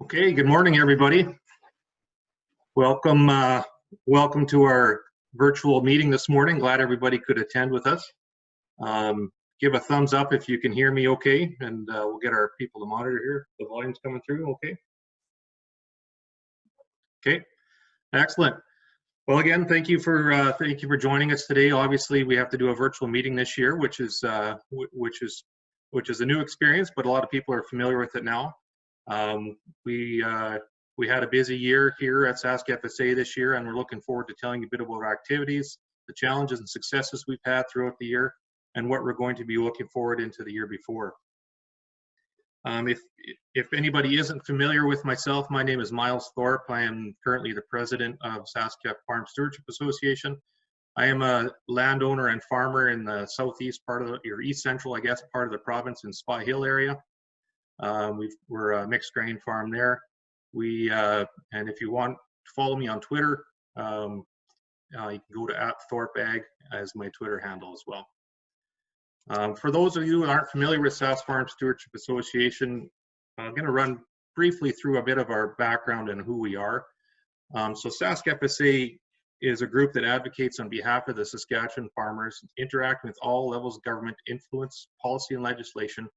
Okay, good morning, everybody. Welcome, welcome to our virtual meeting this morning. Glad everybody could attend with us. Give a thumbs up if you can hear me okay, and we'll get our people to monitor here. The volume's coming through okay? Okay, excellent. Well, again, thank you for joining us today. Obviously, we have to do a virtual meeting this year, which is a new experience, but a lot of people are familiar with it now. We had a busy year here at SaskFSA this year, and we're looking forward to telling you a bit about our activities, the challenges and successes we've had throughout the year, and what we're going to be looking forward into the year before. If anybody isn't familiar with myself, my name is Miles Thorpe. I am currently the president of SaskFSA Farm Stewardship Association. I am a landowner and farmer in the southeast part of the, or east central, I guess, part of the province in Spy Hill area. We're a mixed grain farm there. And if you want to follow me on Twitter, you can go to @ThorpeAg as my Twitter handle as well. For those of you who aren't familiar with Sask Farm Stewardship Association, I'm going to run briefly through a bit of our background and who we are. So SaskFSA is a group that advocates on behalf of the Saskatchewan farmers, interacting with all levels of government influence, policy and legislation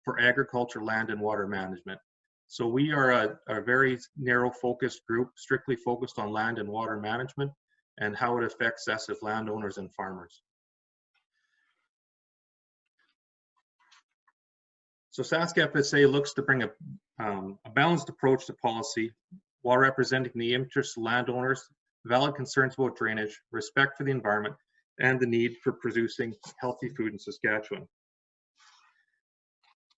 for agriculture, land and water management. So we are a very narrow focused group, strictly focused on land and water management and how it affects us as landowners and farmers. So SaskFSA looks to bring a balanced approach to policy while representing the interests of landowners, valid concerns about drainage, respect for the environment, and the need for producing healthy food in Saskatchewan.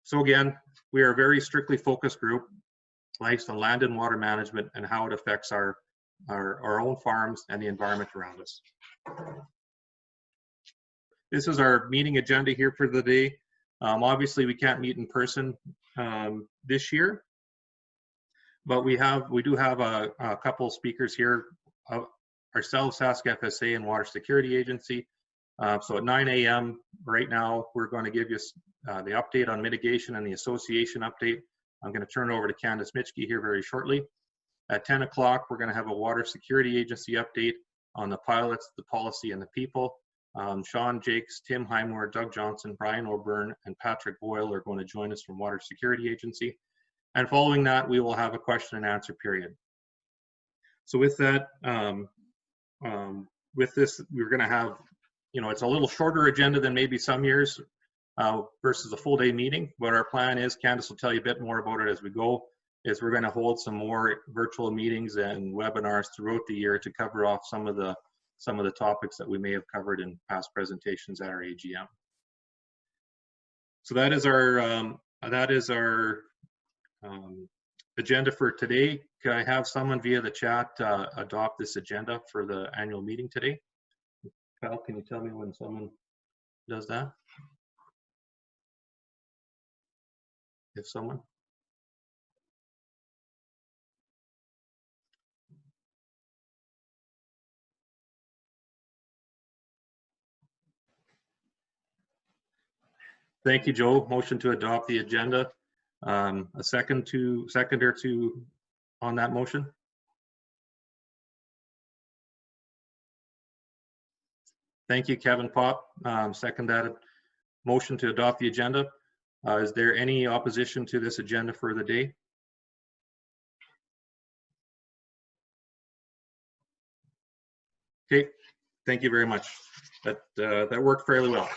So again, we are a very strictly focused group based on land and water management and how it affects our own farms and the environment around us. This is our meeting agenda here for the day. Obviously, we can't meet in person this year, but we do have a couple speakers here, ourselves, SaskFSA and Water Security Agency. So at 9 a.m. right now, we're going to give you the update on mitigation and the association update. I'm going to turn it over to Candace Mitchke here very shortly. At 10 o'clock, we're going to have a Water Security Agency update on the pilots, the policy, and the people. Sean Jakes, Tim Highmore, Doug Johnson, Brian O'Byrne, and Patrick Boyle are going to join us from Water Security Agency. And following that, we will have a question and answer period. So with that, with this, we're going to have, it's a little shorter agenda than maybe some years versus a full day meeting. But our plan is, Candace will tell you a bit more about it as we go, is we're going to hold some more virtual meetings and webinars throughout the year to cover off some of the topics that we may have covered in past presentations at our AGM. So that is our agenda for today. Can I have someone via the chat adopt this agenda for the annual meeting today? Kyle, can you tell me when someone does that? If someone. Thank you, Joe. Motion to adopt the agenda. A seconder on that motion. Thank you, Kevin Pop. Second that motion to adopt the agenda. Is there any opposition to this agenda for the day? Okay, thank you very much. That worked fairly well.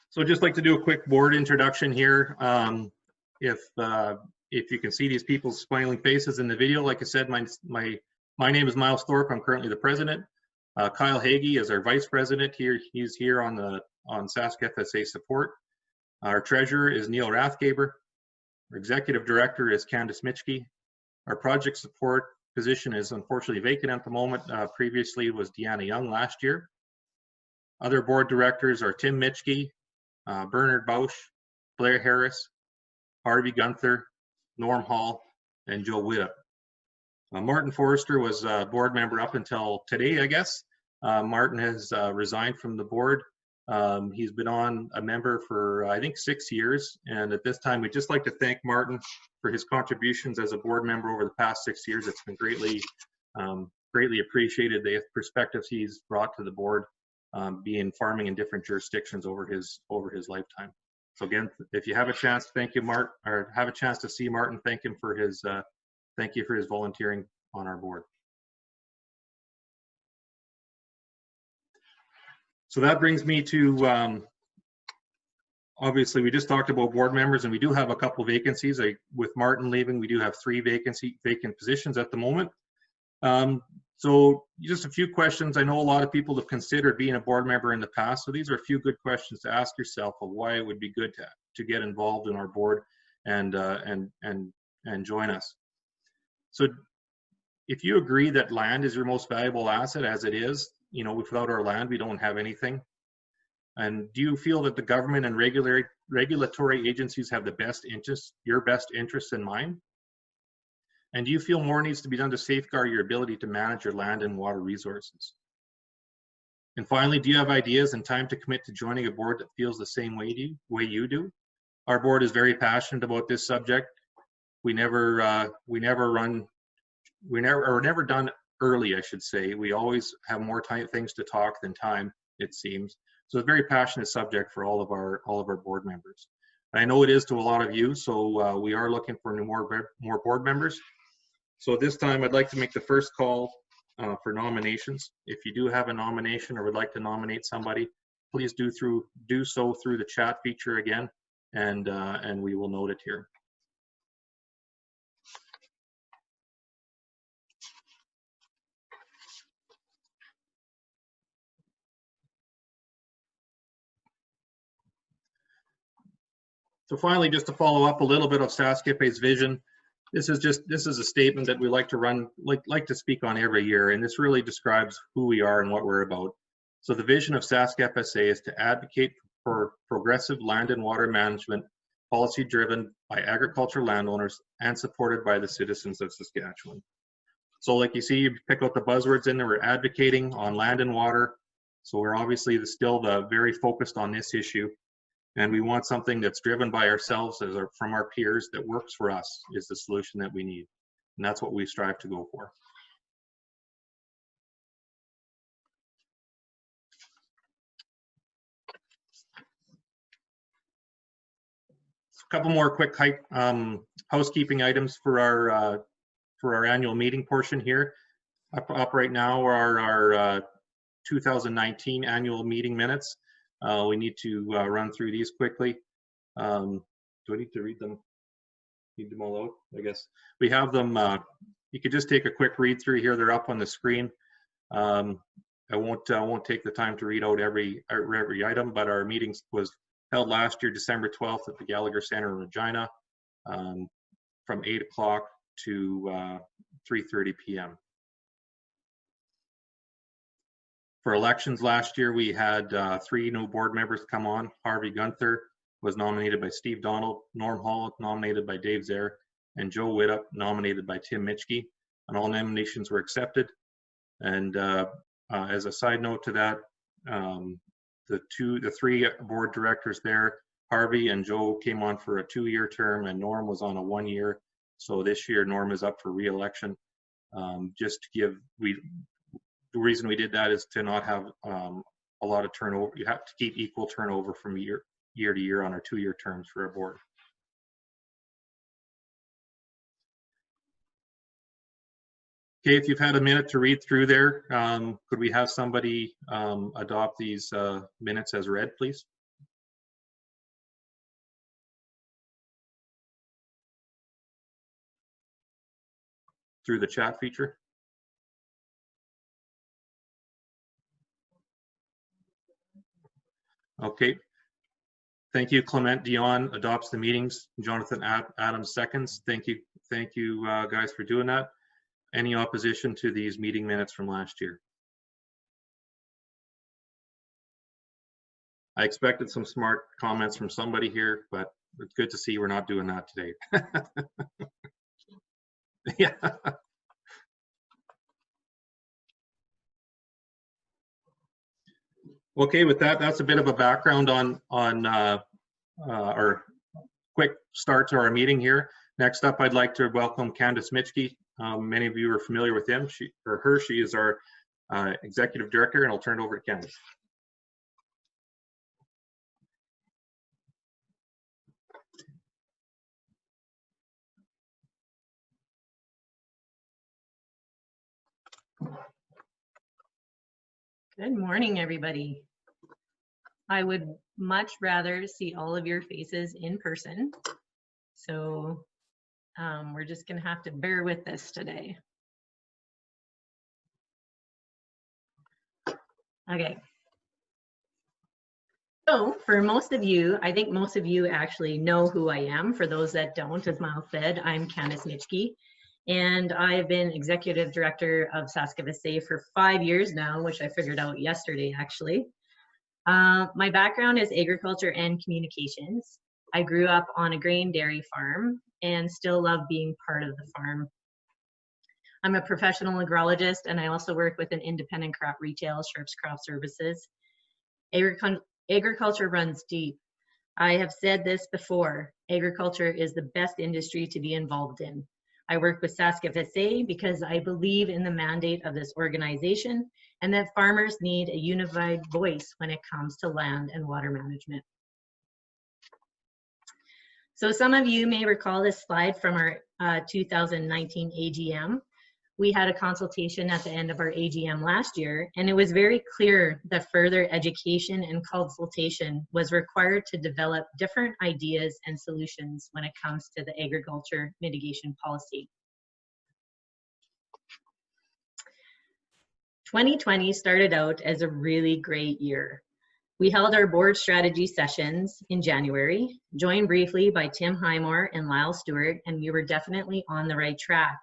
So I'd just like to do a quick board introduction here. If you can see these people's smiling faces in the video, like I said, my name is Miles Thorpe. I'm currently the president. Kyle Hagee is our vice president here. He's here on SaskFSA support. Our treasurer is Neil Rathgaber. Our executive director is Candace Mitchke. Our project support position is unfortunately vacant at the moment. Previously was Deanna Young last year. Other board directors are Tim Mitchke, Bernard Bausch, Blair Harris, Harvey Gunther, Norm Hall, and Joe Widdop. Martin Forrester was a board member up until today, I guess. Martin has resigned from the board He's been on a member for, I think, 6 years. And at this time, we'd just like to thank Martin for his contributions as a board member over the past 6 years. It's been greatly appreciated, the perspectives he's brought to the board, being farming in different jurisdictions over his lifetime. So again, if you have a chance, thank you, Martin, or have a chance to see Martin, thank him for his, thank you for his volunteering on our board. So that brings me to, obviously we just talked about board members, and we do have a couple vacancies. With Martin leaving, we do have 3 vacant positions at the moment. So just a few questions. I know a lot of people have considered being a board member in the past, so these are a few good questions to ask yourself of why it would be good to get involved in our board and join us. So if you agree that land is your most valuable asset, as it is, you know, without our land, we don't have anything. And do you feel that the government and regulatory agencies have the best interest, your best interests in mind? And do you feel more needs to be done to safeguard your ability to manage your land and water resources? And finally, do you have ideas and time to commit to joining a board that feels the same way you do? Our board is very passionate about this subject. We're never done early, I should say. We always have more things to talk than time, it seems. So it's a very passionate subject for all of our board members. I know it is to a lot of you, so we are looking for more board members. So at this time, I'd like to make the first call for nominations. If you do have a nomination or would like to nominate somebody, please do so through the chat feature again, and we will note it here. So finally, just to follow up a little bit of SaskFSA's vision, this is a statement that we like to speak on every year, and this really describes who we are and what we're about. So the vision of SaskFSA is to advocate for progressive land and water management policy driven by agricultural landowners and supported by the citizens of Saskatchewan. So like you see, you pick out the buzzwords in there. We're advocating on land and water. So we're obviously still very focused on this issue. And we want something that's driven by ourselves from our peers that works for us is the solution that we need. And that's what we strive to go for. A couple more quick housekeeping items for our annual meeting portion here. Up right now are our 2019 annual meeting minutes. We need to run through these quickly. Do I need to read them? Read them all out, I guess. We have them, you could just take a quick read through here. They're up on the screen. I won't take the time to read out every item, but our meetings was held last year, December 12th at the Gallagher Center in Regina, from 8 o'clock to 3:30 p.m. For elections last year, we had 3 new board members come on. Harvey Gunther was nominated by Steve Donald, Norm Hall nominated by Dave Zare, and Joe Widup nominated by Tim Mitchke. And all nominations were accepted. And as a side note to that, the 3 board directors there, Harvey and Joe came on for a 2-year term, and Norm was on a 1-year. So this year, Norm is up for re-election. Just to give, the reason we did that is to not have a lot of turnover. You have to keep equal turnover from year to year on our 2-year terms for a board. Okay, if you've had a minute to read through there, could we have somebody adopt these minutes as read, please? Through the chat feature. Okay. Thank you. Clement Dion adopts the meetings. Jonathan Adams seconds. Thank you guys for doing that. Any opposition to these meeting minutes from last year? I expected some smart comments from somebody here, but it's good to see we're not doing that today. Yeah. Okay, with that, that's a bit of a background on our quick start to our meeting here. Next up, I'd like to welcome Candace Mitschke. Many of you are familiar with him or her. She is our Executive Director, and I'll turn it over to Candace. Good morning, everybody. I would much rather see all of your faces in person. So we're just gonna have to bear with this today. Okay. So for most of you, I think most of you actually know who I am. For those that don't, as Miles said, I'm Candace Mitschke, and I've been Executive Director of SaskFSA for 5 years now, which I figured out yesterday, actually. My background is agriculture and communications. I grew up on a grain dairy farm and still love being part of the farm. I'm a professional agrologist, and I also work with an independent crop retail, Sharps Crop Services. Agriculture runs deep. I have said this before, agriculture is the best industry to be involved in. I work with SaskFSA because I believe in the mandate of this organization and that farmers need a unified voice when it comes to land and water management. So some of you may recall this slide from our 2019 AGM. We had a consultation at the end of our AGM last year, and it was very clear that further education and consultation was required to develop different ideas and solutions when it comes to the agriculture mitigation policy. 2020 started out as a really great year. We held our board strategy sessions in January, joined briefly by Tim Highmore and Lyle Stewart, and we were definitely on the right track.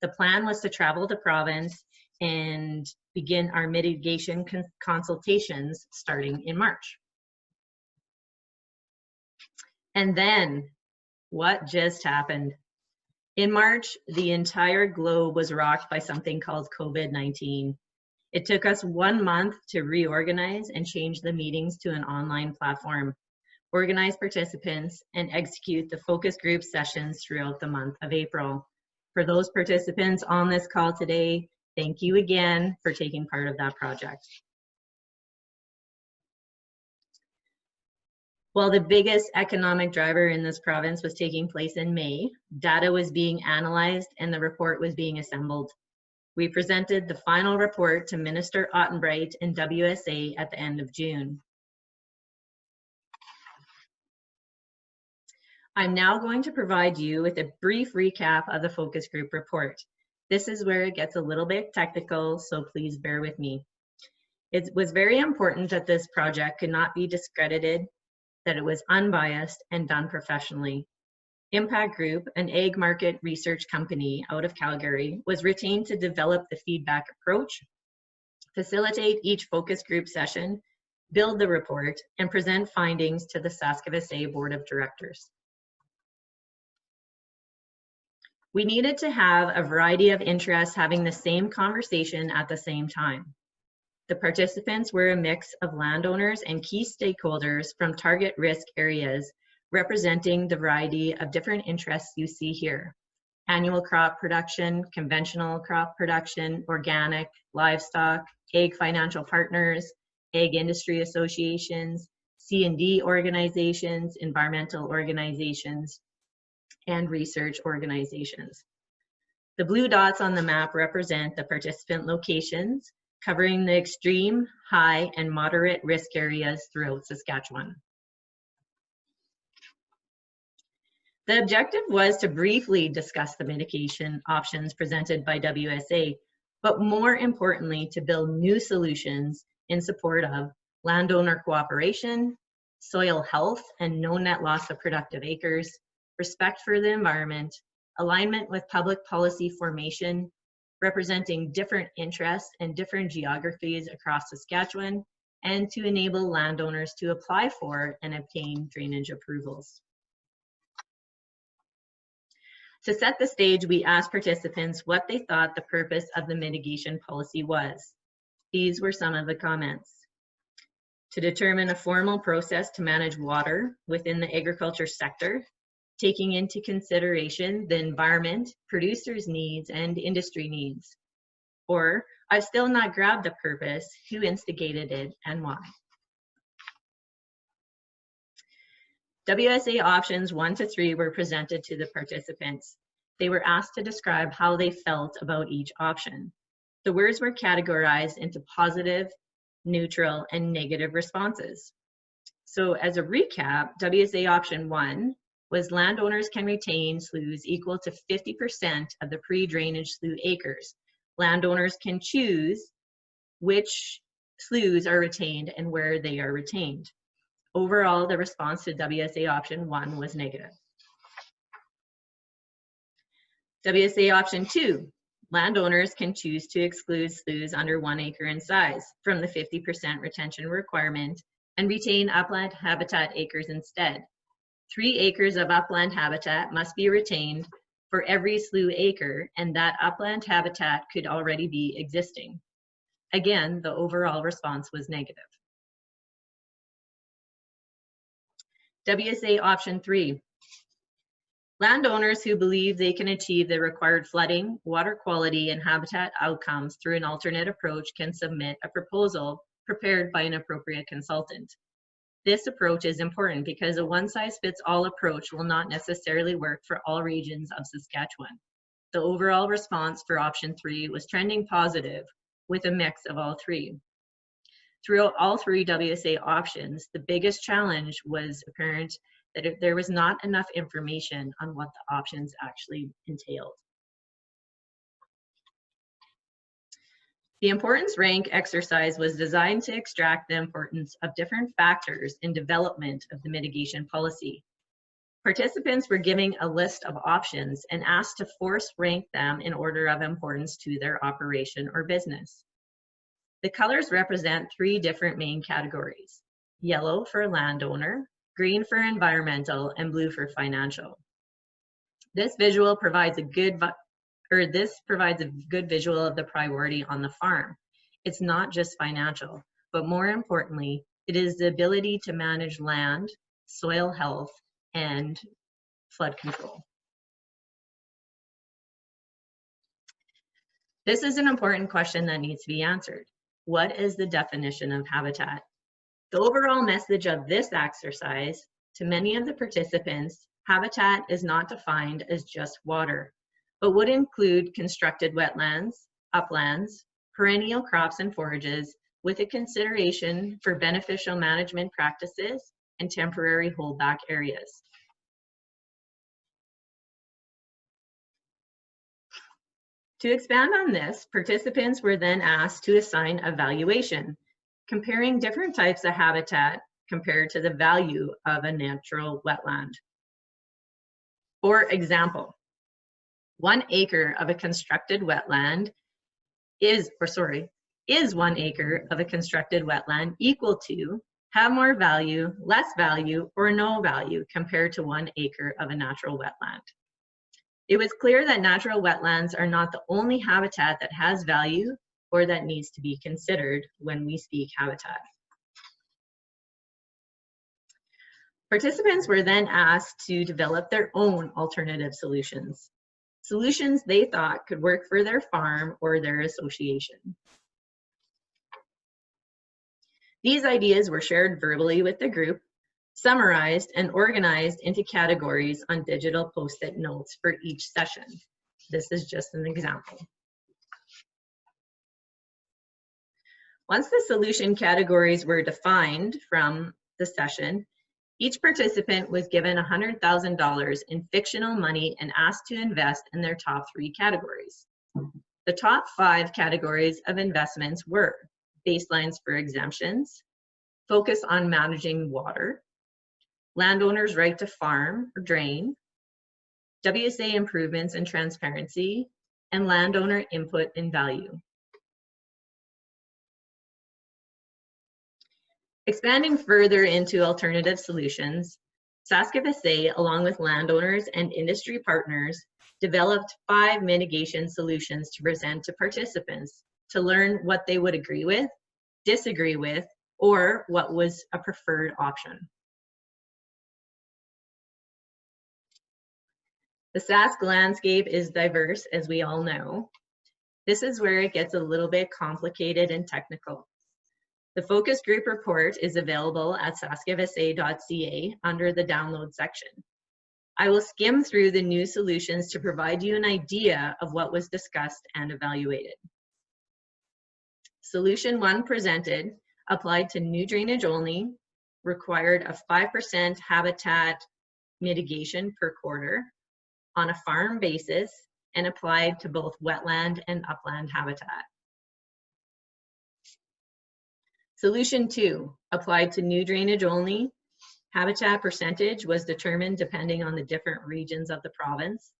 The plan was to travel the province and begin our mitigation consultations starting in March. And then what just happened? In March, the entire globe was rocked by something called COVID-19. It took us 1 month to reorganize and change the meetings to an online platform, organize participants, and execute the focus group sessions throughout the month of April. For those participants on this call today, thank you again for taking part of that project. While the biggest economic driver in this province was taking place in May, data was being analyzed and the report was being assembled. We presented the final report to Minister Ottenbright and WSA at the end of June. I'm now going to provide you with a brief recap of the focus group report. This is where it gets a little bit technical, so please bear with me. It was very important that this project could not be discredited, that it was unbiased and done professionally. Impact Group, an egg market research company out of Calgary, was retained to develop the feedback approach, facilitate each focus group session, build the report, and present findings to the SaskFSA Board of Directors. We needed to have a variety of interests having the same conversation at the same time. The participants were a mix of landowners and key stakeholders from target risk areas, representing the variety of different interests you see here: annual crop production, conventional crop production, organic, livestock, egg financial partners, egg industry associations, C&D organizations, environmental organizations, and research organizations. The blue dots on the map represent the participant locations, covering the extreme, high, and moderate risk areas throughout Saskatchewan. The objective was to briefly discuss the mitigation options presented by WSA, but more importantly, to build new solutions in support of landowner cooperation, soil health and no net loss of productive acres, respect for the environment, alignment with public policy formation, representing different interests and different geographies across Saskatchewan, and to enable landowners to apply for and obtain drainage approvals. To set the stage, we asked participants what they thought the purpose of the mitigation policy was. These were some of the comments. to determine a formal process to manage water within the agriculture sector, taking into consideration the environment, producers' needs, and industry needs. Or, I've still not grabbed the purpose, who instigated it and why. WSA options 1 to 3 were presented to the participants. They were asked to describe how they felt about each option. The words were categorized into positive, neutral, and negative responses. So as a recap, WSA option 1 was landowners can retain sloughs equal to 50% of the pre-drainage slough acres. Landowners can choose which sloughs are retained and where they are retained. Overall, the response to WSA option 1 was negative. WSA option 2, landowners can choose to exclude sloughs under 1 acre in size from the 50% retention requirement and retain upland habitat acres instead. 3 acres of upland habitat must be retained for every slough acre, and that upland habitat could already be existing. Again, the overall response was negative. WSA option 3. Landowners who believe they can achieve the required flooding, water quality, and habitat outcomes through an alternate approach can submit a proposal prepared by an appropriate consultant. This approach is important because a one-size-fits-all approach will not necessarily work for all regions of Saskatchewan. The overall response for option 3 was trending positive with a mix of all 3. Throughout all 3 WSA options, the biggest challenge was apparent that there was not enough information on what the options actually entailed. The importance rank exercise was designed to extract the importance of different factors in development of the mitigation policy. Participants were given a list of options and asked to force rank them in order of importance to their operation or business. The colors represent 3 different main categories: yellow for landowner, green for environmental, and blue for financial. This visual provides a good visual of the priority on the farm. It's not just financial, but more importantly, it is the ability to manage land, soil health, and flood control. This is an important question that needs to be answered. What is the definition of habitat? The overall message of this exercise to many of the participants, habitat is not defined as just water, but would include constructed wetlands, uplands, perennial crops and forages, with a consideration for beneficial management practices and temporary holdback areas. To expand on this, participants were then asked to assign a valuation, comparing different types of habitat compared to the value of a natural wetland. For example, 1 acre of a constructed wetland is 1 acre of a constructed wetland equal to have more value, less value, or no value compared to 1 acre of a natural wetland. It was clear that natural wetlands are not the only habitat that has value or that needs to be considered when we speak habitat. Participants were then asked to develop their own alternative solutions they thought could work for their farm or their association. These ideas were shared verbally with the group, summarized and organized into categories on digital post-it notes for each session. This is just an example. Once the solution categories were defined from the session, each participant was given $100,000 in fictional money and asked to invest in their top 3 categories. The top 5 categories of investments were baselines for exemptions, focus on managing water, landowners' right to farm or drain, WSA improvements and transparency, and landowner input and value. Expanding further into alternative solutions, SaskFSA, along with landowners and industry partners, developed 5 mitigation solutions to present to participants to learn what they would agree with, disagree with, or what was a preferred option. The Sask landscape is diverse, as we all know. This is where it gets a little bit complicated and technical. The focus group report is available at SaskFSA.ca under the download section. I will skim through the new solutions to provide you an idea of what was discussed and evaluated. Solution 1 presented applied to new drainage only, required a 5% habitat mitigation per quarter on a farm basis, and applied to both wetland and upland habitat. Solution 2 applied to new drainage only. Habitat percentage was determined depending on the different regions of the province.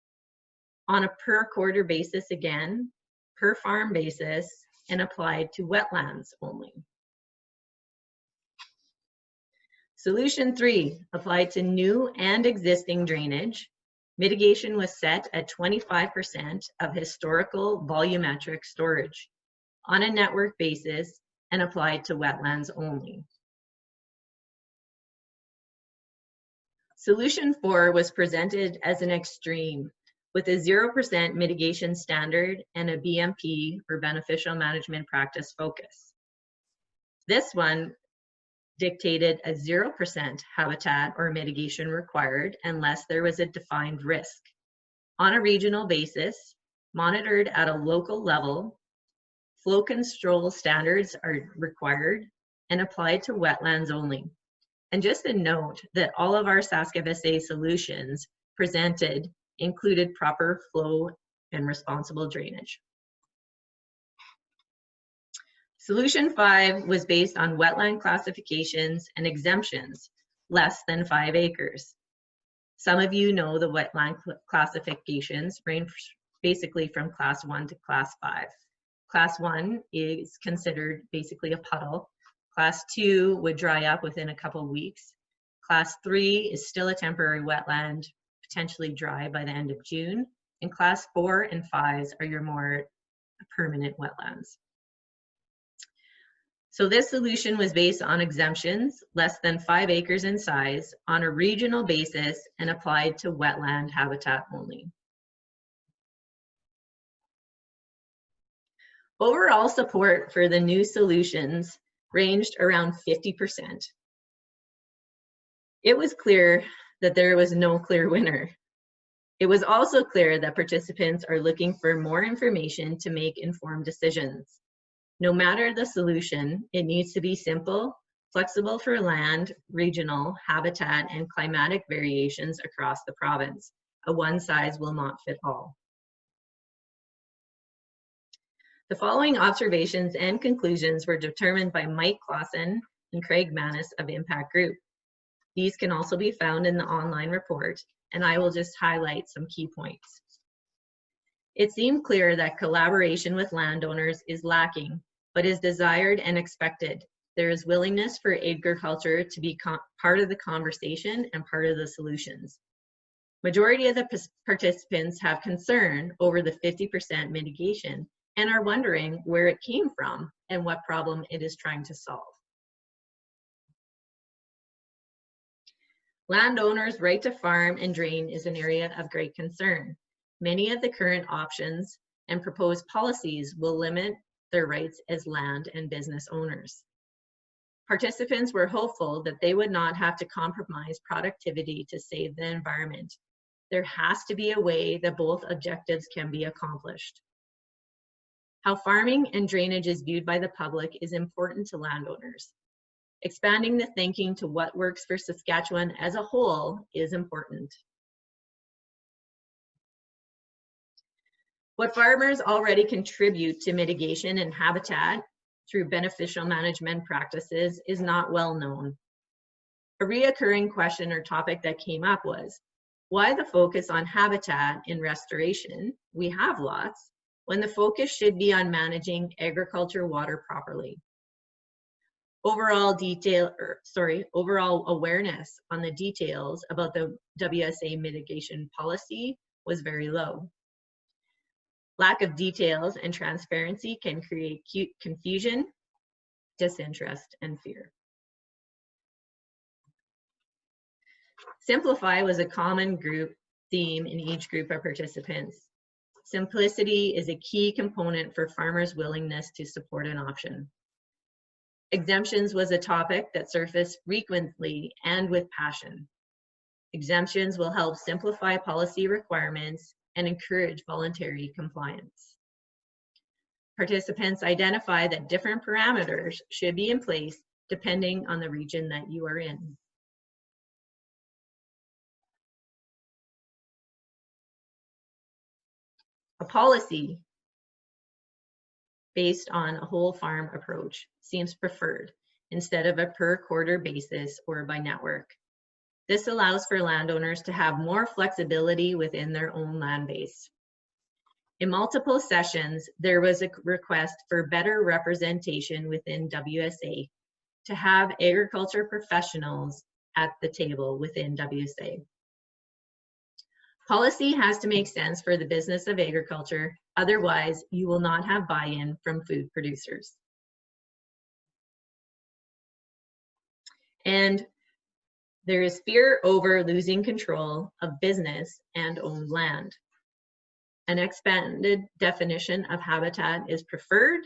On a per quarter basis again, per farm basis, and applied to wetlands only. Solution 3 applied to new and existing drainage. Mitigation was set at 25% of historical volumetric storage on a network basis and applied to wetlands only. Solution 4 was presented as an extreme with a 0% mitigation standard and a BMP or beneficial management practice focus. This one dictated a 0% habitat or mitigation required unless there was a defined risk. On a regional basis, monitored at a local level, flow control standards are required and applied to wetlands only. And just a note that all of our SaskFSA solutions presented included proper flow and responsible drainage. Solution 5 was based on wetland classifications and exemptions less than 5 acres. Some of you know the wetland classifications range basically from class 1 to class 5. Class 1 is considered basically a puddle. Class 2 would dry up within a couple weeks. Class 3 is still a temporary wetland, potentially dry by the end of June. And class 4 and 5s are your more permanent wetlands. So this solution was based on exemptions less than 5 acres in size on a regional basis and applied to wetland habitat only. Overall support for the new solutions ranged around 50%. It was clear that there was no clear winner. It was also clear that participants are looking for more information to make informed decisions. No matter the solution, it needs to be simple, flexible for land, regional, habitat, and climatic variations across the province. A one size will not fit all. The following observations and conclusions were determined by Mike Clausen and Craig Manis of Impact Group. These can also be found in the online report, and I will just highlight some key points. It seemed clear that collaboration with landowners is lacking, but is desired and expected. There is willingness for agriculture to be part of the conversation and part of the solutions. Majority of the participants have concern over the 50% mitigation and are wondering where it came from and what problem it is trying to solve. Landowners' right to farm and drain is an area of great concern. Many of the current options and proposed policies will limit their rights as land and business owners. Participants were hopeful that they would not have to compromise productivity to save the environment. There has to be a way that both objectives can be accomplished. How farming and drainage is viewed by the public is important to landowners. Expanding the thinking to what works for Saskatchewan as a whole is important. What farmers already contribute to mitigation and habitat through beneficial management practices is not well known. A reoccurring question or topic that came up was, why the focus on habitat in restoration? We have lots, when the focus should be on managing agriculture water properly. Overall awareness on the details about the WSA mitigation policy was very low. Lack of details and transparency can create confusion. disinterest, and fear. Simplify was a common group theme in each group of participants. Simplicity is a key component for farmers' willingness to support an option. Exemptions was a topic that surfaced frequently and with passion. Exemptions will help simplify policy requirements and encourage voluntary compliance. Participants identify that different parameters should be in place depending on the region that you are in. A policy based on a whole farm approach seems preferred instead of a per quarter basis or by network. This allows for landowners to have more flexibility within their own land base. In multiple sessions, there was a request for better representation within WSA to have agriculture professionals at the table within WSA. Policy has to make sense for the business of agriculture, otherwise you will not have buy-in from food producers. And there is fear over losing control of business and owned land. An expanded definition of habitat is preferred.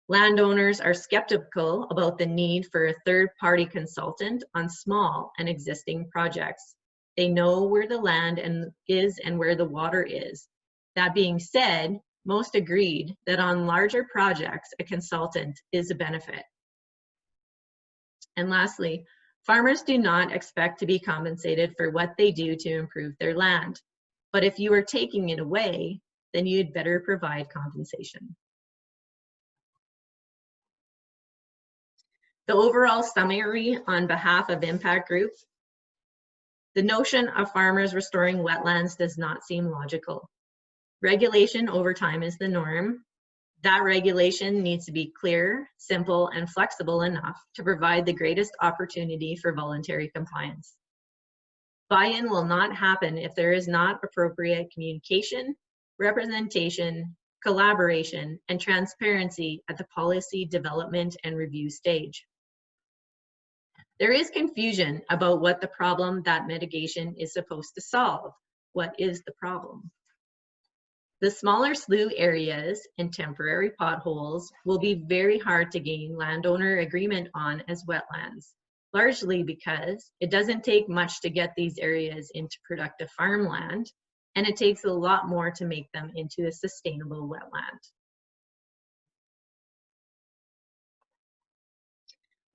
Landowners are skeptical about the need for a third-party consultant on small and existing projects. They know where the land is and where the water is. That being said, most agreed that on larger projects, a consultant is a benefit. And lastly, farmers do not expect to be compensated for what they do to improve their land. But if you are taking it away, then you'd better provide compensation. The overall summary on behalf of impact groups: the notion of farmers restoring wetlands does not seem logical. Regulation over time is the norm. That regulation needs to be clear, simple, and flexible enough to provide the greatest opportunity for voluntary compliance. Buy-in will not happen if there is not appropriate communication, representation, collaboration, and transparency at the policy development and review stage. There is confusion about what the problem that mitigation is supposed to solve. What is the problem? The smaller slough areas and temporary potholes will be very hard to gain landowner agreement on as wetlands, largely because it doesn't take much to get these areas into productive farmland, and it takes a lot more to make them into a sustainable wetland.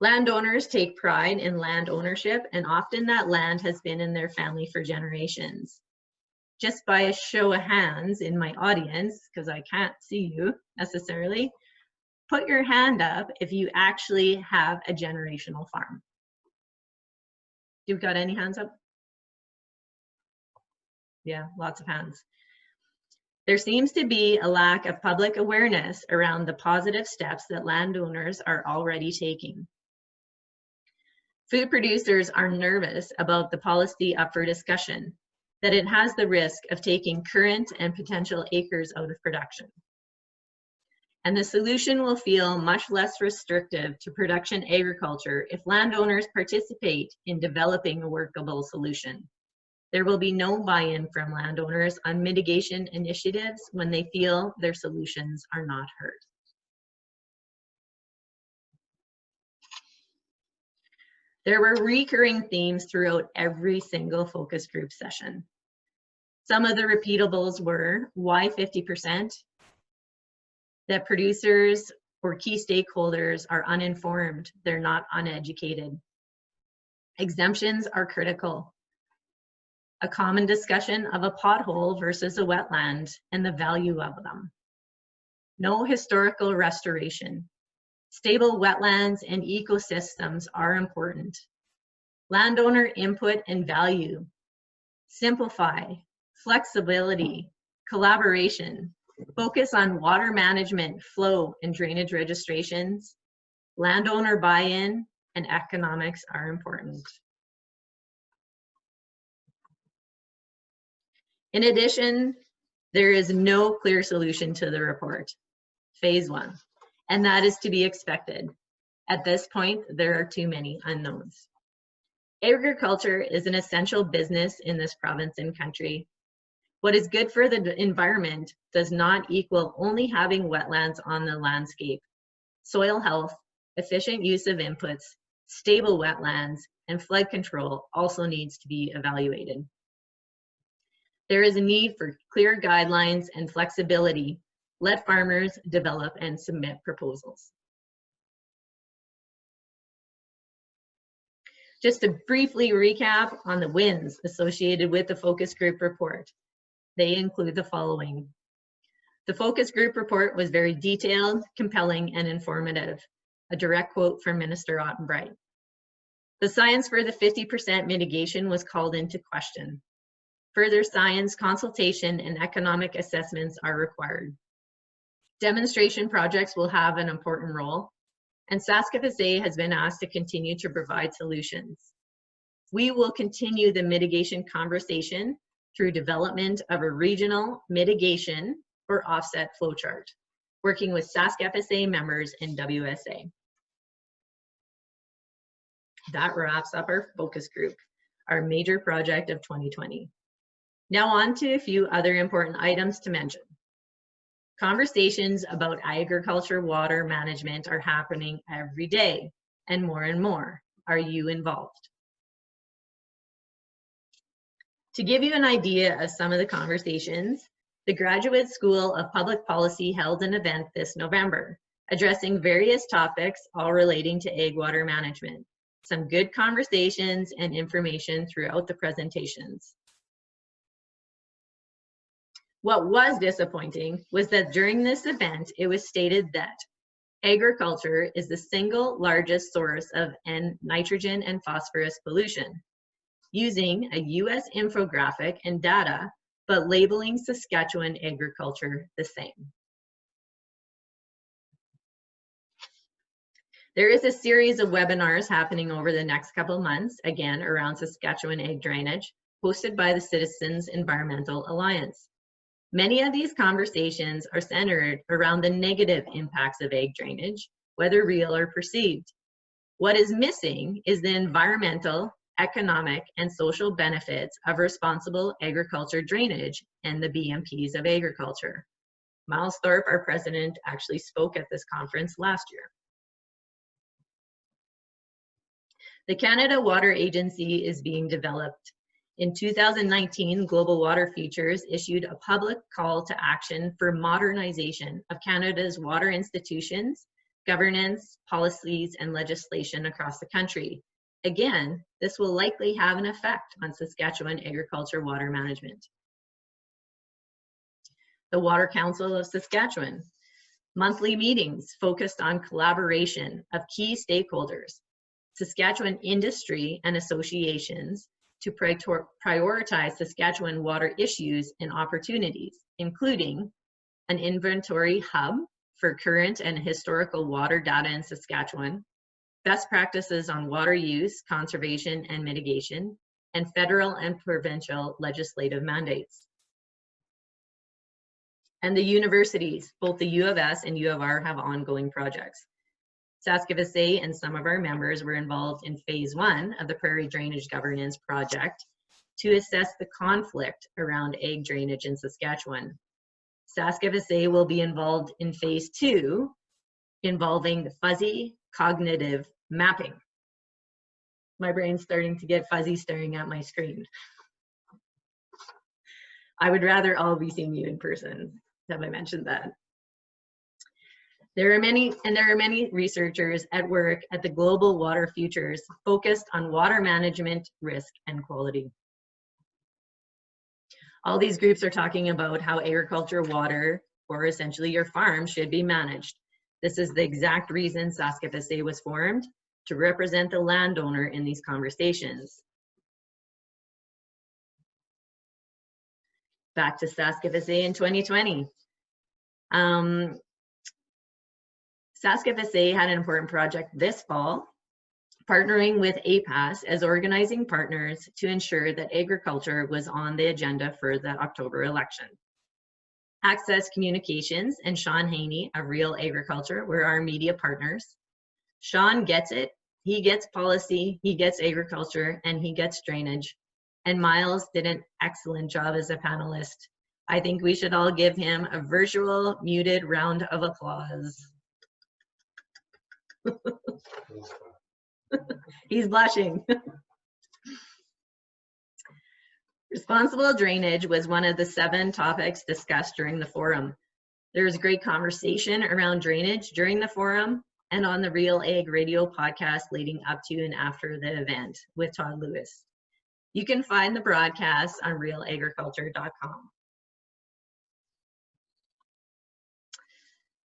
Landowners take pride in land ownership, and often that land has been in their family for generations. Just by a show of hands in my audience, because I can't see you necessarily, put your hand up if you actually have a generational farm. You've got any hands up? Yeah, lots of hands. There seems to be a lack of public awareness around the positive steps that landowners are already taking. Food producers are nervous about the policy up for discussion, that it has the risk of taking current and potential acres out of production. And the solution will feel much less restrictive to production agriculture if landowners participate in developing a workable solution. There will be no buy-in from landowners on mitigation initiatives when they feel their solutions are not heard. There were recurring themes throughout every single focus group session. Some of the repeatables were why 50%, that producers or key stakeholders are uninformed, they're not uneducated. Exemptions are critical. A common discussion of a pothole versus a wetland and the value of them. No historical restoration. Stable wetlands and ecosystems are important. Landowner input and value. Simplify, flexibility, collaboration. Focus on water management, flow, and drainage registrations. Landowner buy-in and economics are important. In addition, there is no clear solution to the report. Phase 1. and that is to be expected. At this point, there are too many unknowns. Agriculture is an essential business in this province and country. What is good for the environment does not equal only having wetlands on the landscape. Soil health, efficient use of inputs, stable wetlands, and flood control also needs to be evaluated. There is a need for clear guidelines and flexibility. Let farmers develop and submit proposals. Just to briefly recap on the wins associated with the focus group report. They include the following. The focus group report was very detailed, compelling, and informative. A direct quote from Minister Ottenbright. The science for the 50% mitigation was called into question. Further science, consultation, and economic assessments are required. Demonstration projects will have an important role, and SaskFSA has been asked to continue to provide solutions. We will continue the mitigation conversation through development of a regional mitigation or offset flowchart, working with SaskFSA members and WSA. That wraps up our focus group, our major project of 2020. Now on to a few other important items to mention. Conversations about agriculture water management are happening every day, and more. Are you involved? To give you an idea of some of the conversations, the Graduate School of Public Policy held an event this November, addressing various topics all relating to ag water management. Some good conversations and information throughout the presentations. What was disappointing was that during this event, it was stated that agriculture is the single largest source of nitrogen and phosphorus pollution, using a US infographic and data, but labeling Saskatchewan agriculture the same. There is a series of webinars happening over the next couple months, again around Saskatchewan ag drainage, hosted by the Citizens Environmental Alliance. Many of these conversations are centered around the negative impacts of ag drainage, whether real or perceived. What is missing is the environmental, economic, and social benefits of responsible agriculture drainage and the BMPs of agriculture. Miles Thorpe, our president, actually spoke at this conference last year. The Canada Water Agency is being developed. In 2019, Global Water Futures issued a public call to action for modernization of Canada's water institutions, governance, policies, and legislation across the country. Again, this will likely have an effect on Saskatchewan agriculture water management. The Water Council of Saskatchewan. Monthly meetings focused on collaboration of key stakeholders, Saskatchewan industry and associations, to prioritize Saskatchewan water issues and opportunities, including an inventory hub for current and historical water data in Saskatchewan, best practices on water use, conservation, and mitigation, and federal and provincial legislative mandates. And the universities, both the U of S and U of R, have ongoing projects. SaskFSA and some of our members were involved in phase 1 of the Prairie Drainage Governance Project to assess the conflict around ag drainage in Saskatchewan. SaskFSA will be involved in phase 2, involving the fuzzy cognitive mapping. My brain's starting to get fuzzy staring at my screen. I would rather all be seeing you in person. Have I mentioned that? There are many researchers at work at the Global Water Futures focused on water management, risk, and quality. All these groups are talking about how agriculture water, or essentially your farm, should be managed. This is the exact reason SaskFSA was formed, to represent the landowner in these conversations. Back to SaskFSA in 2020. SaskFSA had an important project this fall, partnering with APAS as organizing partners to ensure that agriculture was on the agenda for the October election. Access Communications and Sean Haney of Real Agriculture were our media partners. Sean gets it. He gets policy, he gets agriculture, and he gets drainage. And Miles did an excellent job as a panelist. I think we should all give him a virtual muted round of applause. He's blushing. Responsible drainage was one of the 7 topics discussed during the forum. There was great conversation around drainage during the forum and on the Real Ag Radio podcast leading up to and after the event with Todd Lewis. You can find the broadcast on realagriculture.com.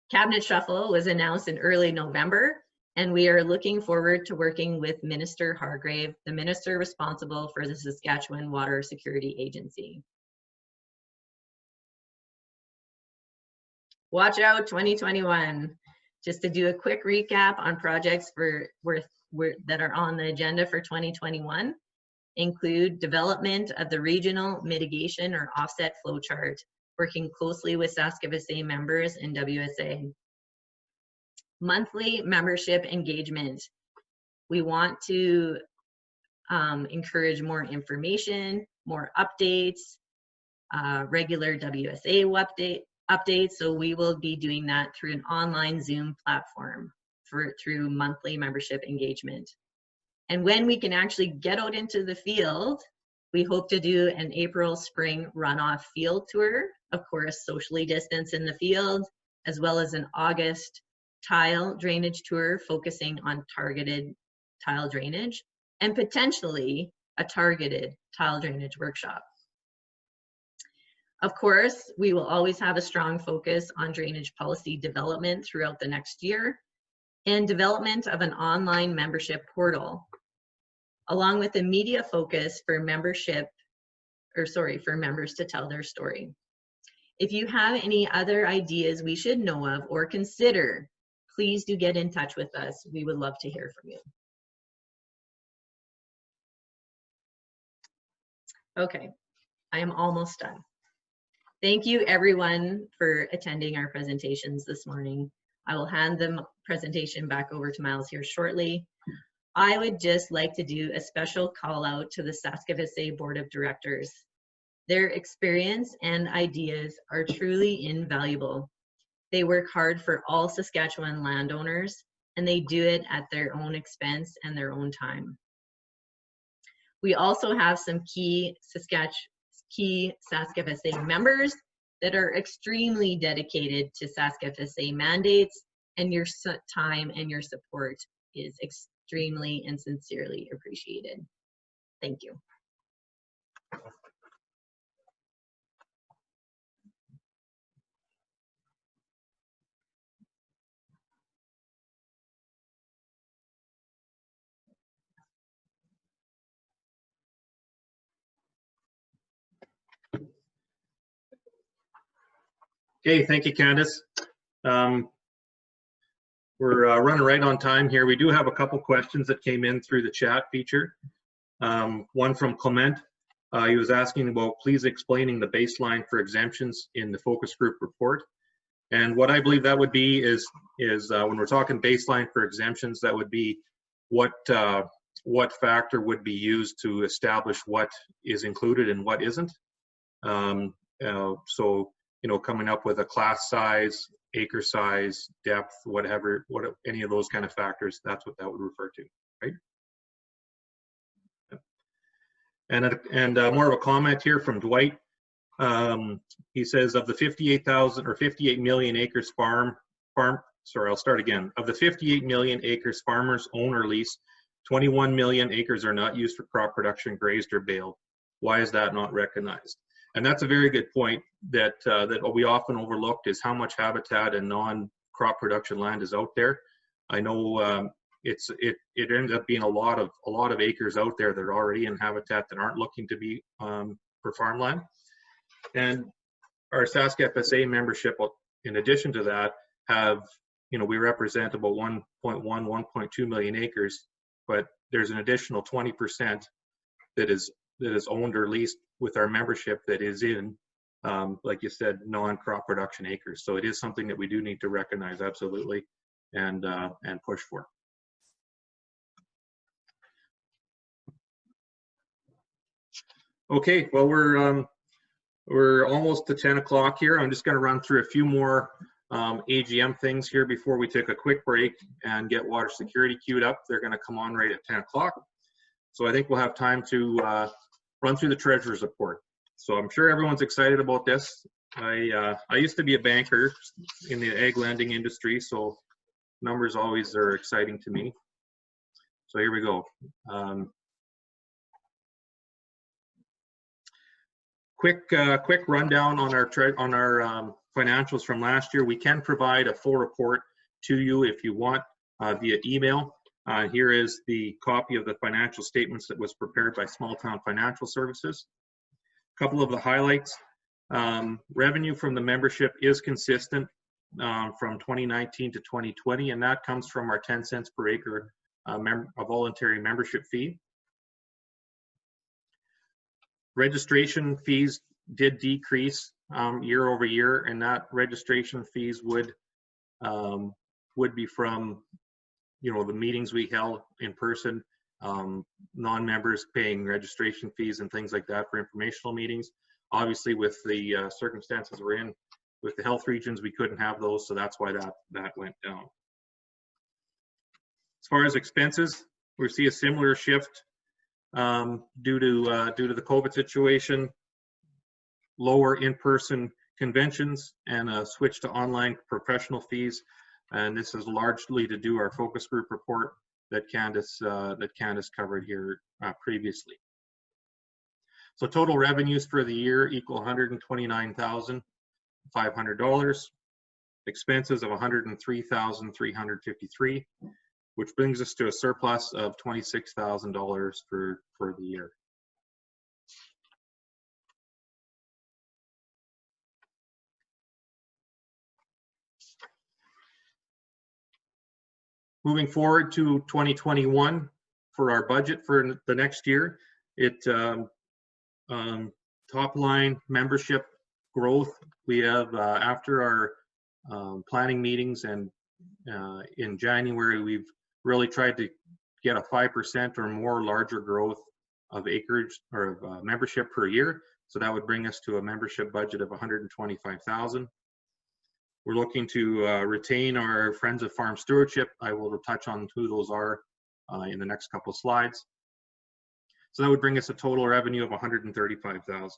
Cabinet Shuffle was announced in early November, and we are looking forward to working with Minister Hargrave, the minister responsible for the Saskatchewan Water Security Agency. Watch out 2021. Just to do a quick recap on projects that are on the agenda for 2021, include development of the regional mitigation or offset flowchart, working closely with SaskFSA members and WSA. Monthly membership engagement. We want to encourage more information, more updates, regular WSA updates. So we will be doing that through an online Zoom platform through monthly membership engagement. And when we can actually get out into the field, we hope to do an April-spring runoff field tour, of course, socially distanced in the field, as well as an August tile drainage tour focusing on targeted tile drainage, and potentially a targeted tile drainage workshop. Of course, we will always have a strong focus on drainage policy development throughout the next year and development of an online membership portal, along with a media focus for members to tell their story. If you have any other ideas we should know of or consider, please do get in touch with us. We would love to hear from you. Okay, I am almost done. Thank you everyone for attending our presentations this morning. I will hand the presentation back over to Miles here shortly. I would just like to do a special call out to the SaskFSA Board of Directors. Their experience and ideas are truly invaluable. They work hard for all Saskatchewan landowners, and they do it at their own expense and their own time. We also have some key SaskFSA members that are extremely dedicated to SaskFSA mandates, and your time and your support is extremely and sincerely appreciated. Thank you. Okay, thank you, Candace. We're running right on time here. We do have a couple questions that came in through the chat feature. One from Clement. He was asking about please explaining the baseline for exemptions in the focus group report. And what I believe that would be is when we're talking baseline for exemptions, that would be what factor would be used to establish what is included and what isn't. So, you know, coming up with a class size, acre size, depth, whatever, any of those kind of factors, that's what that would refer to, right? And more of a comment here from Dwight. He says of the 58,000 or 58 million acres sorry, I'll start again. Of the 58 million acres farmers own or lease, 21 million acres are not used for crop production, grazed or baled. Why is that not recognized? And that's a very good point that what we often overlooked is how much habitat and non-crop production land is out there. I know it ends up being a lot of acres out there that are already in habitat that aren't looking to be for farmland. And our SaskFSA membership, in addition to that, have, you know, we represent about 1.1, 1.2 million acres, but there's an additional 20% that is owned or leased with our membership that is in like you said, non-crop production acres. So it is something that we do need to recognize, absolutely, and push for. Okay, well, we're almost to 10 o'clock here. I'm just going to run through a few more AGM things here before we take a quick break and get water security queued up. They're going to come on right at 10 o'clock. So I think we'll have time to run through the treasurer's report. So I'm sure everyone's excited about this. I used to be a banker in the ag lending industry, so numbers always are exciting to me. So here we go. Quick rundown on our financials from last year. We can provide a full report to you if you want via email. Here is the copy of the financial statements that was prepared by Small Town Financial Services. A couple of the highlights. Revenue from the membership is consistent from 2019 to 2020, and that comes from our 10 cents per acre voluntary membership fee. Registration fees did decrease year over year, and that registration fees would be from, you know, the meetings we held in person, non-members paying registration fees and things like that for informational meetings. Obviously, with the circumstances we're in with the health regions, we couldn't have those, so that's why that went down. As far as expenses, we see a similar shift due to the COVID situation, lower in-person conventions, and a switch to online professional fees. And this is largely to do our focus group report that Candace covered here previously. So total revenues for the year equal $129,500, expenses of $103,353, which brings us to a surplus of $26,000 for the year. Moving forward to 2021 for our budget for the next year, top line membership growth. We have after our planning meetings and in January, we've really tried to get a 5% or more larger growth of acreage or of membership per year. So that would bring us to a membership budget of $125,000. We're looking to retain our Friends of Farm Stewardship. I will touch on who those are in the next couple of slides. So that would bring us a total revenue of $135,000.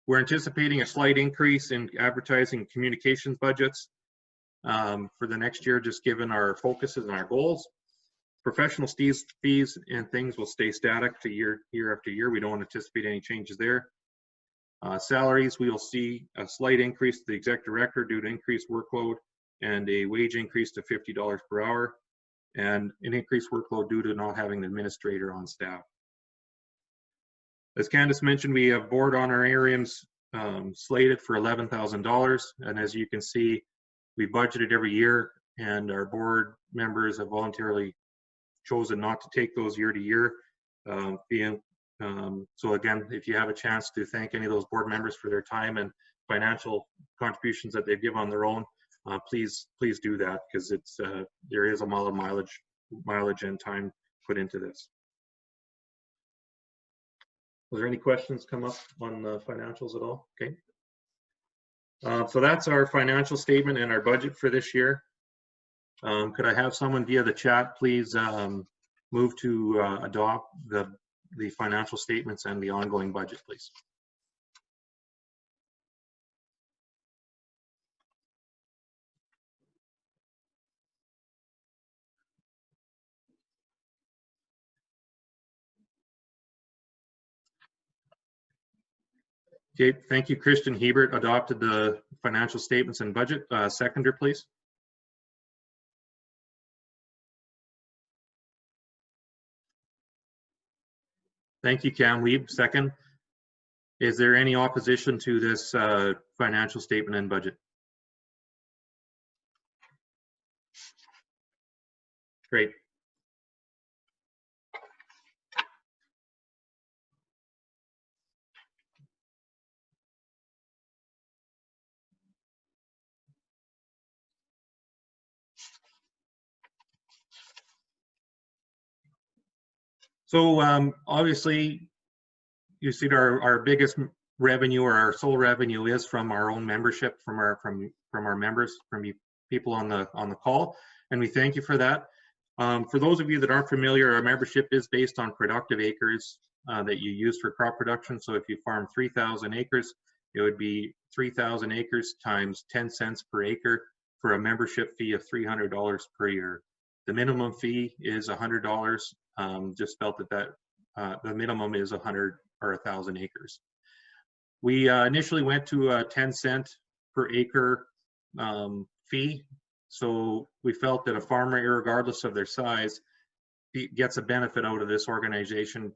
We're anticipating a slight increase in advertising and communications budgets for the next year, just given our focuses and our goals. Professional fees and things will stay static to year after year. We don't anticipate any changes there. Salaries, we will see a slight increase to the exec director due to increased workload and a wage increase to $50 per hour, and an increased workload due to not having an administrator on staff. As Candace mentioned, we have board honorariums slated for $11,000, and as you can see, we budgeted every year, and our board members have voluntarily chosen not to take those year to year. So again, if you have a chance to thank any of those board members for their time and financial contributions that they give on their own, please do that, because it's there is a lot of mileage and time put into this. Was there any questions come up on the financials at all? Okay. So that's our financial statement and our budget for this year. Could I have someone via the chat please move to adopt the financial statements and the ongoing budget, please? Okay, thank you. Christian Hebert adopted the financial statements and budget. Seconder, please. Thank you, Cam Weeb. Second. Is there any opposition to this financial statement and budget? Great. So obviously, you see our biggest revenue, or our sole revenue, is from our own membership, from our members, from you people on the call, and we thank you for that. For those of you that aren't familiar, our membership is based on productive acres that you use for crop production. So if you farm 3,000 acres, it would be 3,000 acres times 10 cents per acre for a membership fee of $300 per year. The minimum fee is $100. Just felt that the minimum is 100 or 1,000 acres. We initially went to a 10-cent per acre fee. So we felt that a farmer, regardless of their size, gets a benefit out of this organization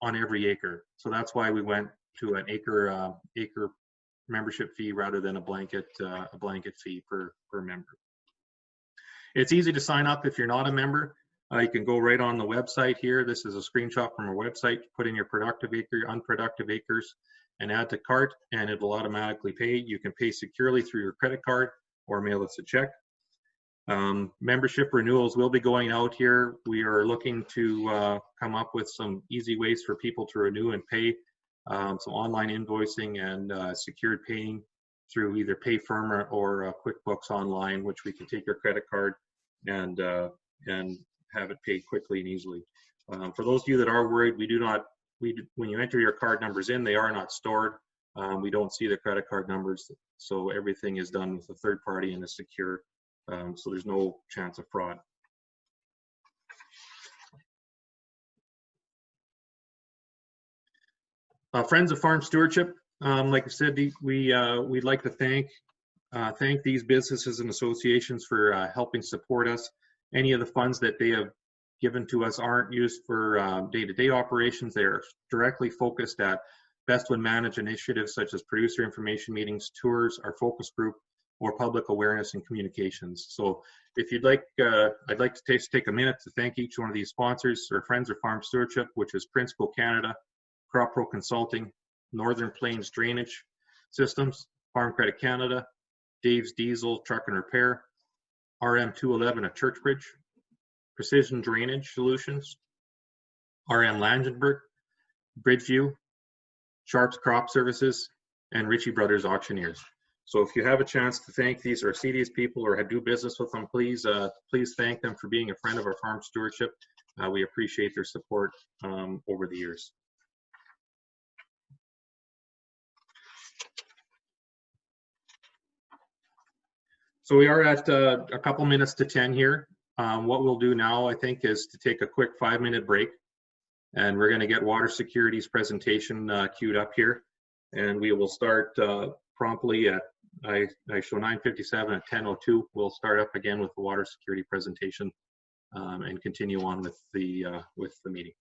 on every acre. So that's why we went to an acre membership fee rather than a blanket fee per member. It's easy to sign up if you're not a member. You can go right on the website here. This is a screenshot from our website. Put in your productive acre, your unproductive acres, and add to cart, and it will automatically pay. You can pay securely through your credit card or mail us a check. Membership renewals will be going out here. We are looking to come up with some easy ways for people to renew and pay. Some online invoicing and secured paying through either Pay Firma or QuickBooks Online, which we can take your credit card and have it paid quickly and easily. For those of you that are worried, when you enter your card numbers in, they are not stored. We don't see the credit card numbers, so everything is done with a third party and is secure. So there's no chance of fraud. Friends of Farm Stewardship, like I said, we'd like to thank these businesses and associations for helping support us. Any of the funds that they have given to us aren't used for day-to-day operations. They are directly focused at best when managed initiatives such as producer information meetings, tours, our focus group, or public awareness and communications. So if you'd like, I'd like to take a minute to thank each one of these sponsors, or Friends of Farm Stewardship, which is Principal Canada, Crop Pro Consulting, Northern Plains Drainage Systems, Farm Credit Canada, Dave's Diesel Truck and Repair, RM211 at Churchbridge, Precision Drainage Solutions, RM Langenberg, Bridgeview, Sharps Crop Services, and Ritchie Brothers Auctioneers. So if you have a chance to thank these or see these people or do business with them, please thank them for being a friend of our farm stewardship. We appreciate their support over the years. So we are at a couple minutes to 10 here. What we'll do now, I think, is to take a quick 5-minute break, and we're going to get Water Security's presentation queued up here, and we will start promptly at, I show 9:57. At 10:02, we'll start up again with the Water Security presentation and continue on with the meeting.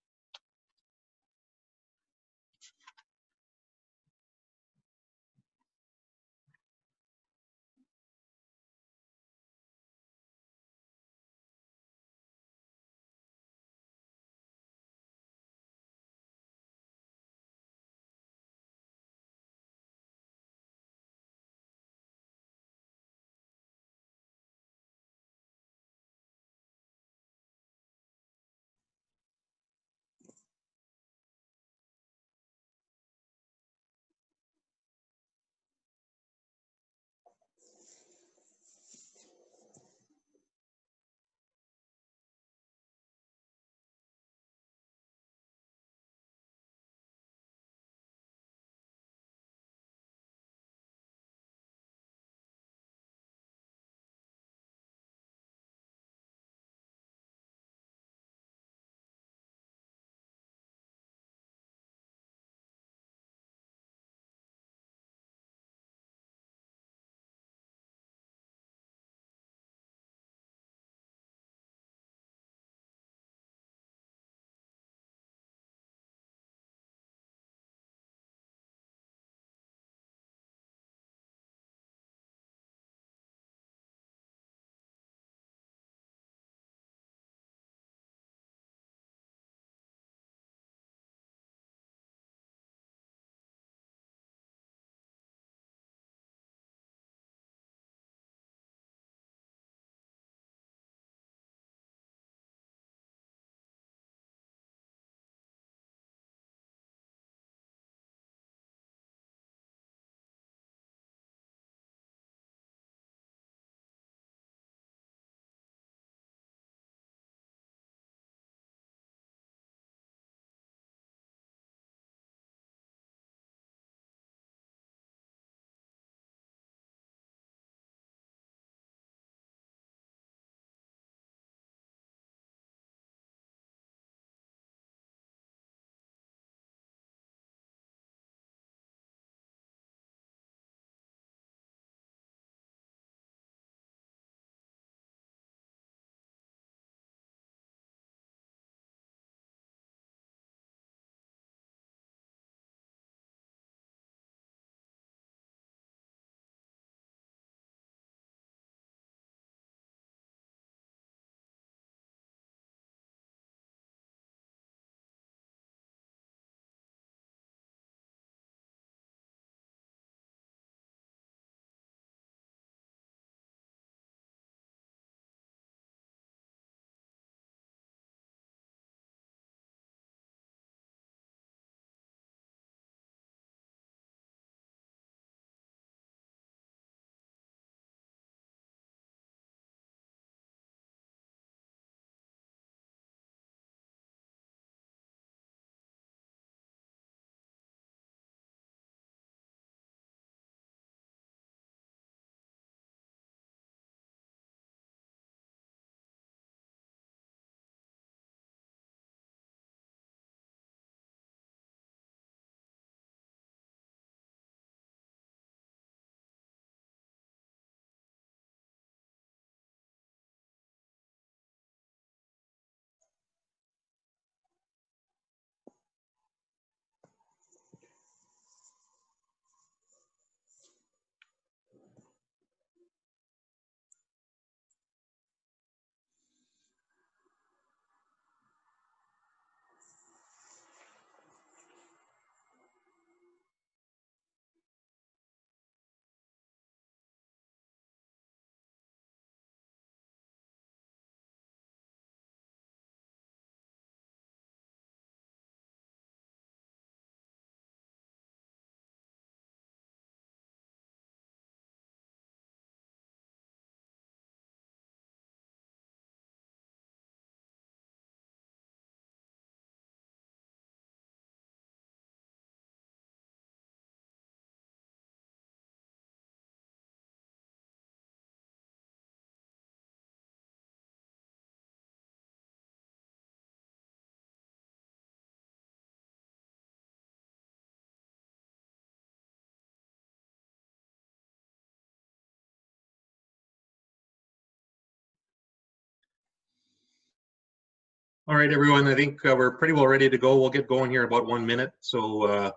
All right, everyone, I think we're pretty well ready to go. We'll get going here in about 1 minute. So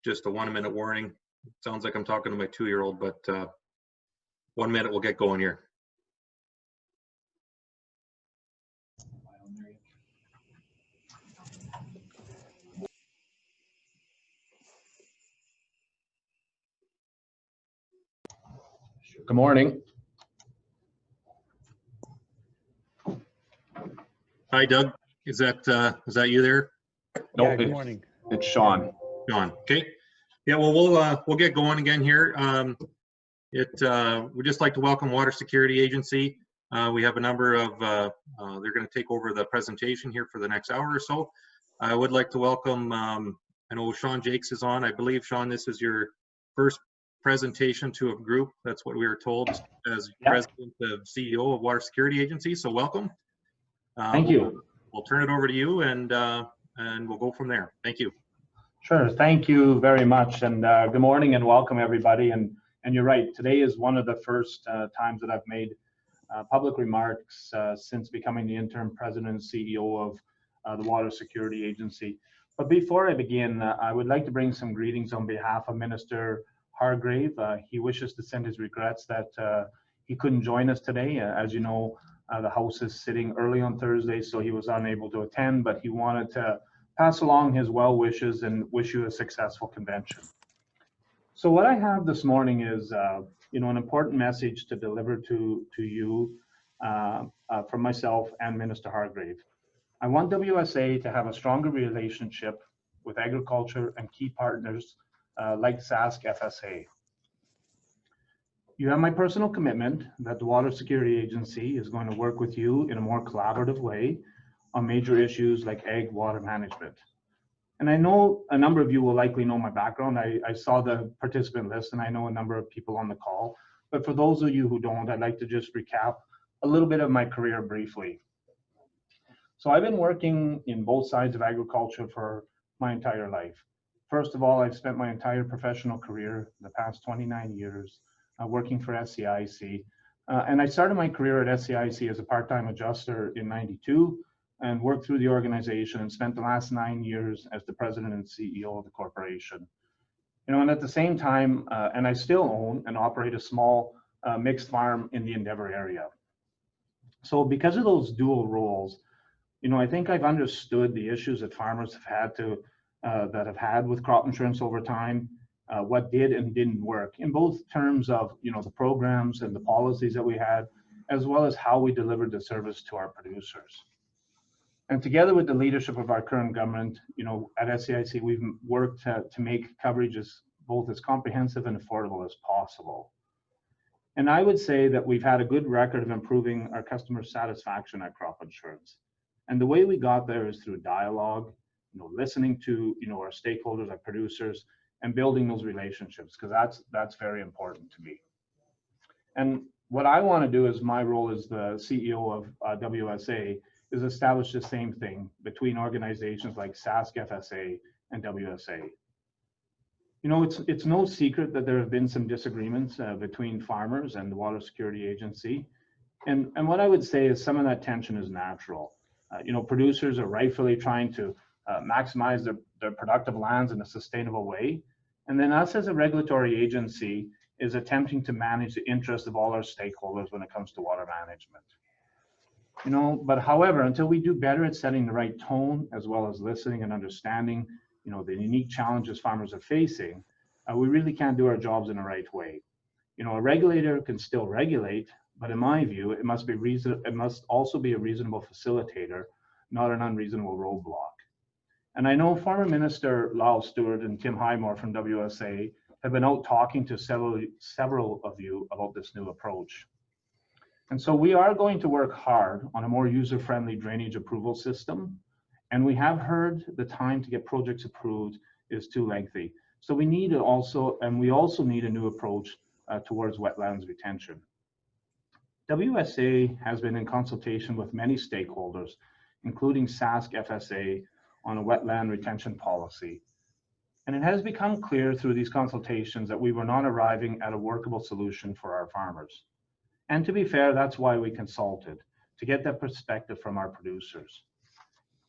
just a 1 minute warning. Sounds like I'm talking to my 2-year-old, but 1 minute, we'll get going here. Good morning. Hi, Doug. Is that you there? No, Yeah, good morning. it's Sean. John. Okay. Yeah. Well, we'll get going again here. We'd just like to welcome Water Security Agency. We have a number of. They're going to take over the presentation here for the next hour or so. I would like to welcome. I know Sean Jakes is on. I believe, Sean, this is your first presentation to a group. That's what we were told as President of CEO of Water Security Agency. So welcome. Thank you. We'll turn it over to you, and we'll go from there. Thank you. Sure. Thank you very much, and good morning and welcome everybody. And you're right. Today is one of the first times that I've made public remarks since becoming the interim president and CEO of the Water Security Agency. But before I begin, I would like to bring some greetings on behalf of Minister Hargrave. He wishes to send his regrets that he couldn't join us today. As you know, the House is sitting early on Thursday, so he was unable to attend, but he wanted to pass along his well wishes and wish you a successful convention. So what I have this morning is, an important message to deliver to you from myself and Minister Hargrave. I want WSA to have a stronger relationship with agriculture and key partners like SaskFSA. You have my personal commitment that the Water Security Agency is going to work with you in a more collaborative way on major issues like ag water management. And I know a number of you will likely know my background. I saw the participant list and I know a number of people on the call. But for those of you who don't, I'd like to just recap a little bit of my career briefly. So I've been working in both sides of agriculture for my entire life. First of all, I've spent my entire professional career, the past 29 years, working for SCIC. And I started my career at SCIC as a part-time adjuster in '92 and worked through the organization and spent the last 9 years as the president and CEO of the corporation. And at the same time, and I still own and operate a small mixed farm in the Endeavour area. So because of those dual roles, I think I've understood the issues that farmers have had with crop insurance over time, what did and didn't work in both terms of, the programs and the policies that we had, as well as how we delivered the service to our producers. And together with the leadership of our current government, at SCIC, we've worked to make coverage both as comprehensive and affordable as possible. And I would say that we've had a good record of improving our customer satisfaction at crop insurance. And the way we got there is through dialogue, listening to, our stakeholders, our producers, and building those relationships, because that's very important to me. And what I want to do as my role as the CEO of WSA is establish the same thing between organizations like SaskFSA and WSA. It's no secret that there have been some disagreements between farmers and the Water Security Agency. And what I would say is some of that tension is natural. Producers are rightfully trying to maximize their productive lands in a sustainable way. And then us as a regulatory agency is attempting to manage the interests of all our stakeholders when it comes to water management. But however, until we do better at setting the right tone, as well as listening and understanding, the unique challenges farmers are facing, we really can't do our jobs in the right way. A regulator can still regulate, but in my view, it must also be a reasonable facilitator, not an unreasonable roadblock. And I know former Minister Lyle Stewart and Tim Highmore from WSA have been out talking to several of you about this new approach. And so we are going to work hard on a more user-friendly drainage approval system. And we have heard the time to get projects approved is too lengthy. So we also need a new approach towards wetlands retention. WSA has been in consultation with many stakeholders, including SaskFSA, on a wetland retention policy. And it has become clear through these consultations that we were not arriving at a workable solution for our farmers. And to be fair, that's why we consulted, to get that perspective from our producers.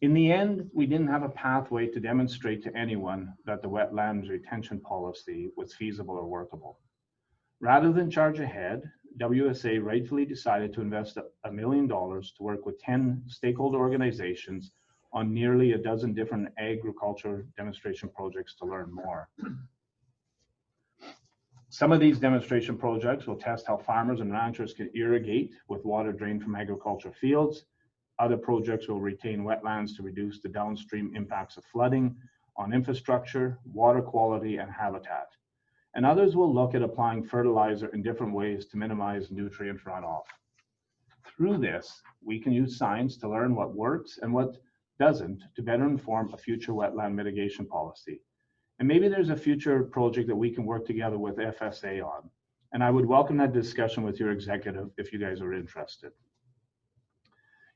In the end, we didn't have a pathway to demonstrate to anyone that the wetlands retention policy was feasible or workable. Rather than charge ahead, WSA rightfully decided to invest $1 million to work with 10 stakeholder organizations on nearly a dozen different agriculture demonstration projects to learn more. Some of these demonstration projects will test how farmers and ranchers can irrigate with water drained from agriculture fields. Other projects will retain wetlands to reduce the downstream impacts of flooding on infrastructure, water quality, and habitat. And others will look at applying fertilizer in different ways to minimize nutrient runoff. Through this, we can use science to learn what works and what doesn't to better inform a future wetland mitigation policy. And maybe there's a future project that we can work together with FSA on. And I would welcome that discussion with your executive if you guys are interested.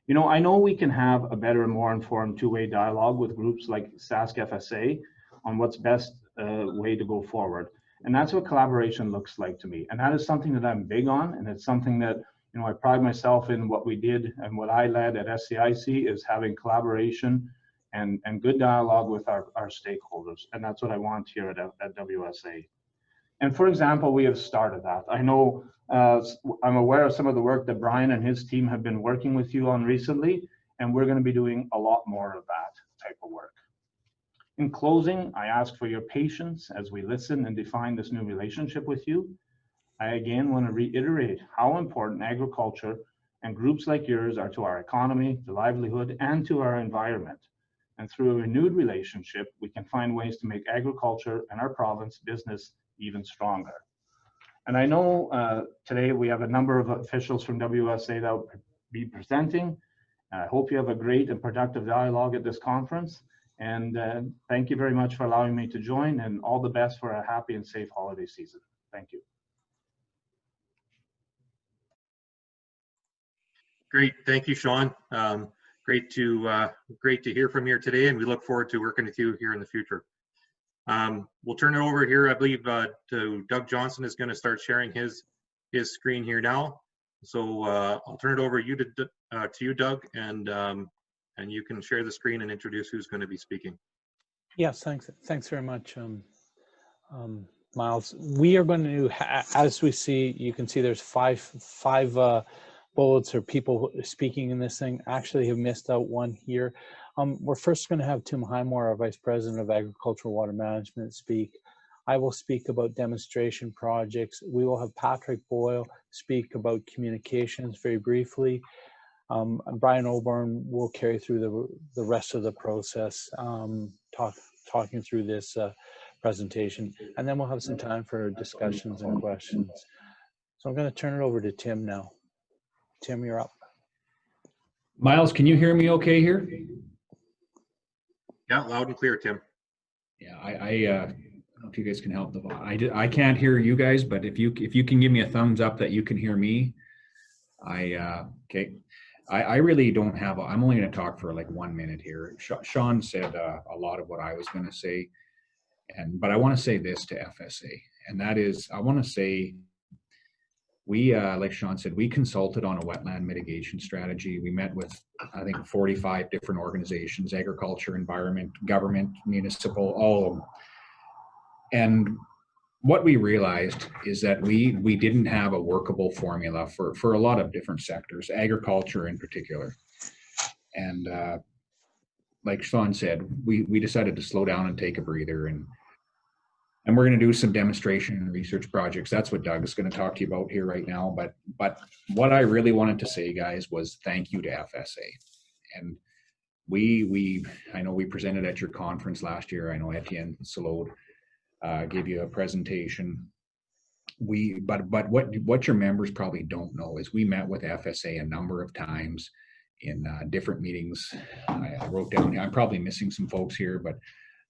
You know, I know we can have a better and more informed two-way dialogue with groups like SaskFSA on what's best way to go forward. And that's what collaboration looks like to me. And that is something that I'm big on. And it's something that, you know, I pride myself in what we did and what I led at SCIC is having collaboration and good dialogue with our stakeholders. And that's what I want here at WSA. And for example, we have started that. I know I'm aware of some of the work that Brian and his team have been working with you on recently, and we're going to be doing a lot more of that type of work. In closing, I ask for your patience as we listen and define this new relationship with you. I again want to reiterate how important agriculture and groups like yours are to our economy, to livelihood, and to our environment. And through a renewed relationship, we can find ways to make agriculture and our province business even stronger. And I know today we have a number of officials from WSA that will be presenting. I hope you have a great and productive dialogue at this conference. And thank you very much for allowing me to join, and all the best for a happy and safe holiday season. Thank you. Great, thank you, Sean. Great to hear from you today, and we look forward to working with you here in the future. We'll turn it over here, I believe, to Doug Johnson is going to start sharing his screen here now. So I'll turn it over to you, Doug, and you can share the screen and introduce who's going to be speaking. Yes, thanks very much, Miles. We are going to, as we see, you can see there's five bullets or people speaking in this thing. Actually have missed out one here. We're first going to have Tim Highmore, our Vice President of Agricultural Water Management, speak. I will speak about demonstration projects. We will have Patrick Boyle speak about communications very briefly. Brian Oborn will carry through the rest of the process, talking through this presentation, and then we'll have some time for discussions and questions. So I'm going to turn it over to Tim now. Tim, you're up. Miles, can you hear me okay here? Yeah, loud and clear, Tim. Yeah, I don't know if you guys can help. I can't hear you guys, but if you can give me a thumbs up that you can hear me, okay. I really don't have. I'm only going to talk for like 1 minute here. Sean said a lot of what I was going to say, but I want to say this to FSA, and that is I want to say we, like Sean said, we consulted on a wetland mitigation strategy. We met with, I think, 45 different organizations: agriculture, environment, government, municipal, all of them. And what we realized is that we didn't have a workable formula for a lot of different sectors, agriculture in particular. And like Sean said, we decided to slow down and take a breather, and we're going to do some demonstration and research projects. That's what Doug's going to talk to you about here right now. But what I really wanted to say, guys, was thank you to FSA. And I know we presented at your conference last year. I know Etienne Salode gave you a presentation. But what your members probably don't know is we met with FSA a number of times in different meetings. I wrote down, I'm probably missing some folks here, but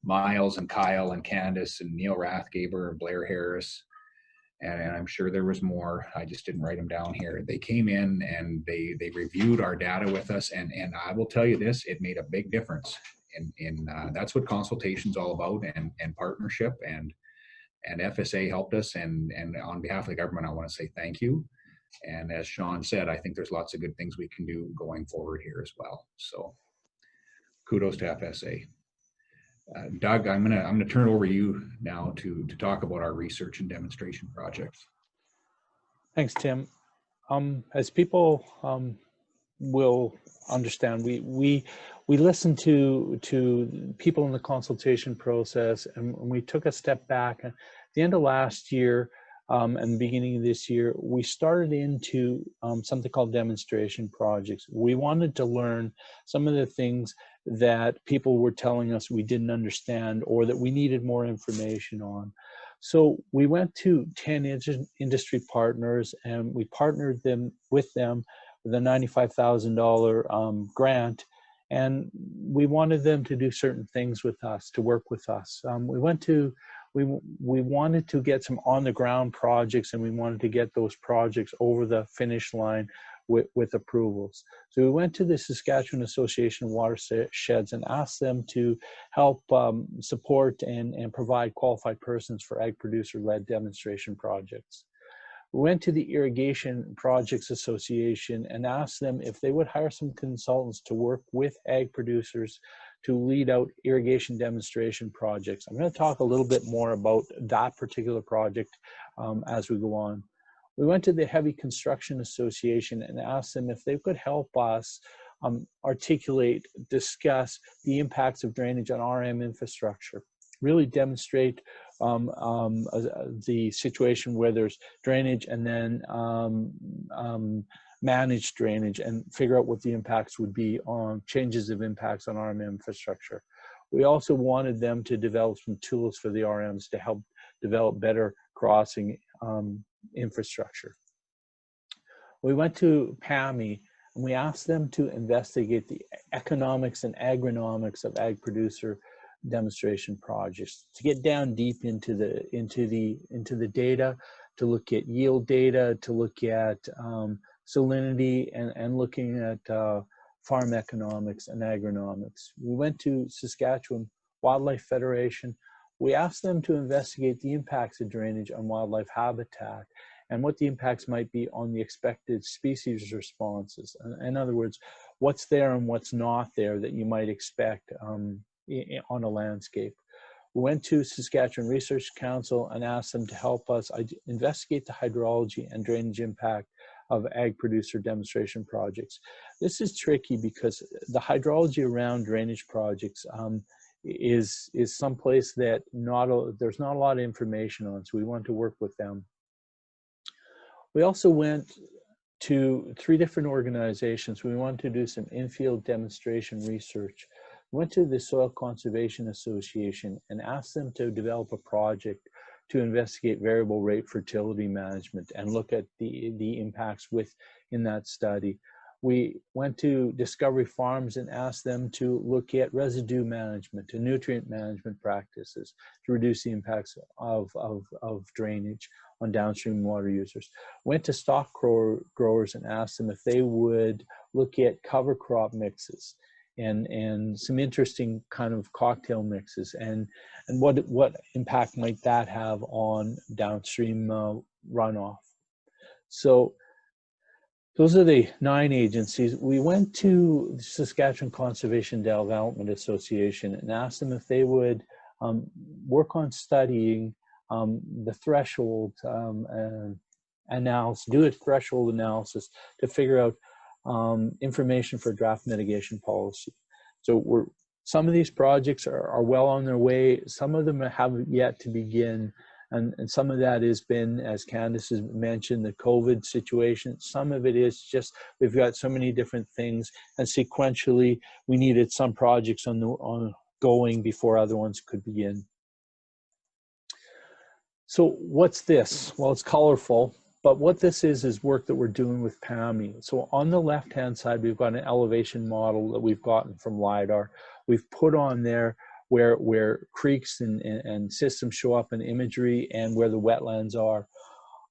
Miles and Kyle and Candace and Neil Rathgaber and Blair Harris, and I'm sure there was more. I just didn't write them down here. They came in and they reviewed our data with us, and I will tell you this, it made a big difference. In that's what consultation's all about, and partnership, and FSA helped us, and on behalf of the government, I want to say thank you. And as Sean said, I think there's lots of good things we can do going forward here as well. So kudos to FSA. Doug, I'm gonna turn it over to you now to talk about our research and demonstration projects. Thanks, Tim. As people will understand, we listened to people in the consultation process, and we took a step back. At the end of last year and the beginning of this year, we started into something called demonstration projects. We wanted to learn some of the things that people were telling us we didn't understand or that we needed more information on. So we went to 10 industry partners and we partnered with them with a $95,000 grant, and we wanted them to do certain things with us, to work with us. We wanted to get some on-the-ground projects, and we wanted to get those projects over the finish line with approvals. So we went to the Saskatchewan Association of Watersheds and asked them to help support and provide qualified persons for ag producer-led demonstration projects. We went to the Irrigation Projects Association and asked them if they would hire some consultants to work with ag producers to lead out irrigation demonstration projects. I'm going to talk a little bit more about that particular project as we go on. We went to the Heavy Construction Association and asked them if they could help us articulate, discuss the impacts of drainage on RM infrastructure, really demonstrate the situation where there's drainage and then managed drainage, and figure out what the impacts would be on changes of impacts on RM infrastructure. We also wanted them to develop some tools for the RMs to help develop better crossing infrastructure. We went to PAMI and we asked them to investigate the economics and agronomics of ag producer demonstration projects, to get down deep into the data, to look at yield data, to look at salinity, and looking at farm economics and agronomics. We went to Saskatchewan Wildlife Federation. We asked them to investigate the impacts of drainage on wildlife habitat and what the impacts might be on the expected species responses. In other words, what's there and what's not there that you might expect on a landscape. We went to Saskatchewan Research Council and asked them to help us investigate the hydrology and drainage impact of ag producer demonstration projects. This is tricky because the hydrology around drainage projects is someplace that there's not a lot of information on, so we want to work with them. We also went to 3 different organizations. We wanted to do some in-field demonstration research. We went to the Soil Conservation Association and asked them to develop a project to investigate variable rate fertility management and look at the impacts in that study. We went to Discovery Farms and asked them to look at residue management and nutrient management practices to reduce the impacts of drainage on downstream water users. Went to stock growers and asked them if they would look at cover crop mixes and some interesting kind of cocktail mixes and what impact might that have on downstream runoff. So those are the 9 agencies. We went to the Saskatchewan Conservation Development Association and asked them if they would work on studying the threshold analysis, do a threshold analysis to figure out information for draft mitigation policy. So some of these projects are well on their way. Some of them have yet to begin. And some of that has been, as Candace has mentioned, the COVID situation. Some of it is just, we've got so many different things, and sequentially, we needed some projects ongoing before other ones could begin. So what's this? Well, it's colorful, but what this is work that we're doing with PAMI. So on the left-hand side, we've got an elevation model that we've gotten from LiDAR. We've put on there where creeks and systems show up in imagery and where the wetlands are.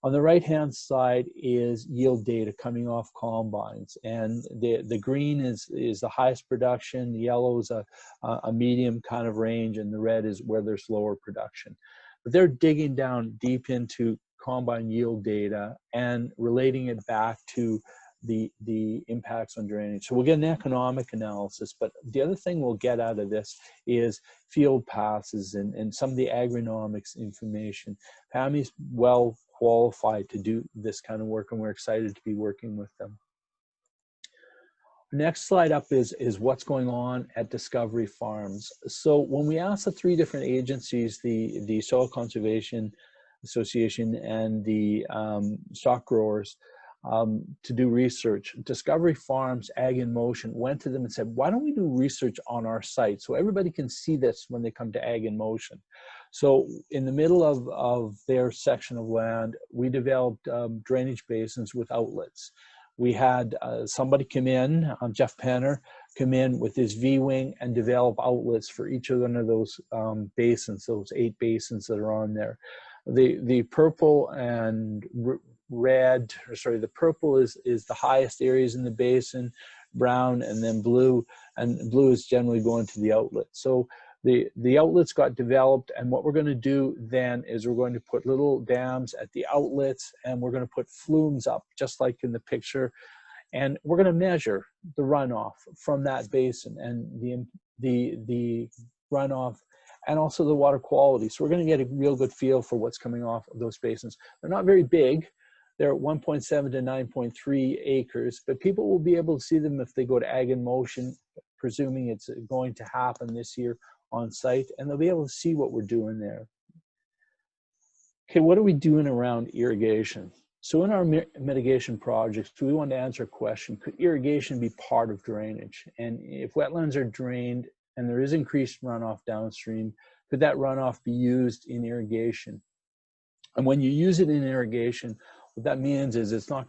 On the right-hand side is yield data coming off combines, and the green is the highest production, the yellow is a medium kind of range, and the red is where there's lower production. But they're digging down deep into combine yield data and relating it back to the impacts on drainage. So we'll get an economic analysis, but the other thing we'll get out of this is field passes and some of the agronomics information. PAMI's well qualified to do this kind of work, and we're excited to be working with them. Next slide up is what's going on at Discovery Farms. So when we asked the 3 different agencies, the Soil Conservation Association and the stock growers, to do research, Discovery Farms Ag in Motion went to them and said, why don't we do research on our site so everybody can see this when they come to Ag in Motion. So in the middle of their section of land, we developed drainage basins with outlets. We had somebody come in, Jeff Penner, come in with his V-wing and develop outlets for each of one of those basins, those 8 basins that are on there. The purple and red, or sorry, the purple is the highest areas in the basin, brown, and then blue, and blue is generally going to the outlet. So the outlets got developed, and what we're going to do then is we're going to put little dams at the outlets, and we're going to put flumes up, just like in the picture, and we're going to measure the runoff from that basin and the runoff and also the water quality. So we're going to get a real good feel for what's coming off of those basins. They're not very big. They're 1.7 to 9.3 acres, but people will be able to see them if they go to Ag in Motion, presuming it's going to happen this year on site, and they'll be able to see what we're doing there. Okay, what are we doing around irrigation? So in our mitigation projects, we want to answer a question: could irrigation be part of drainage? And if wetlands are drained and there is increased runoff downstream, could that runoff be used in irrigation? And when you use it in irrigation, what that means is it's not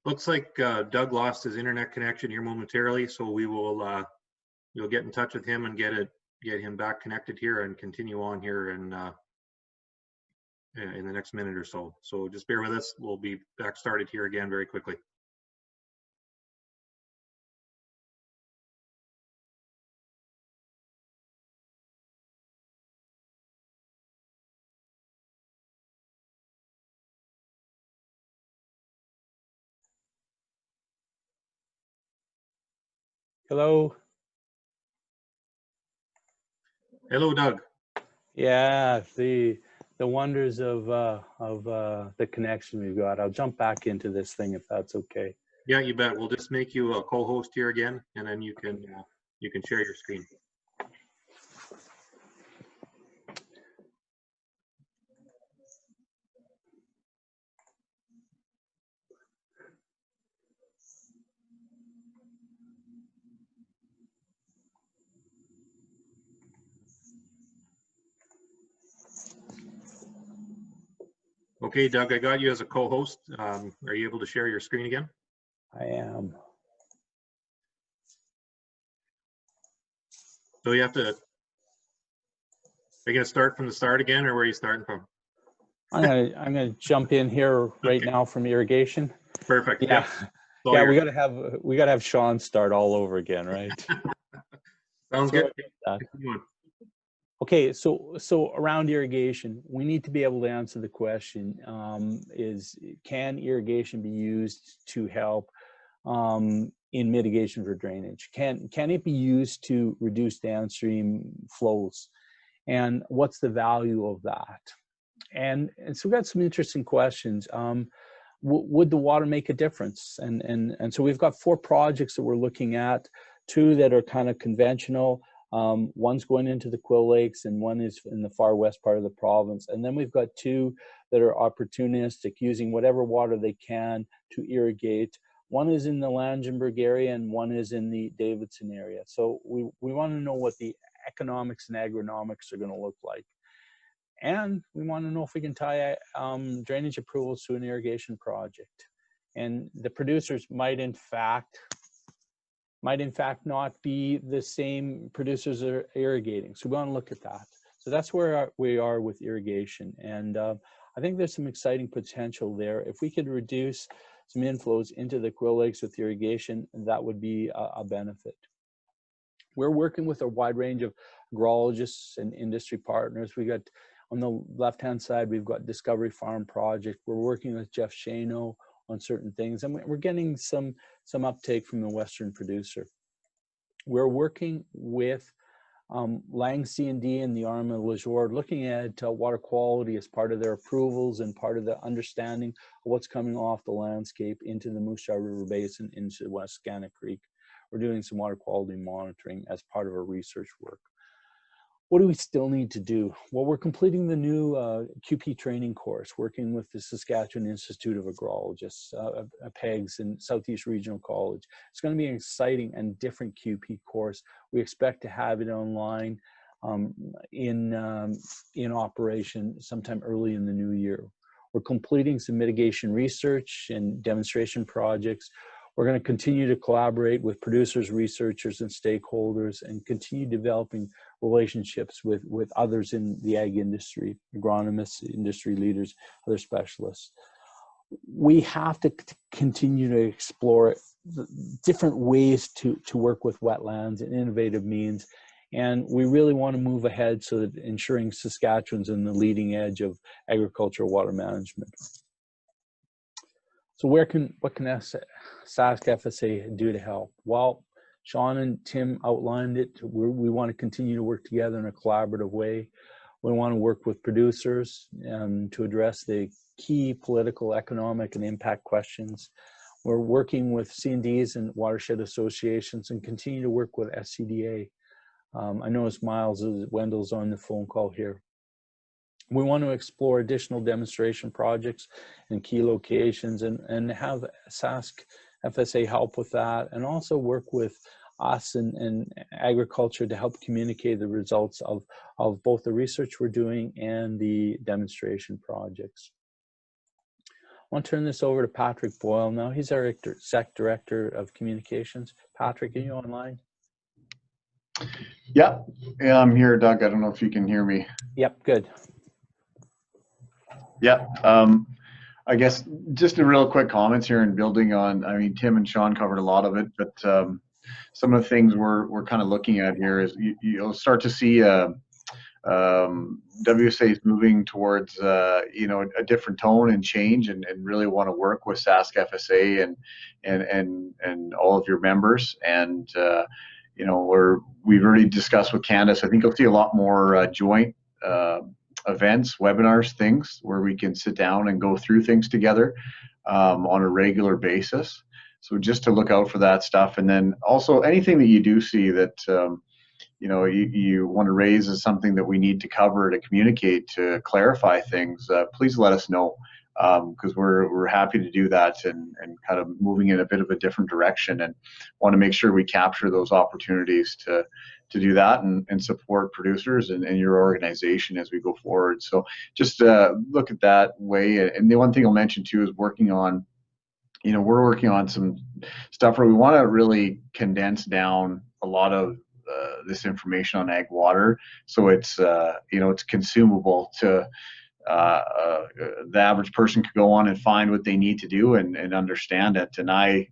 Looks like Doug lost his internet connection here momentarily, so we will you'll get in touch with him and get him back connected here and continue on here in the next minute or so. So just bear with us. We'll be back started here again very quickly. Hello. Hello, Doug. Yeah, the wonders of the connection we've got. I'll jump back into this thing if that's okay. Yeah, you bet. We'll just make you a co-host here again, and then you can share your screen. Okay, Doug, I got you as a co-host. Are you able to share your screen again? I am. So you have to, are you gonna start from the start again, or where are you starting from? I'm gonna jump in here right now from irrigation. Perfect. Yeah. So Yeah, we gotta have Sean start all over again, right? sounds good. Okay, so around irrigation, we need to be able to answer the question, can irrigation be used to help in mitigation for drainage? Can it be used to reduce downstream flows? And what's the value of that? And so we've got some interesting questions. would the water make a difference? And so we've got 4 projects that we're looking at, 2 that are kind of conventional. One's going into the Quill Lakes and one is in the far west part of the province. And then we've got 2 that are opportunistic, using whatever water they can to irrigate. One is in the Langenberg area and one is in the Davidson area. So we want to know what the economics and agronomics are going to look like. And we want to know if we can tie drainage approvals to an irrigation project. And the producers might in fact not be the same producers that are irrigating. So we want to look at that. So that's where we are with irrigation. And I think there's some exciting potential there. If we could reduce some inflows into the Quill Lakes with irrigation, that would be a benefit. We're working with a wide range of agrologists and industry partners. We got, on the left-hand side, we've got Discovery Farm Project. We're working with Jeff Shano on certain things, and we're getting some uptake from the Western producer. We're working with Lang C&D and the Arm of Lejour, looking at water quality as part of their approvals and part of the understanding of what's coming off the landscape into the Moose Jaw River Basin, into West Scanna Creek. We're doing some water quality monitoring as part of our research work. What do we still need to do? Well, we're completing the new QP training course, working with the Saskatchewan Institute of Agrologists, PEGS, and Southeast Regional College. It's going to be an exciting and different QP course. We expect to have it online in operation sometime early in the new year. We're completing some mitigation research and demonstration projects. We're going to continue to collaborate with producers, researchers, and stakeholders, and continue developing relationships with others in the ag industry, agronomists, industry leaders, other specialists. We have to continue to explore different ways to work with wetlands and innovative means. And we really want to move ahead so that ensuring Saskatchewan's in the leading edge of agricultural water management. So what can SaskFSA do to help? Well, Sean and Tim outlined it. We want to continue to work together in a collaborative way. We want to work with producers to address the key political, economic, and impact questions. We're working with C&Ds and watershed associations and continue to work with SCDA. I notice Wendell's on the phone call here. We want to explore additional demonstration projects in key locations and have SaskFSA help with that, and also work with us and agriculture to help communicate the results of both the research we're doing and the demonstration projects. I want to turn this over to Patrick Boyle now. He's our SEC Director of Communications. Patrick, are you online? Yeah, I'm here, Doug. I don't know if you can hear me. Yep, good. Yeah, I guess just a real quick comments here and building on, I mean, Tim and Sean covered a lot of it, but some of the things we're kind of looking at here is you'll start to see WSA is moving towards, you know, a different tone and change, and really want to work with SaskFSA and all of your members. And, you know, we've already discussed with Candace. I think you'll see a lot more joint events, webinars, things where we can sit down and go through things together on a regular basis. So just to look out for that stuff. And then also anything that you do see that, you know, you want to raise as something that we need to cover, to communicate, to clarify things, please let us know, because we're happy to do that and kind of moving in a bit of a different direction, and want to make sure we capture those opportunities to do that and support producers and your organization as we go forward. So just look at that way. And the one thing I'll mention too is working on, you know, we're working on some stuff where we want to really condense down a lot of this information on ag water, so it's you know, it's consumable to the average person could go on and find what they need to do and understand it. And I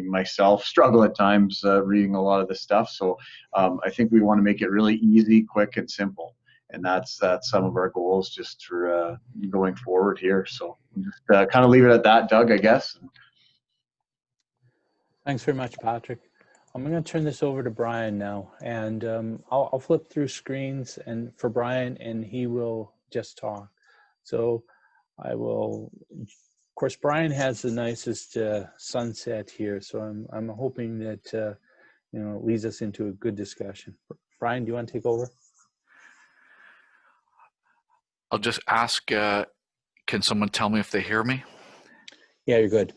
myself struggle at times reading a lot of this stuff. So I think we want to make it really easy, quick, and simple. And that's some of our goals just for going forward here. So just kind of leave it at that, Doug, I guess. Thanks very much, Patrick. I'm going to turn this over to Brian now, and I'll flip through screens and for Brian, and he will just talk. So I will course, Brian has the nicest sunset here, so I'm hoping that you know, it leads us into a good discussion. Brian, do you want to take over? I'll just ask, can someone tell me if they hear me? Yeah, you're good.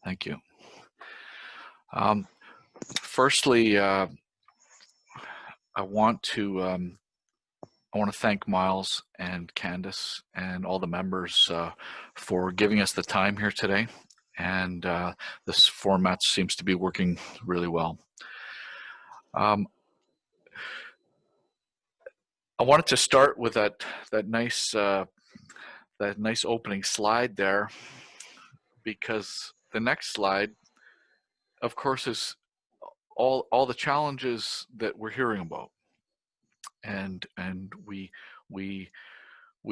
Thank you. Firstly, I want to thank Miles and Candace and all the members for giving us the time here today. And this format seems to be working really well. I wanted to start with that nice opening slide there, because the next slide, of course, is all the challenges that we're hearing about. And we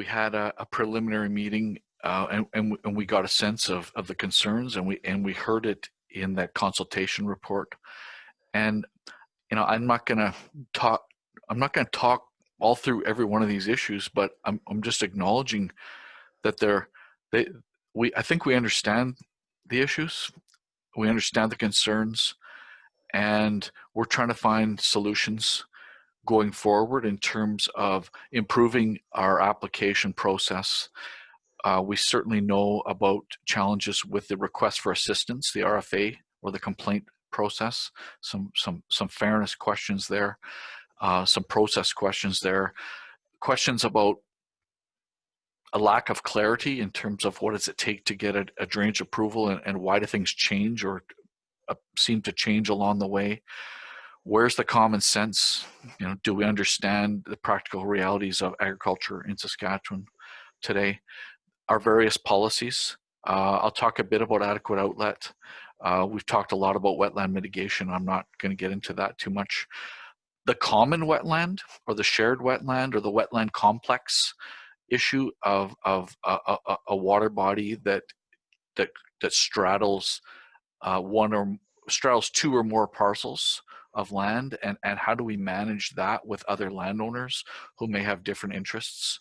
had a preliminary meeting, and we got a sense of the concerns, and we heard it in that consultation report. And you know, I'm not going to talk all through every one of these issues, but I'm just acknowledging that I think we understand the issues, we understand the concerns, and we're trying to find solutions going forward in terms of improving our application process. We certainly know about challenges with the request for assistance, the RFA, or the complaint process, some fairness questions there, some process questions there, questions about a lack of clarity in terms of what does it take to get a drainage approval, and why do things change or seem to change along the way. Where's the common sense? You know, do we understand the practical realities of agriculture in Saskatchewan today? Our various policies. I'll talk a bit about adequate outlet. We've talked a lot about wetland mitigation. I'm not going to get into that too much. The common wetland, or the shared wetland, or the wetland complex issue of a water body that straddles straddles two or more parcels of land, and how do we manage that with other landowners who may have different interests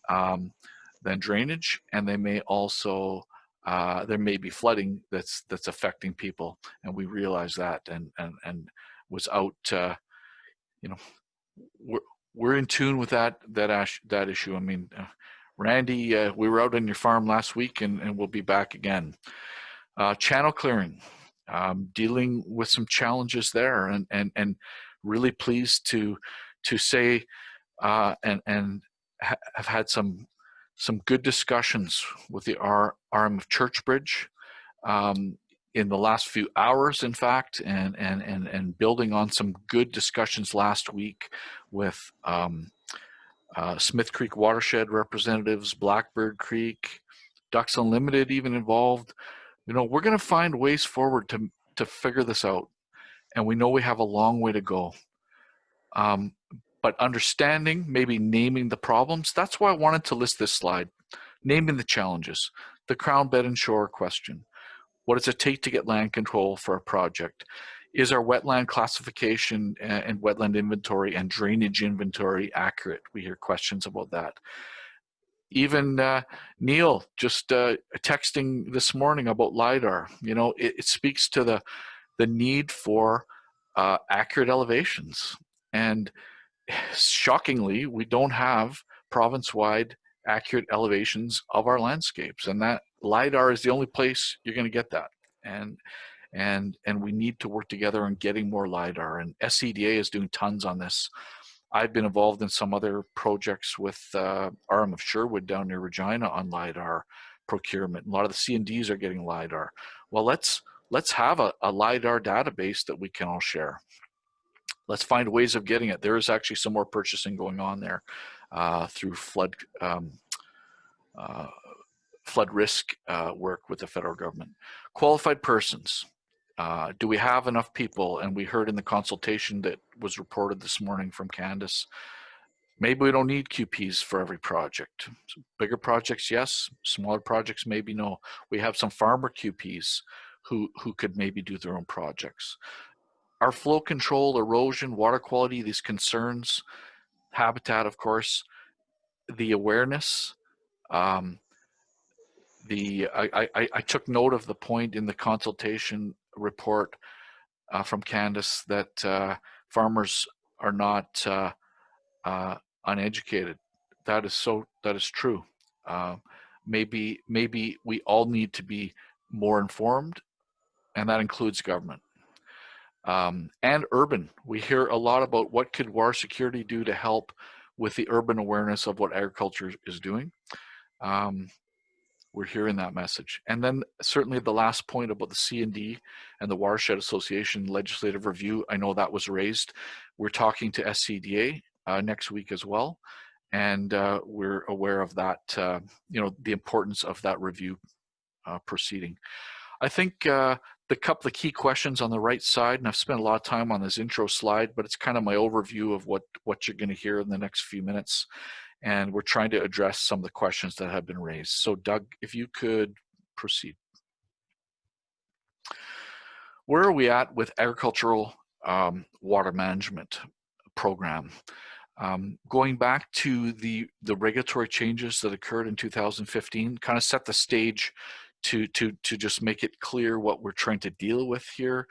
than drainage, and they may also there may be flooding that's affecting people, and we realize that, and without you know, we're in tune with that issue. I mean, Randy, we were out on your farm last week, and we'll be back again. Channel clearing, dealing with some challenges there, and really pleased to say and have had some good discussions with the RM of Churchbridge in the last few hours, in fact, and building on some good discussions last week with Smith Creek watershed representatives, Blackbird Creek, Ducks Unlimited even involved. You know, we're going to find ways forward to figure this out, and we know we have a long way to go. But understanding, maybe naming the problems, that's why I wanted to list this slide. Naming the challenges, the crown bed and shore question. What does it take to get land control for a project? Is our wetland classification and wetland inventory and drainage inventory accurate? We hear questions about that. Even Neil just texting this morning about LiDAR. You know, it speaks to the need for accurate elevations. And shockingly, we don't have province-wide accurate elevations of our landscapes, and that LiDAR is the only place you're going to get that. And we need to work together on getting more LiDAR, and SCDA is doing tons on this. I've been involved in some other projects with RM of Sherwood down near Regina on LiDAR procurement. A lot of the C&Ds are getting LiDAR. Well, let's have a LiDAR database that we can all share. Let's find ways of getting it. There is actually some more purchasing going on there through flood risk work with the federal government. Qualified persons. Do we have enough people? And we heard in the consultation that was reported this morning from Candace, maybe we don't need QPs for every project. So bigger projects, yes. Smaller projects, maybe no. We have some farmer QPs who could maybe do their own projects. Our flow control, erosion, water quality, these concerns, habitat, of course, the awareness, I took note of the point in the consultation report from Candace that farmers are not uneducated. That is true. Maybe we all need to be more informed, and that includes government. And urban. We hear a lot about what could water security do to help with the urban awareness of what agriculture is doing. We're hearing that message. And then certainly the last point about the C&D and the Watershed Association legislative review, I know that was raised. We're talking to SCDA next week as well. And we're aware of that, the importance of that review proceeding. I think the key questions on the right side, and I've spent a lot of time on this intro slide, but it's kind of my overview of what you're going to hear in the next few minutes. And we're trying to address some of the questions that have been raised. So Doug, if you could proceed. Where are we at with agricultural water management program? Going back to the regulatory changes that occurred in 2015, kind of set the stage to just make it clear what we're trying to deal with here.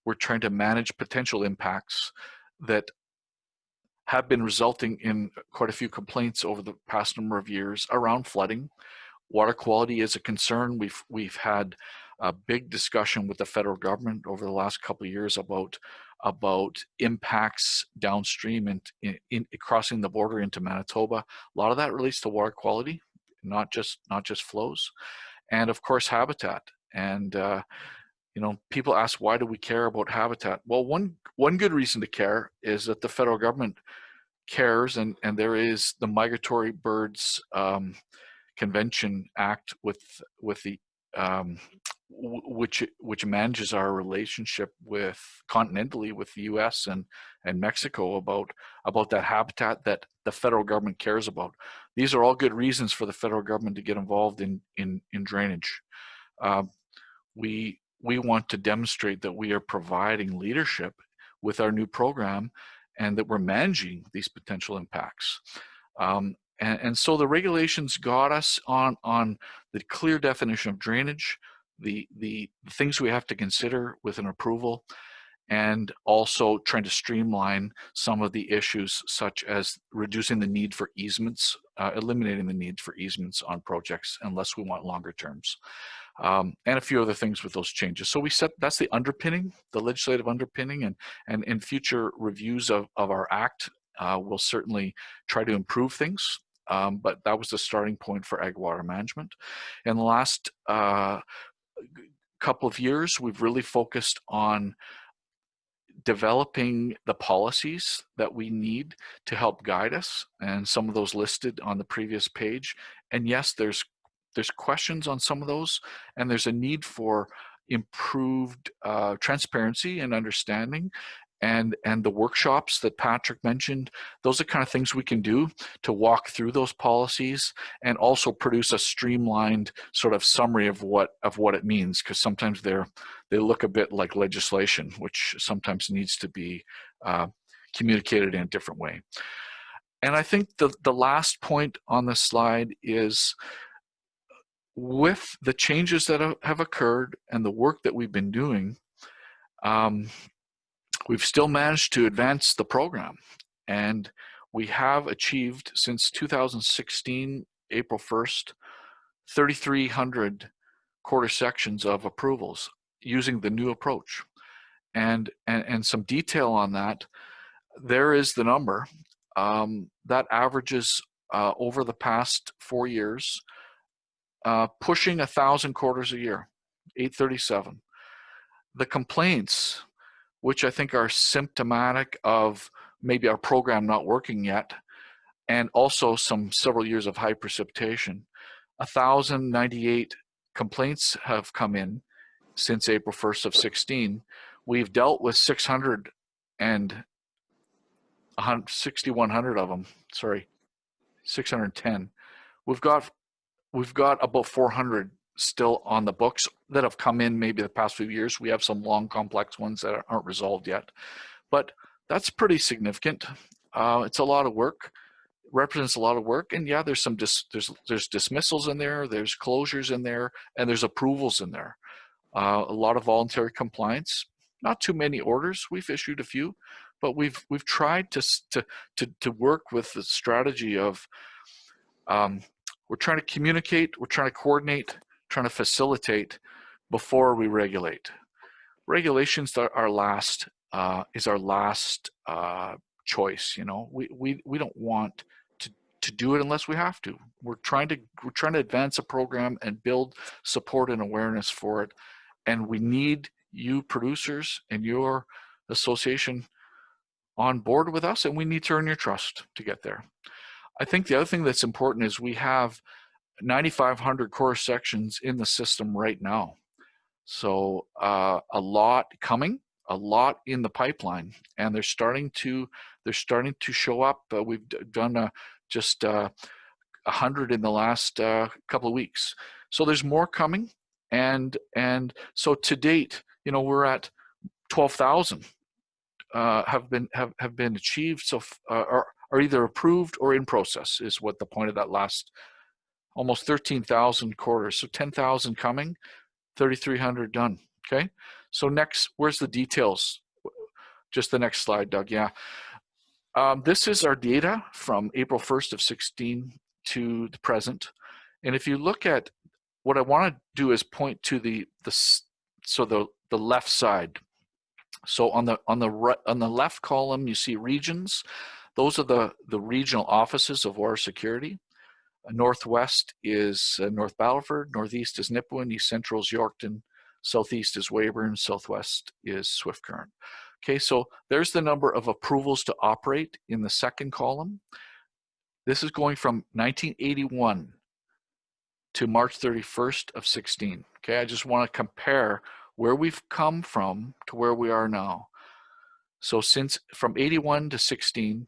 We're trying to manage potential impacts that have been resulting in quite a few complaints over the past number of years around flooding. Water quality is a concern. We've had a big discussion with the federal government over the last couple of years about impacts downstream and in crossing the border into Manitoba. A lot of that relates to water quality, not just flows, and of course habitat. And people ask, why do we care about habitat? Well, one good reason to care is that the federal government cares, and there is the Migratory Birds Convention Act with the which manages our relationship with continentally with the U.S. and Mexico about that habitat that the federal government cares about. These are all good reasons for the federal government to get involved in drainage. We want to demonstrate that we are providing leadership with our new program and that we're managing these potential impacts. And so the regulations got us on the clear definition of drainage, the things we have to consider with an approval, and also trying to streamline some of the issues such as reducing the need for easements, eliminating the need for easements on projects unless we want longer terms. And a few other things with those changes. So that's the underpinning, the legislative underpinning, and future reviews of our act will certainly try to improve things. But that was the starting point for ag water management. In the last couple of years, we've really focused on developing the policies that we need to help guide us, and some of those listed on the previous page. And yes, there's questions on some of those, and there's a need for improved transparency and understanding, and the workshops that Patrick mentioned. Those are the kind of things we can do to walk through those policies and also produce a streamlined sort of summary of what it means, because sometimes they look a bit like legislation, which sometimes needs to be communicated in a different way. And I think the last point on this slide is, with the changes that have occurred and the work that we've been doing, we've still managed to advance the program. And we have achieved, since 2016, April 1st, 3,300 quarter sections of approvals using the new approach. And some detail on that, there is the number. That averages over the past 4 years, pushing 1,000 quarters a year, 837. The complaints, which I think are symptomatic of maybe our program not working yet, and also several years of high precipitation, 1,098 complaints have come in since April 1st of 16. We've dealt with 6,100 of them, 610. We've got about 400 still on the books that have come in maybe the past few years. We have some long, complex ones that aren't resolved yet, but that's pretty significant. It's a lot of work. represents a lot of work. And yeah, there's some there's dismissals in there, there's closures in there, and there's approvals in there. A lot of voluntary compliance. Not too many orders. We've issued a few, but we've tried to work with the strategy of we're trying to communicate, we're trying to coordinate, trying to facilitate before we regulate. Regulations are our last choice. You know, we don't want to do it unless we have to. We're trying to advance a program and build support and awareness for it, and we need you producers and your association on board with us, and we need to earn your trust to get there. I think the other thing that's important is we have 9,500 core sections in the system right now. So a lot coming, a lot in the pipeline, and they're starting to show up. We've done just 100 in the last couple of weeks. So there's more coming, and so to date, you know, we're at 12,000 have been achieved. So are either approved or in process is what the point of that last almost 13,000 quarters. So 10,000 coming, 3,300 done. Okay. So next, where's the details? Just the next slide, Doug. Yeah. This is our data from April 1st of 16 to the present. And if you look at what I want to do is point to the left side. So on the left column, you see regions. Those are the regional offices of water security. Northwest is North Battleford, northeast is Nipawin, east central is Yorkton, southeast is Weyburn, southwest is Swift Current. Okay, so there's the number of approvals to operate in the second column. This is going from 1981 to March 31st of 16. Okay, I just want to compare where we've come from to where we are now. So since from 81 to 16,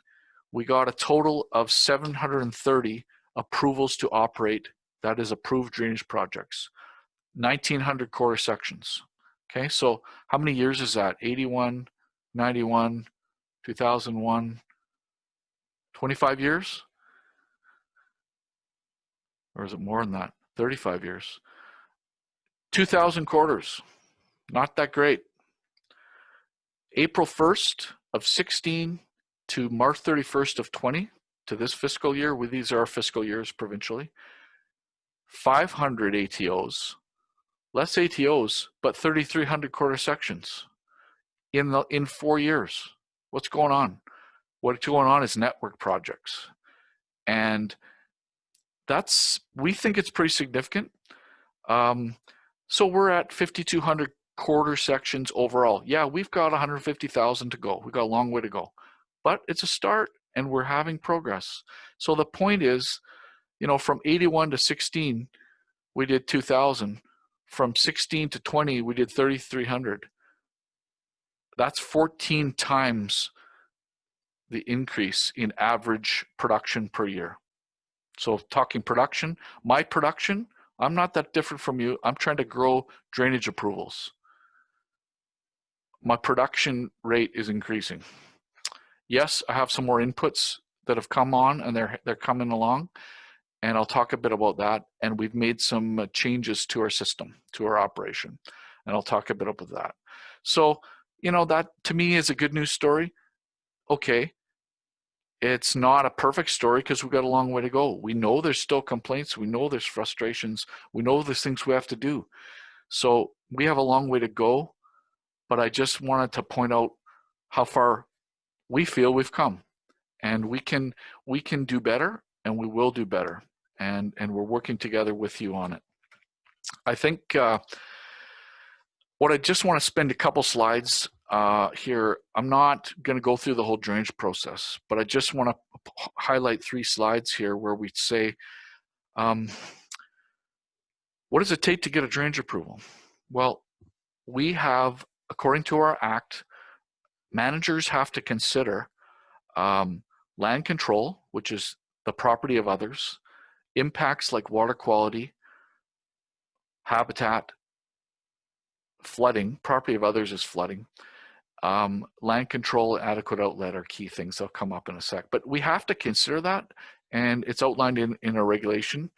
we got a total of 730 approvals to operate, that is approved drainage projects, 1,900 quarter sections. Okay, so how many years is that? 81, 91, 2001, 25 years? Or is it more than that? 35 years. 2,000 quarters, not that great. April 1st of 16 to March 31st of 20, to this fiscal year, these are our fiscal years provincially, 500 ATOs, less ATOs, but 3,300 quarter sections in 4 years. What's going on? What's going on is network projects. And we think it's pretty significant. So we're at 5,200 quarter sections overall. Yeah, we've got 150,000 to go. We've got a long way to go, but it's a start and we're having progress. So the point is, you know, from 81 to 16, we did 2,000. From 16 to 20, we did 3,300. That's 14 times the increase in average production per year. So talking production, my production, I'm not that different from you. I'm trying to grow drainage approvals. My production rate is increasing. Yes, I have some more inputs that have come on and they're coming along, and I'll talk a bit about that. And we've made some changes to our system, to our operation, and I'll talk a bit about that. So, you know, that to me is a good news story. Okay, it's not a perfect story because we've got a long way to go. We know there's still complaints. We know there's frustrations. We know there's things we have to do. So we have a long way to go, but I just wanted to point out how far we feel we've come, and we can do better, and we will do better, and we're working together with you on it. I think what I just want to spend a couple slides here. I'm not going to go through the whole drainage process, but I just want to highlight 3 slides here where we say, what does it take to get a drainage approval? Well, we have, according to our act, managers have to consider land control, which is the property of others, impacts like water quality, habitat, flooding. Property of others is flooding. Land control, adequate outlet are key things. They'll come up in a sec. But we have to consider that, and it's outlined in a regulation.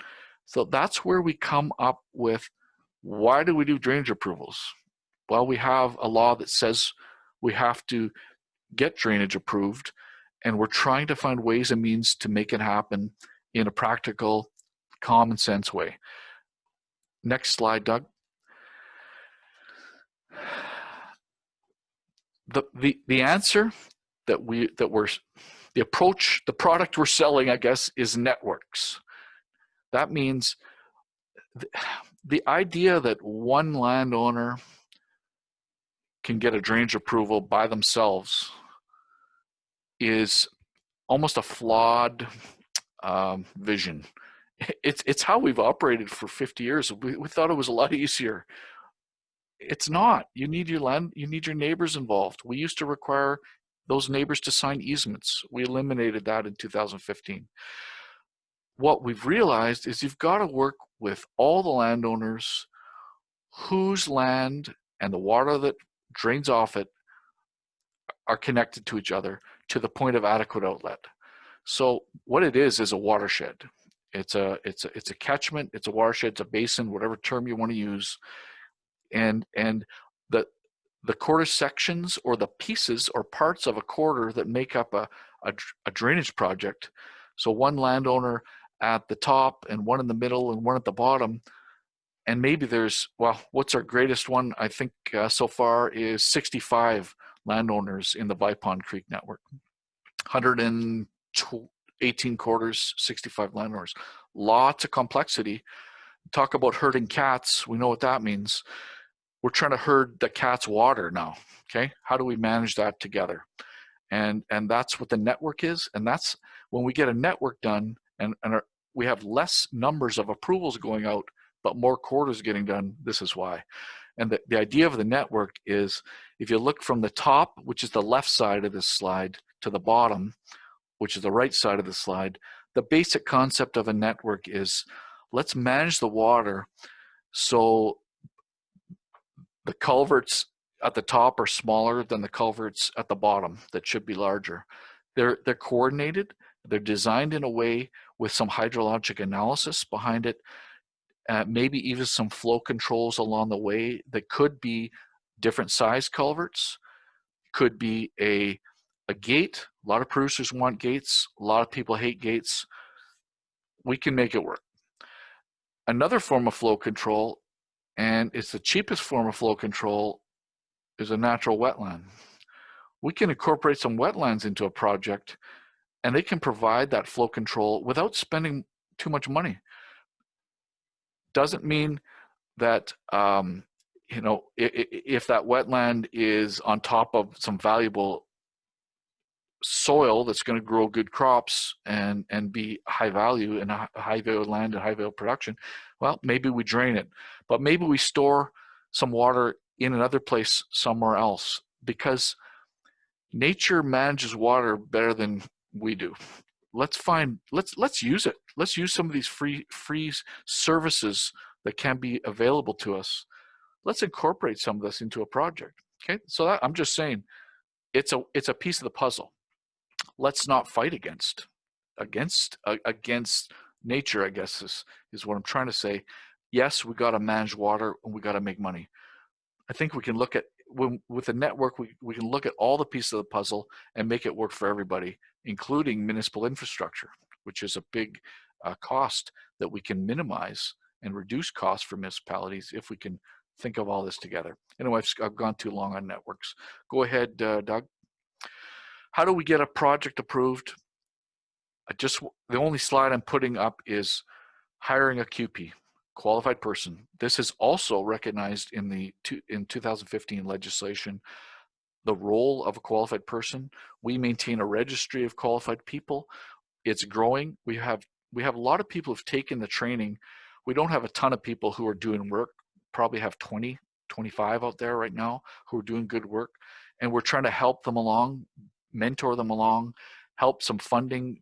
So that's where we come up with, why do we do drainage approvals? Well, we have a law that says we have to get drainage approved, and we're trying to find ways and means to make it happen in a practical, common sense way. Next slide, Doug. The answer the approach, the product we're selling, I guess, is networks. That means the idea that one landowner can get a drainage approval by themselves is almost a flawed vision. It's how we've operated for 50 years. We thought it was a lot easier. It's not. You need your land, you need your neighbors involved. We used to require those neighbors to sign easements. We eliminated that in 2015. What we've realized is you've got to work with all the landowners whose land and the water that drains off it are connected to each other to the point of adequate outlet. So what it is a watershed. It's a catchment, it's a watershed, it's a basin, whatever term you want to use. And the quarter sections, or the pieces or parts of a quarter that make up a drainage project. So one landowner at the top and one in the middle and one at the bottom. And maybe there's, well, what's our greatest one? I think so far is 65 landowners in the Vipond Creek network. 118 quarters, 65 landowners. Lots of complexity. Talk about herding cats. We know what that means. We're trying to herd the cat's water now. Okay, how do we manage that together? And that's what the network is. And that's when we get a network done, and we have less numbers of approvals going out, but more quarters getting done. This is why. And the idea of the network is, if you look from the top, which is the left side of this slide, to the bottom, which is the right side of the slide, the basic concept of a network is, let's manage the water so the culverts at the top are smaller than the culverts at the bottom that should be larger. They're coordinated. They're designed in a way with some hydrologic analysis behind it, maybe even some flow controls along the way that could be different size culverts, could be a gate. A lot of producers want gates. A lot of people hate gates. We can make it work. Another form of flow control, and it's the cheapest form of flow control, is a natural wetland. We can incorporate some wetlands into a project, and they can provide that flow control without spending too much money. Doesn't mean that if that wetland is on top of some valuable soil that's going to grow good crops and be high value and high value land and high value production, well, maybe we drain it, but maybe we store some water in another place somewhere else, because nature manages water better than we do. Let's use it. Let's use some of these free services that can be available to us. Let's incorporate some of this into a project. Okay, so I'm just saying, it's a piece of the puzzle. Let's not fight against nature, I guess is what I'm trying to say. Yes, we got to manage water and we got to make money. I think we can look at, with a network, we can look at all the pieces of the puzzle and make it work for everybody, including municipal infrastructure, which is a big cost that we can minimize and reduce costs for municipalities if we can think of all this together. Anyway, I've gone too long on networks. Go ahead, Doug. How do we get a project approved? The only slide I'm putting up is hiring a QP, qualified person. This is also recognized in 2015 legislation, the role of a qualified person. We maintain a registry of qualified people. It's growing. We have a lot of people who've taken the training. We don't have a ton of people who are doing work. Probably have 20, 25 out there right now who are doing good work, and we're trying to help them along, mentor them along, help some funding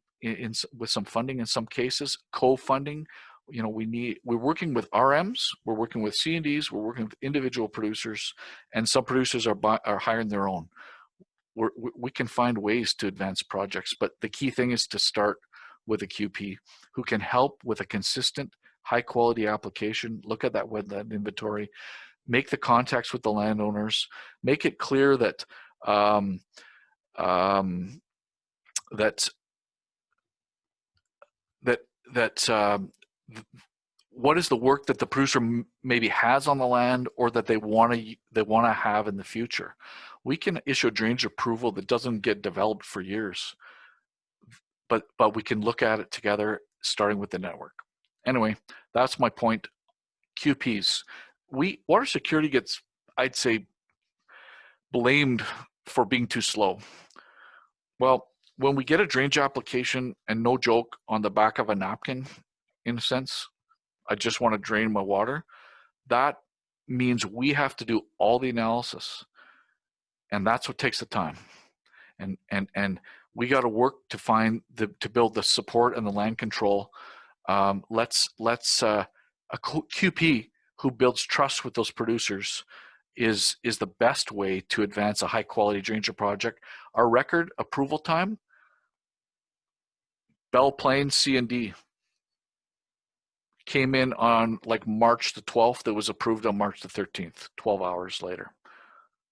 with some funding in some cases, co-funding. We're working with RMs, we're working with C&Ds, we're working with individual producers, and some producers are hiring their own. We can find ways to advance projects, but the key thing is to start with a QP who can help with a consistent, high quality application, look at that wetland inventory, make the contacts with the landowners, make it clear that what is the work that the producer maybe has on the land or that they want to have in the future. We can issue a drainage approval that doesn't get developed for years, but we can look at it together, starting with the network. Anyway, that's my point. QPs. Water security gets, I'd say, blamed for being too slow. Well, when we get a drainage application, and no joke, on the back of a napkin, in a sense, I just want to drain my water, that means we have to do all the analysis. And that's what takes the time. And we got to work to build the support and the land control. Let's a QP who builds trust with those producers is the best way to advance a high quality drainage project. Our record approval time, Belle Plaine C&D came in on like March the 12th. It was approved on March the 13th, 12 hours later.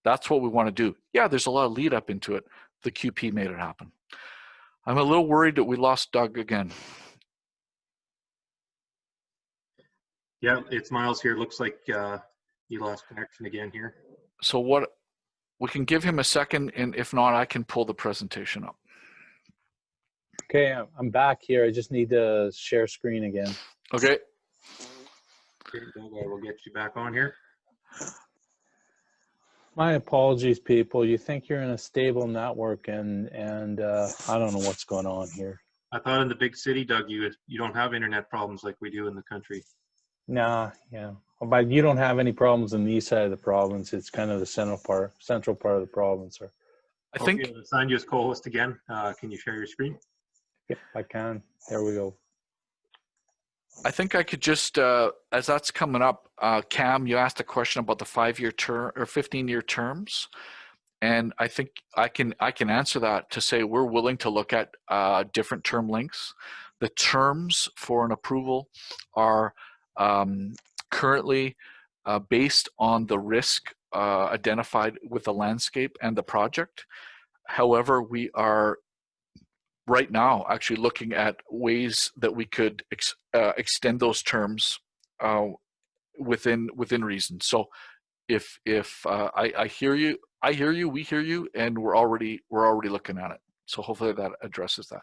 That's what we want to do. Yeah, there's a lot of lead up into it. The QP made it happen. I'm a little worried that we lost Doug again. Yeah, it's Miles here. Looks like you lost connection again here. So we can give him a second, and if not, I can pull the presentation up. Okay, I'm back here. I just need to share screen again. Okay. Okay, Doug, I will get you back on here. My apologies, people. You think you're in a stable network, and I don't know what's going on here. I thought in the big city, Doug, you don't have internet problems like we do in the country. Nah, yeah. But you don't have any problems in the east side of the province. It's kind of the central part of the province. Or I think I'll assign you as co-host again. Can you share your screen? yep, I can. There we go. I think I could just, as that's coming up, Cam, you asked a question about the 5-year term or 15-year terms, and I think I can answer that to say we're willing to look at different term lengths. The terms for an approval are currently based on the risk identified with the landscape and the project. However, we are right now actually looking at ways that we could extend those terms within reason. So if I hear you, we hear you, and we're already looking at it. So hopefully that addresses that,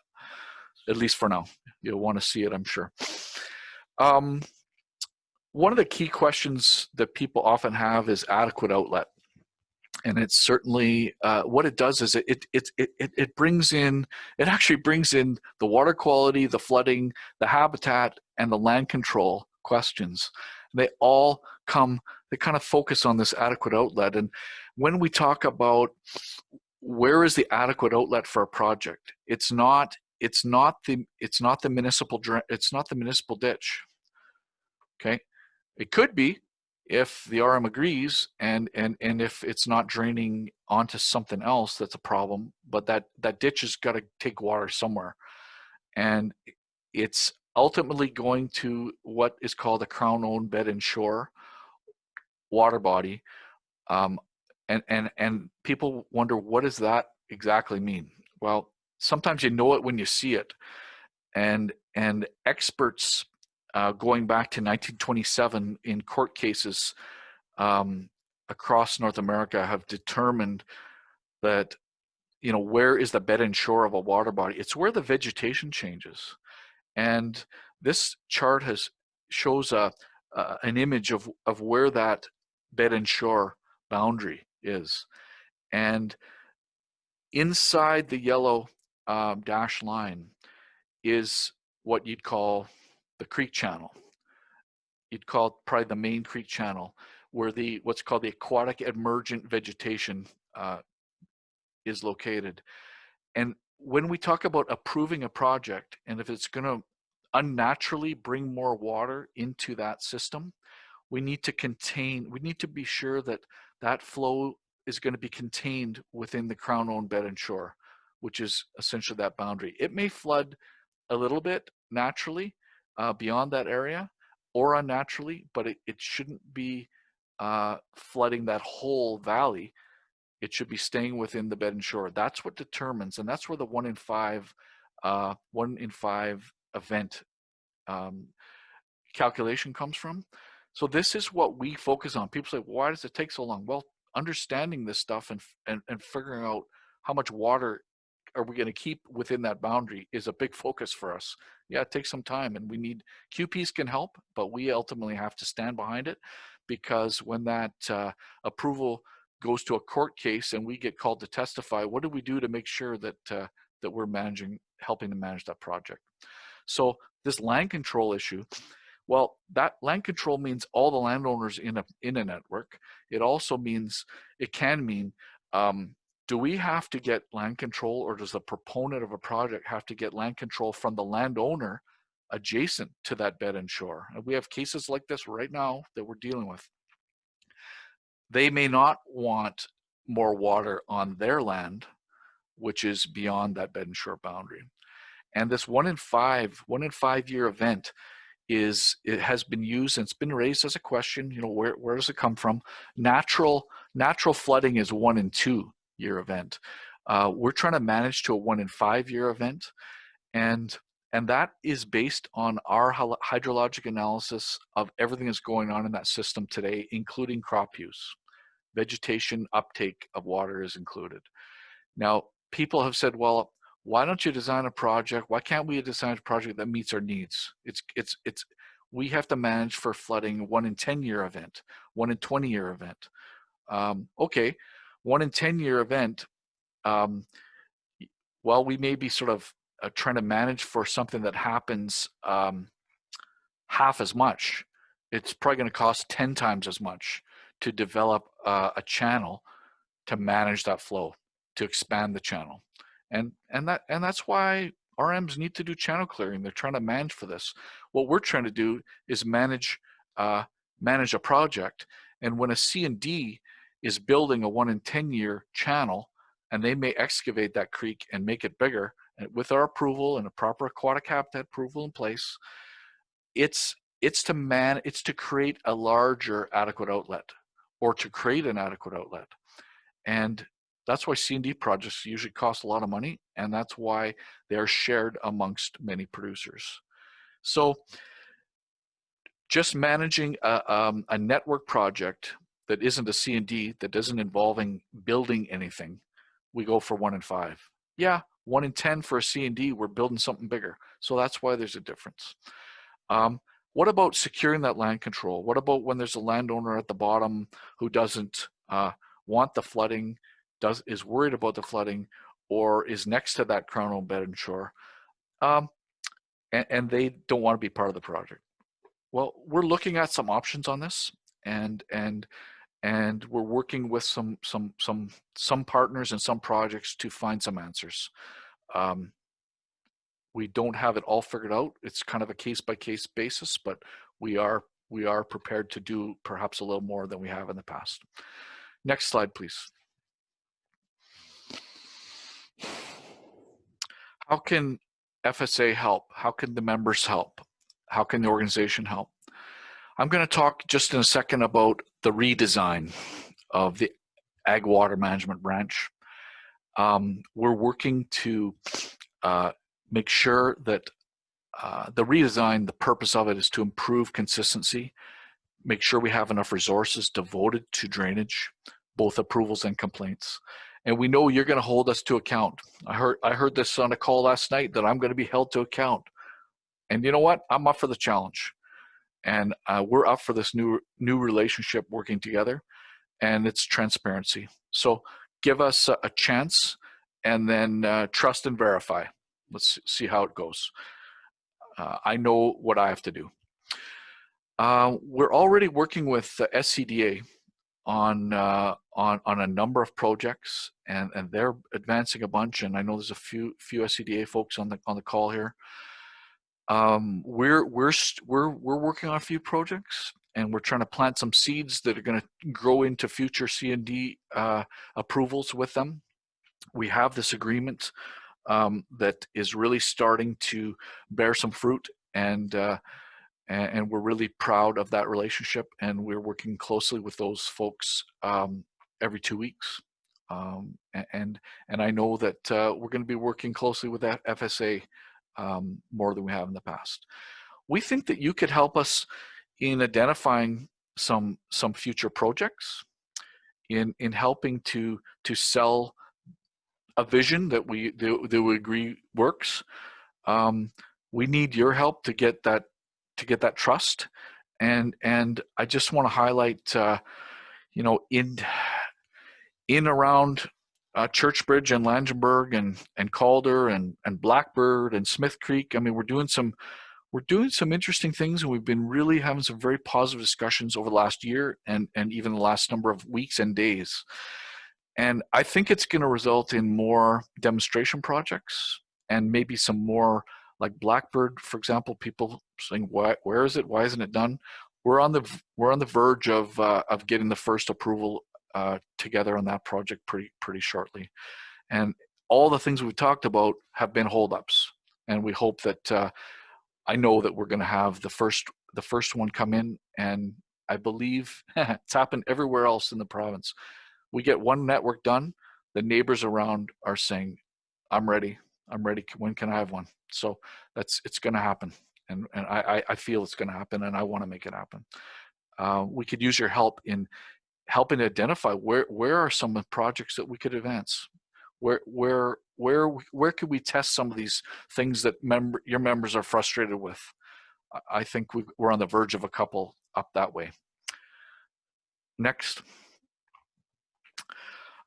at least for now. You'll want to see it, I'm sure. One of the key questions that people often have is adequate outlet. And it's certainly what it does is it brings in, it actually brings in the water quality, the flooding, the habitat, and the land control questions. They all come, they kind of focus on this adequate outlet. And when we talk about where is the adequate outlet for a project, it's not the municipal ditch. Okay, it could be, if the RM agrees, and if it's not draining onto something else, that's a problem. But that ditch has got to take water somewhere, and it's ultimately going to what is called a Crown-owned bed and shore water body, and people wonder, what does that exactly mean? Well, sometimes you know it when you see it, and experts going back to 1927 in court cases across North America have determined that, you know, where is the bed and shore of a water body? It's where the vegetation changes. And this chart shows an image of where that bed and shore boundary is. And inside the yellow dashed line is what you'd call the creek channel. You'd call it probably the main creek channel, where what's called the aquatic emergent vegetation is located. And when we talk about approving a project, and if it's going to unnaturally bring more water into that system, we need to be sure that that flow is going to be contained within the Crown-owned bed and shore, which is essentially that boundary. It may flood a little bit naturally beyond that area or unnaturally, but it shouldn't be flooding that whole valley. It should be staying within the bed and shore. That's what determines, and that's where the 1 in 5 event calculation comes from. So this is what we focus on. People say, why does it take so long? Well, understanding this stuff and figuring out how much water are we going to keep within that boundary is a big focus for us. Yeah, it takes some time, and we need, QPs can help, but we ultimately have to stand behind it, because when that approval goes to a court case and we get called to testify, what do we do to make sure that that we're helping to manage that project? So this land control issue, well, that land control means all the landowners in a network. It also means, it can mean, do we have to get land control, or does the proponent of a project have to get land control from the landowner adjacent to that bed and shore? And we have cases like this right now that we're dealing with. They may not want more water on their land, which is beyond that bed and shore boundary. And this 1 in 5 year event it has been used, and it's been raised as a question, you know, where does it come from? Natural flooding is 1 in 2 year event. We're trying to manage to a 1 in 5 year event, and that is based on our hydrologic analysis of everything that's going on in that system today, including crop use. Vegetation uptake of water is included. Now, people have said, well, why don't you design a project? Why can't we design a project that meets our needs? We have to manage for flooding 1 in 10 year event, 1 in 20 year event. Okay, 1 in 10 year event. Well, we may be sort of trying to manage for something that happens half as much. It's probably going to cost 10 times as much to develop a channel to manage that flow, to expand the channel. And that's why RMs need to do channel clearing. They're trying to manage for this. What we're trying to do is manage a project. And when a C&D is building a 1 in 10 year channel, and they may excavate that creek and make it bigger, and with our approval and a proper aquatic habitat approval in place, it's to create a larger adequate outlet, or to create an adequate outlet. And that's why C&D projects usually cost a lot of money, and that's why they are shared amongst many producers. So just managing a network project that isn't a C&D, that isn't involving building anything, we go for 1 in 5. Yeah, 1 in 10 for a C&D, we're building something bigger. So that's why there's a difference. What about securing that land control? What about when there's a landowner at the bottom who doesn't want the flooding, is worried about the flooding, or is next to that crown-owned bed and shore, and they don't want to be part of the project? Well, we're looking at some options on this, and we're working with some partners and some projects to find some answers. We don't have it all figured out. It's kind of a case-by-case basis, but we are prepared to do perhaps a little more than we have in the past. Next slide, please. How can FSA help? How can the members help? How can the organization help? I'm going to talk just in a second about the redesign of the Ag Water Management branch. We're working to make sure that the redesign, the purpose of it is to improve consistency, make sure we have enough resources devoted to drainage, both approvals and complaints. And we know you're going to hold us to account. I heard this on a call last night, that I'm going to be held to account. And you know what? I'm up for the challenge. And we're up for this new relationship working together, and it's transparency. So give us a chance, and then trust and verify. Let's see how it goes. I know what I have to do. We're already working with the SCDA on a number of projects, and they're advancing a bunch. And I know there's a few SCDA folks on the call here. We're working on a few projects, and we're trying to plant some seeds that are going to grow into future C&D approvals with them. We have this agreement that is really starting to bear some fruit, and we're really proud of that relationship, and we're working closely with those folks every 2 weeks. And I know that we're going to be working closely with that FSA more than we have in the past. We think that you could help us in identifying some future projects, in helping to sell a vision that we agree works. We need your help to get that trust, and I just want to highlight, you know, in around Churchbridge and Langenberg and Calder and Blackbird and Smith Creek. I mean, we're doing some interesting things, and we've been really having some very positive discussions over the last year and even the last number of weeks and days. And I think it's going to result in more demonstration projects, and maybe some more, like Blackbird, for example, people saying, where is it? Why isn't it done? We're on the verge of getting the first approval together on that project pretty shortly. And all the things we've talked about have been holdups, and we hope that I know that we're going to have the first one come in, and I believe it's happened everywhere else in the province. We get one network done, the neighbors around are saying, I'm ready, when can I have one? So it's going to happen, and I feel it's going to happen, and I want to make it happen. We could use your help in helping to identify where are some of the projects that we could advance. Where could we test some of these things that your members are frustrated with? I think we're on the verge of a couple up that way. Next.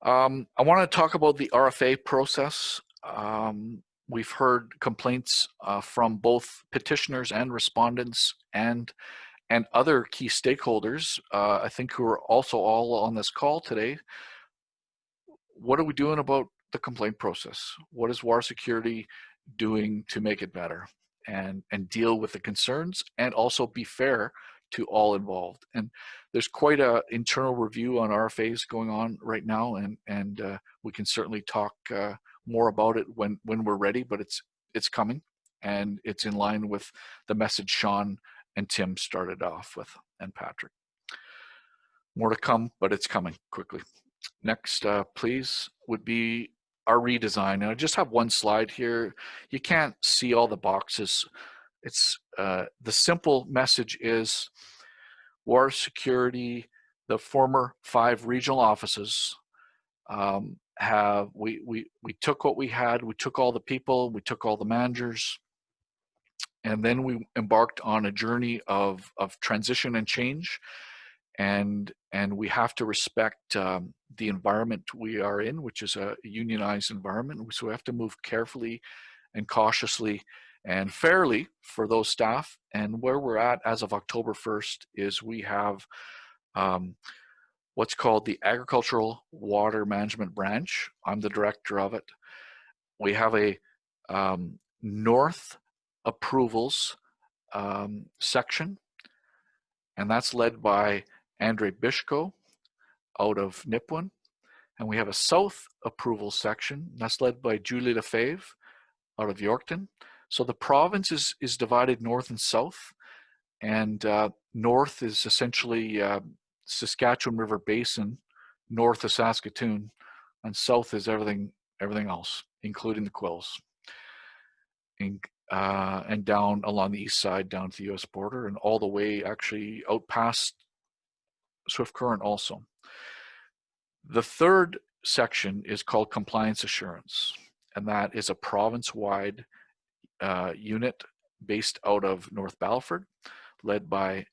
I want to talk about the RFA process. We've heard complaints from both petitioners and respondents and other key stakeholders, I think, who are also all on this call today. What are we doing about the complaint process? What is water security doing to make it better and deal with the concerns, and also be fair to all involved? And there's quite a internal review on RFAs going on right now, and we can certainly talk more about it when we're ready, but it's coming, and it's in line with the message Sean and Tim started off with, and Patrick. More to come, but it's coming quickly. Next, please, would be our redesign. And I just have one slide here. You can't see all the boxes. It's the simple message is water security. The former 5 regional offices we took what we had. We took all the people. We took all the managers. And then we embarked on a journey of transition and change, and we have to respect the environment we are in, which is a unionized environment. So we have to move carefully and cautiously and fairly for those staff. And where we're at as of October 1st is we have what's called the Agricultural Water Management Branch. I'm the director of it. We have a North approvals section, and that's led by Andre Bishko out of Nipawin. And we have a South approval section that's led by Julie Lefebvre out of Yorkton. So the province is divided north and south, and north is essentially Saskatchewan River Basin, north of Saskatoon, and south is everything else, including the Quills. And down along the east side, down to the U.S. border, and all the way actually out past Swift Current also. The third section is called Compliance Assurance, and that is a province-wide unit based out of North Battleford, led by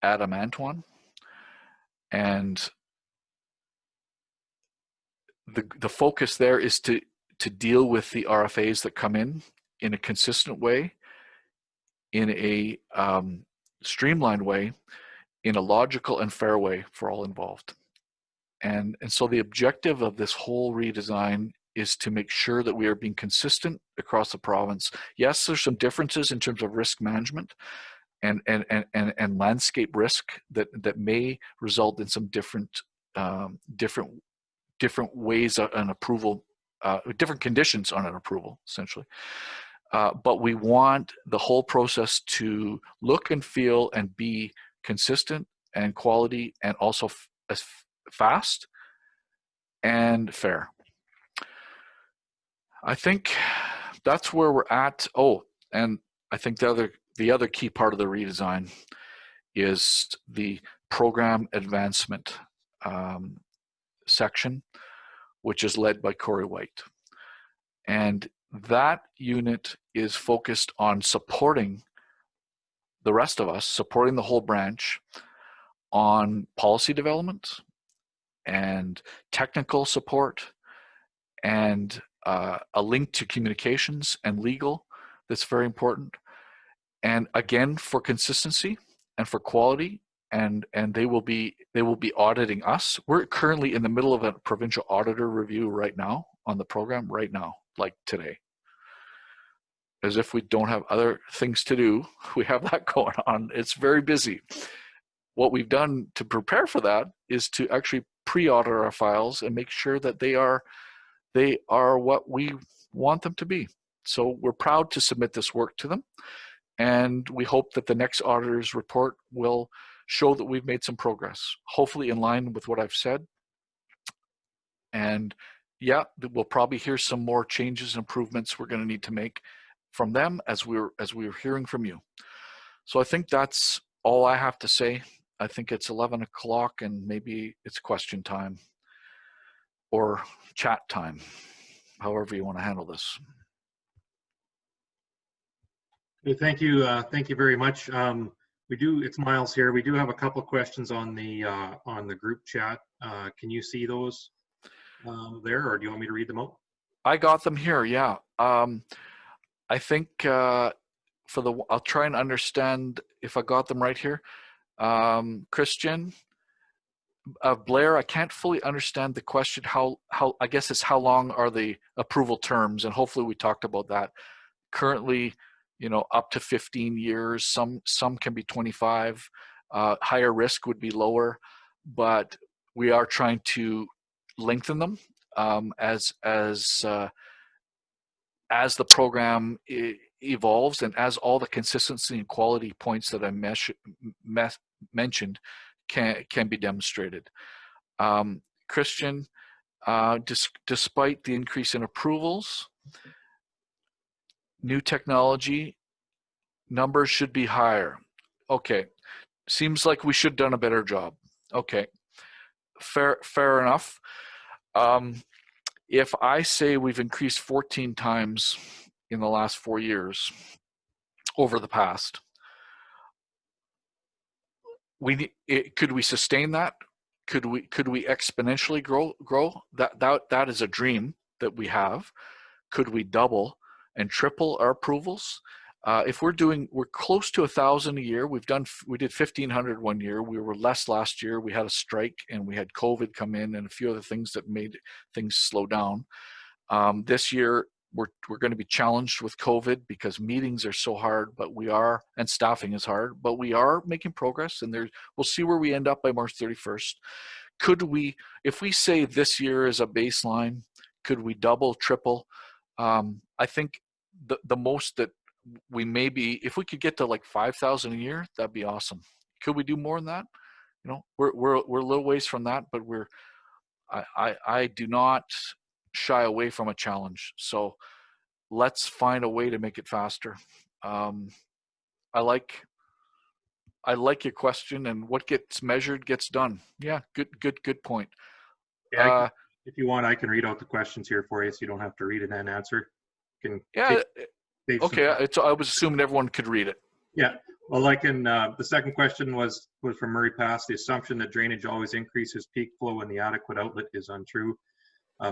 Adam Antoine. And the focus there is to deal with the RFAs that come in a consistent way, in a streamlined way, in a logical and fair way for all involved. And so the objective of this whole redesign is to make sure that we are being consistent across the province. Yes, there's some differences in terms of risk management and landscape risk that may result in some different ways an approval different conditions on an approval, essentially. But we want the whole process to look and feel and be consistent and quality, and also fast and fair. I think that's where we're at. Oh, and I think the other key part of the redesign is the program advancement section, which is led by Corey White. And that unit is focused on supporting the rest of us, supporting the whole branch on policy development and technical support, and a link to communications and legal that's very important. And again, for consistency and for quality, and they will be auditing us. We're currently in the middle of a provincial auditor review right now on the program right now, like today. As if we don't have other things to do, we have that going on. It's very busy. What we've done to prepare for that is to actually pre-audit our files and make sure that they are what we want them to be. So we're proud to submit this work to them, and we hope that the next auditor's report will show that we've made some progress, hopefully in line with what I've said. And yeah, we'll probably hear some more changes and improvements we're going to need to make from them as we're hearing from you. So I think that's all I have to say. I think it's 11 o'clock and maybe it's question time or chat time, however you want to handle this. Okay, thank you very much. It's Miles here. We do have a couple of questions on the group chat. Can you see those there, or do you want me to read them out? I got them here. Yeah. I think I'll try and understand if I got them right here. Christian, Blair, I can't fully understand the question. How I guess it's how long are the approval terms, and hopefully we talked about that. Currently, up to 15 years. Some can be 25. Higher risk would be lower, but we are trying to lengthen them as the program evolves, and as all the consistency and quality points that I mentioned can be demonstrated. Christian, despite the increase in approvals, new technology numbers should be higher. Okay, seems like we should have done a better job. Okay, fair enough. If I say we've increased 14 times in the last 4 years over the past, could we sustain that? Could we exponentially grow? That is a dream that we have. Could we double and triple our approvals? If we're close to 1,000 a year. We did 1,500 one year. We were less last year. We had a strike and we had COVID come in and a few other things that made things slow down. This year we're going to be challenged with COVID because meetings are so hard, and staffing is hard, but we are making progress, and we'll see where we end up by March 31st. If we say this year is a baseline, could we double, triple? I think the most that we may be, if we could get to like 5,000 a year, that'd be awesome. Could we do more than that? We're a little ways from that, but I do not shy away from a challenge. So let's find a way to make it faster. I like your question, and what gets measured gets done. Yeah, good point. Yeah, if you want, I can read out the questions here for you, so you don't have to read it and answer. Okay. I was assuming everyone could read it. Yeah. Well, the second question was from Murray Pass. The assumption that drainage always increases peak flow in the adequate outlet is untrue.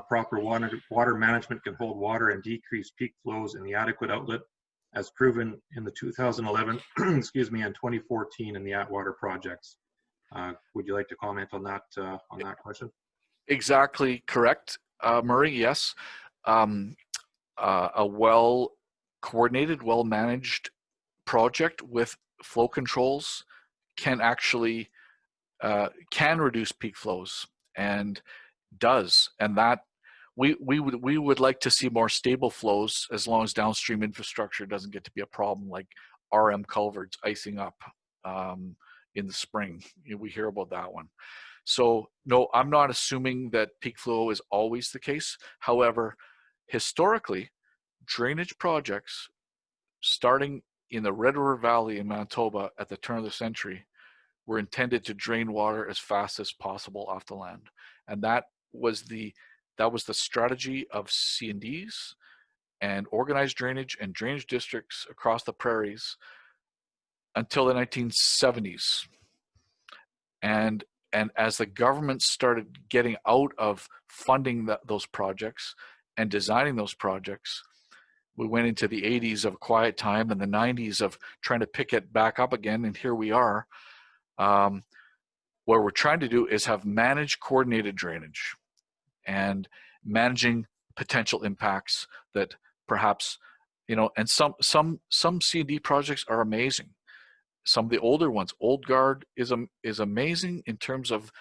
Proper water management can hold water and decrease peak flows in the adequate outlet, as proven in the 2011, and 2014 in the Atwater projects. Would you like to comment on that question? Exactly correct, Murray. Yes, a well-coordinated, well-managed project with flow controls can actually can reduce peak flows, and does. And that we would like to see more stable flows as long as downstream infrastructure doesn't get to be a problem, like RM culverts icing up in the spring. We hear about that one. So no, I'm not assuming that peak flow is always the case. However, historically, drainage projects starting in the Red River Valley in Manitoba at the turn of the century were intended to drain water as fast as possible off the land. And that was the strategy of C&Ds and organized drainage and drainage districts across the prairies until the 1970s. And as the government started getting out of funding those projects and designing those projects, we went into the 80s of quiet time and the 90s of trying to pick it back up again. And here we are. What we're trying to do is have managed coordinated drainage and managing potential impacts that perhaps, and some C&D projects are amazing. Some of the older ones, Old Guard is amazing in terms of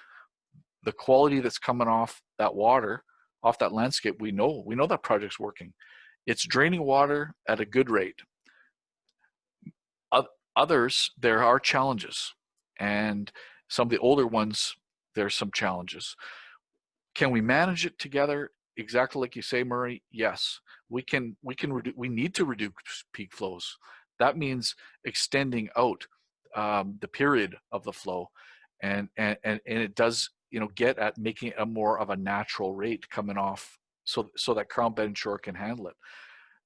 the quality that's coming off that water, off that landscape. We know that project's working. It's draining water at a good rate. Others, there are challenges, and some of the older ones, there's some challenges. Can we manage it together? Exactly like you say, Murray. Yes, we can. We need to reduce peak flows. That means extending out the period of the flow, and it does get at making it a more of a natural rate coming off, so that Crown Bed and Shore can handle it.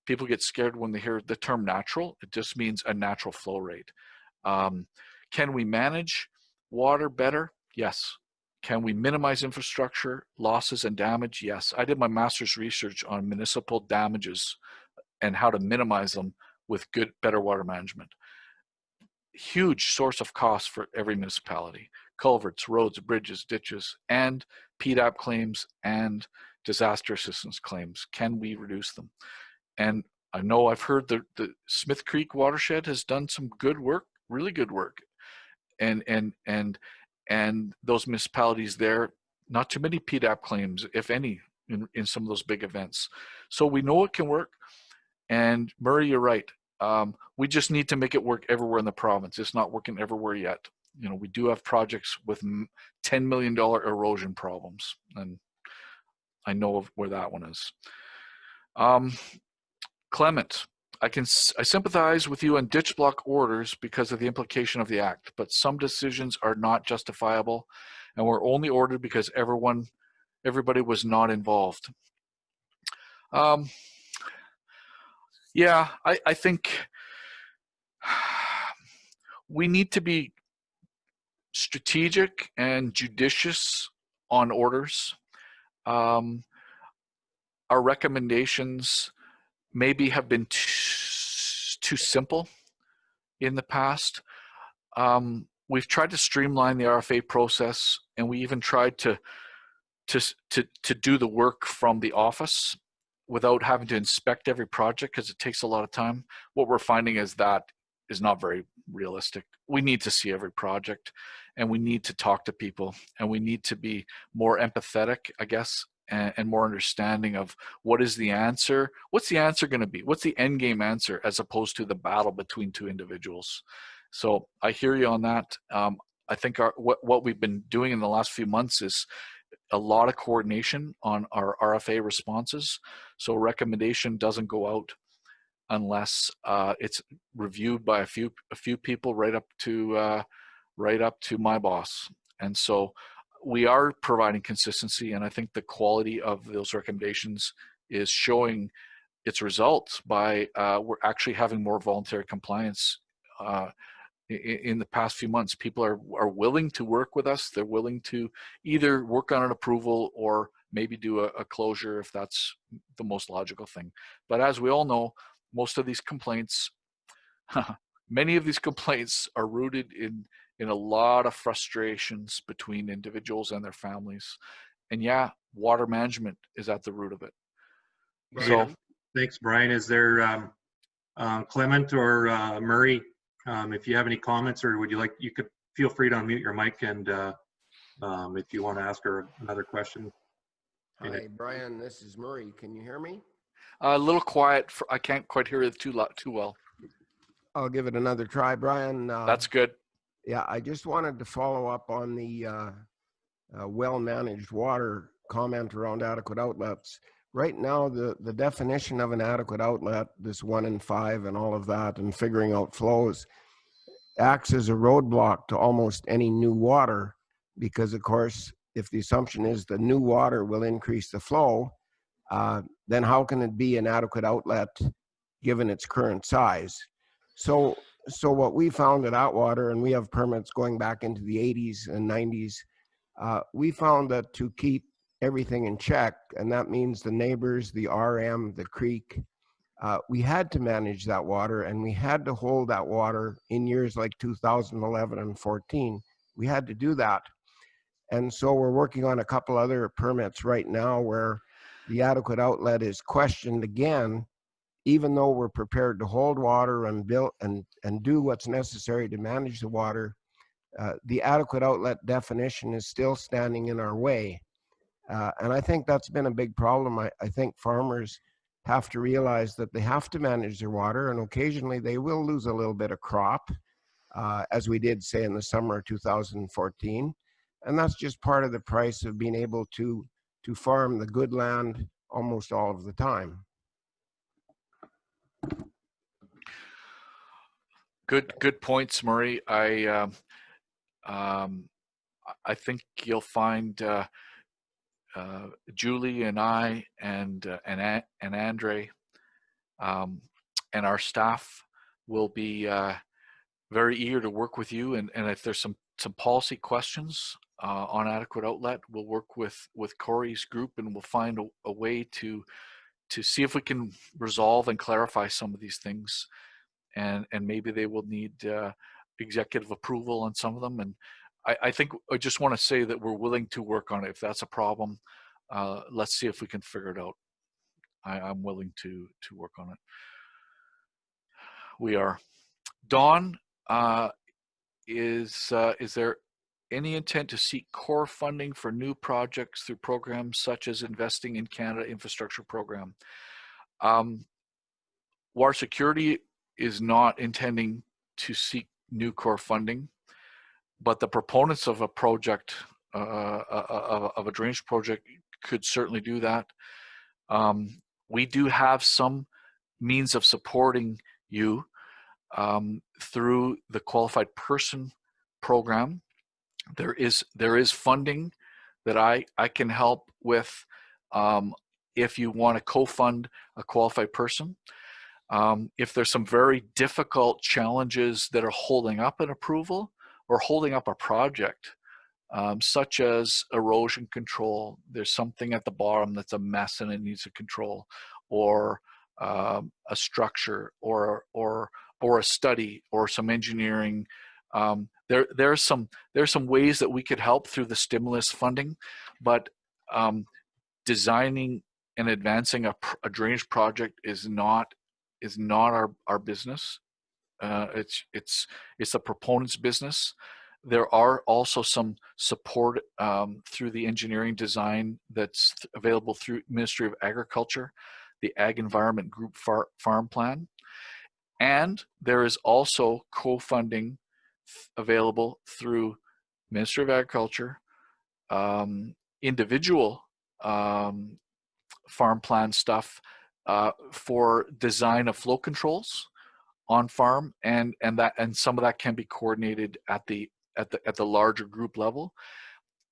People get scared when they hear the term natural. It just means a natural flow rate. Can we manage water better? Yes. Can we minimize infrastructure losses and damage? Yes. I did my master's research on municipal damages and how to minimize them with better water management. Huge source of cost for every municipality. Culverts, roads, bridges, ditches, and PDAP claims and disaster assistance claims. Can we reduce them? And I know I've heard the Smith Creek watershed has done some good work, really good work. And those municipalities there, not too many PDAP claims, if any, in some of those big events. So we know it can work. And Murray, you're right. We just need to make it work everywhere in the province. It's not working everywhere yet. We do have projects with $10 million erosion problems, and I know of where that one is. Clement, I sympathize with you on ditch block orders because of the implication of the act, but some decisions are not justifiable and were only ordered because everybody was not involved. Yeah, I think we need to be strategic and judicious on orders. Our recommendations maybe have been too simple in the past. We've tried to streamline the RFA process, and we even tried to do the work from the office without having to inspect every project because it takes a lot of time. What we're finding is that is not very realistic. We need to see every project, and we need to talk to people, and we need to be more empathetic, I guess, and more understanding of what is the answer. What's the answer going to be? What's the end game answer as opposed to the battle between two individuals? So I hear you on that. I think what we've been doing in the last few months is a lot of coordination on our RFA responses. So recommendation doesn't go out unless it's reviewed by a few people right up to my boss. And so we are providing consistency, and I think the quality of those recommendations is showing its results by we're actually having more voluntary compliance in the past few months. People are willing to work with us. They're willing to either work on an approval or maybe do a closure if that's the most logical thing. But as we all know, most of these complaints, many of these complaints are rooted in a lot of frustrations between individuals and their families. And yeah, water management is at the root of it. So, thanks, Brian. Is there Clement or Murray, if you have any comments, or would you like, you could feel free to unmute your mic and if you want to ask her another question. Hi, Brian. This is Murray. Can you hear me? A little quiet. I can't quite hear it too well. I'll give it another try, Brian. That's good. Yeah, I just wanted to follow up on the well-managed water comment around adequate outlets. Right now, the definition of an adequate outlet, this 1 in 5 and all of that, and figuring out flows, acts as a roadblock to almost any new water, because of course, if the assumption is the new water will increase the flow, then how can it be an adequate outlet given its current size? So what we found at Atwater, and we have permits going back into the 80s and 90s, we found that to keep everything in check, and that means the neighbors, the RM, the creek, we had to manage that water, and we had to hold that water in years like 2011 and 14. We had to do that. And so we're working on a couple other permits right now where the adequate outlet is questioned again, even though we're prepared to hold water and build and do what's necessary to manage the water. The adequate outlet definition is still standing in our way. And I think that's been a big problem. I think farmers have to realize that they have to manage their water, and occasionally they will lose a little bit of crop, as we did say in the summer of 2014. And that's just part of the price of being able to farm the good land almost all of the time. Good points, Murray. I think you'll find Julie and I and Andre and our staff will be very eager to work with you. And if there's some policy questions on adequate outlet, we'll work with Corey's group, and we'll find a way to see if we can resolve and clarify some of these things. And maybe they will need executive approval on some of them. And I think I just want to say that we're willing to work on it. If that's a problem, let's see if we can figure it out. I'm willing to work on it. We are. Dawn, is there any intent to seek core funding for new projects through programs such as Investing in Canada Infrastructure Program? Water Security is not intending to seek new core funding, but the proponents of a project, of a drainage project, could certainly do that. We do have some means of supporting you through the Qualified Person Program. There is funding that I can help with if you want to co-fund a qualified person. If there's some very difficult challenges that are holding up an approval or holding up a project, such as erosion control, there's something at the bottom that's a mess and it needs a control, or a structure, or a study, or some engineering. There's some ways that we could help through the stimulus funding, but designing and advancing a drainage project is not our business. It's the proponent's business. There are also some support through the engineering design that's available through Ministry of Agriculture, the Ag Environment Group Farm Plan, and there is also co-funding available through Ministry of Agriculture, individual farm plan stuff for design of flow controls on farm, and some of that can be coordinated at the larger group level,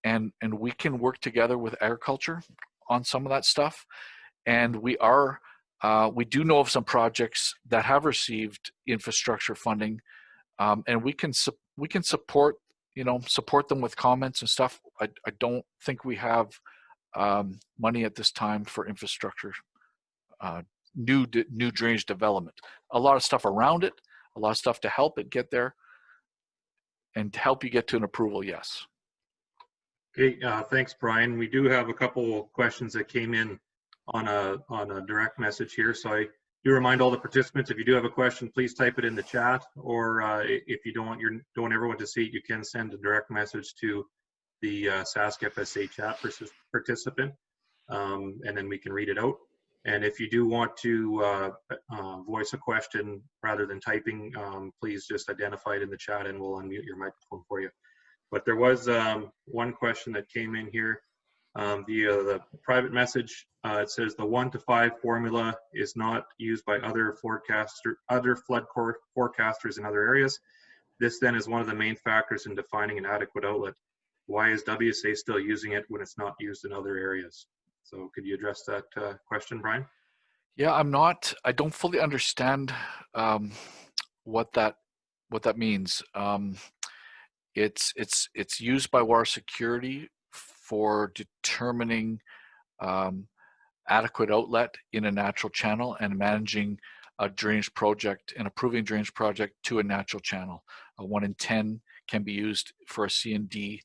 and we can work together with agriculture on some of that stuff. And we do know of some projects that have received infrastructure funding, and we can support them with comments and stuff. I don't think we have money at this time for infrastructure, new drainage development. A lot of stuff around it, a lot of stuff to help it get there, and to help you get to an approval. Yes. Okay, thanks, Brian. We do have a couple questions that came in on a direct message here. So I do remind all the participants, if you do have a question, please type it in the chat, or if you don't want everyone to see it, you can send a direct message to the SaskFSA chat participant. and then we can read it out. And if you do want to voice a question rather than typing, please just identify it in the chat and we'll unmute your microphone for you. But there was one question that came in here via the private message. It says the 1 to 5 formula is not used by other flood forecasters in other areas. This then is one of the main factors in defining an adequate outlet. Why is WSA still using it when it's not used in other areas? So could you address that question, Brian? Yeah, I don't fully understand what that means. It's used by water security for determining adequate outlet in a natural channel and managing a drainage project and approving drainage project to a natural channel. A 1 in 10 can be used for a C&D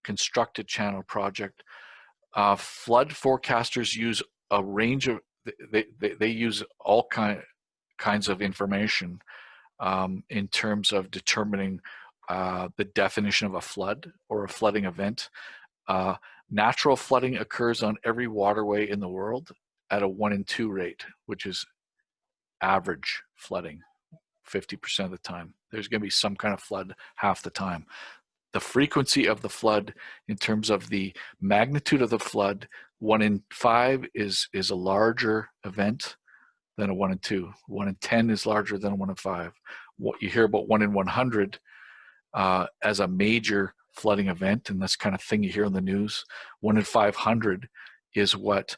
constructed channel project. Flood forecasters use a range of, they use all kinds of information in terms of determining the definition of a flood or a flooding event. Natural flooding occurs on every waterway in the world at a 1 in 2 rate, which is average flooding 50% of the time. There's going to be some kind of flood half the time. The frequency of the flood in terms of the magnitude of the flood, 1 in 5 is a larger event than a 1 in 2. 1 in 10 is larger than a 1 in 5. What you hear about 1 in 100 as a major flooding event, and that's kind of thing you hear in the news. 1 in 500 is what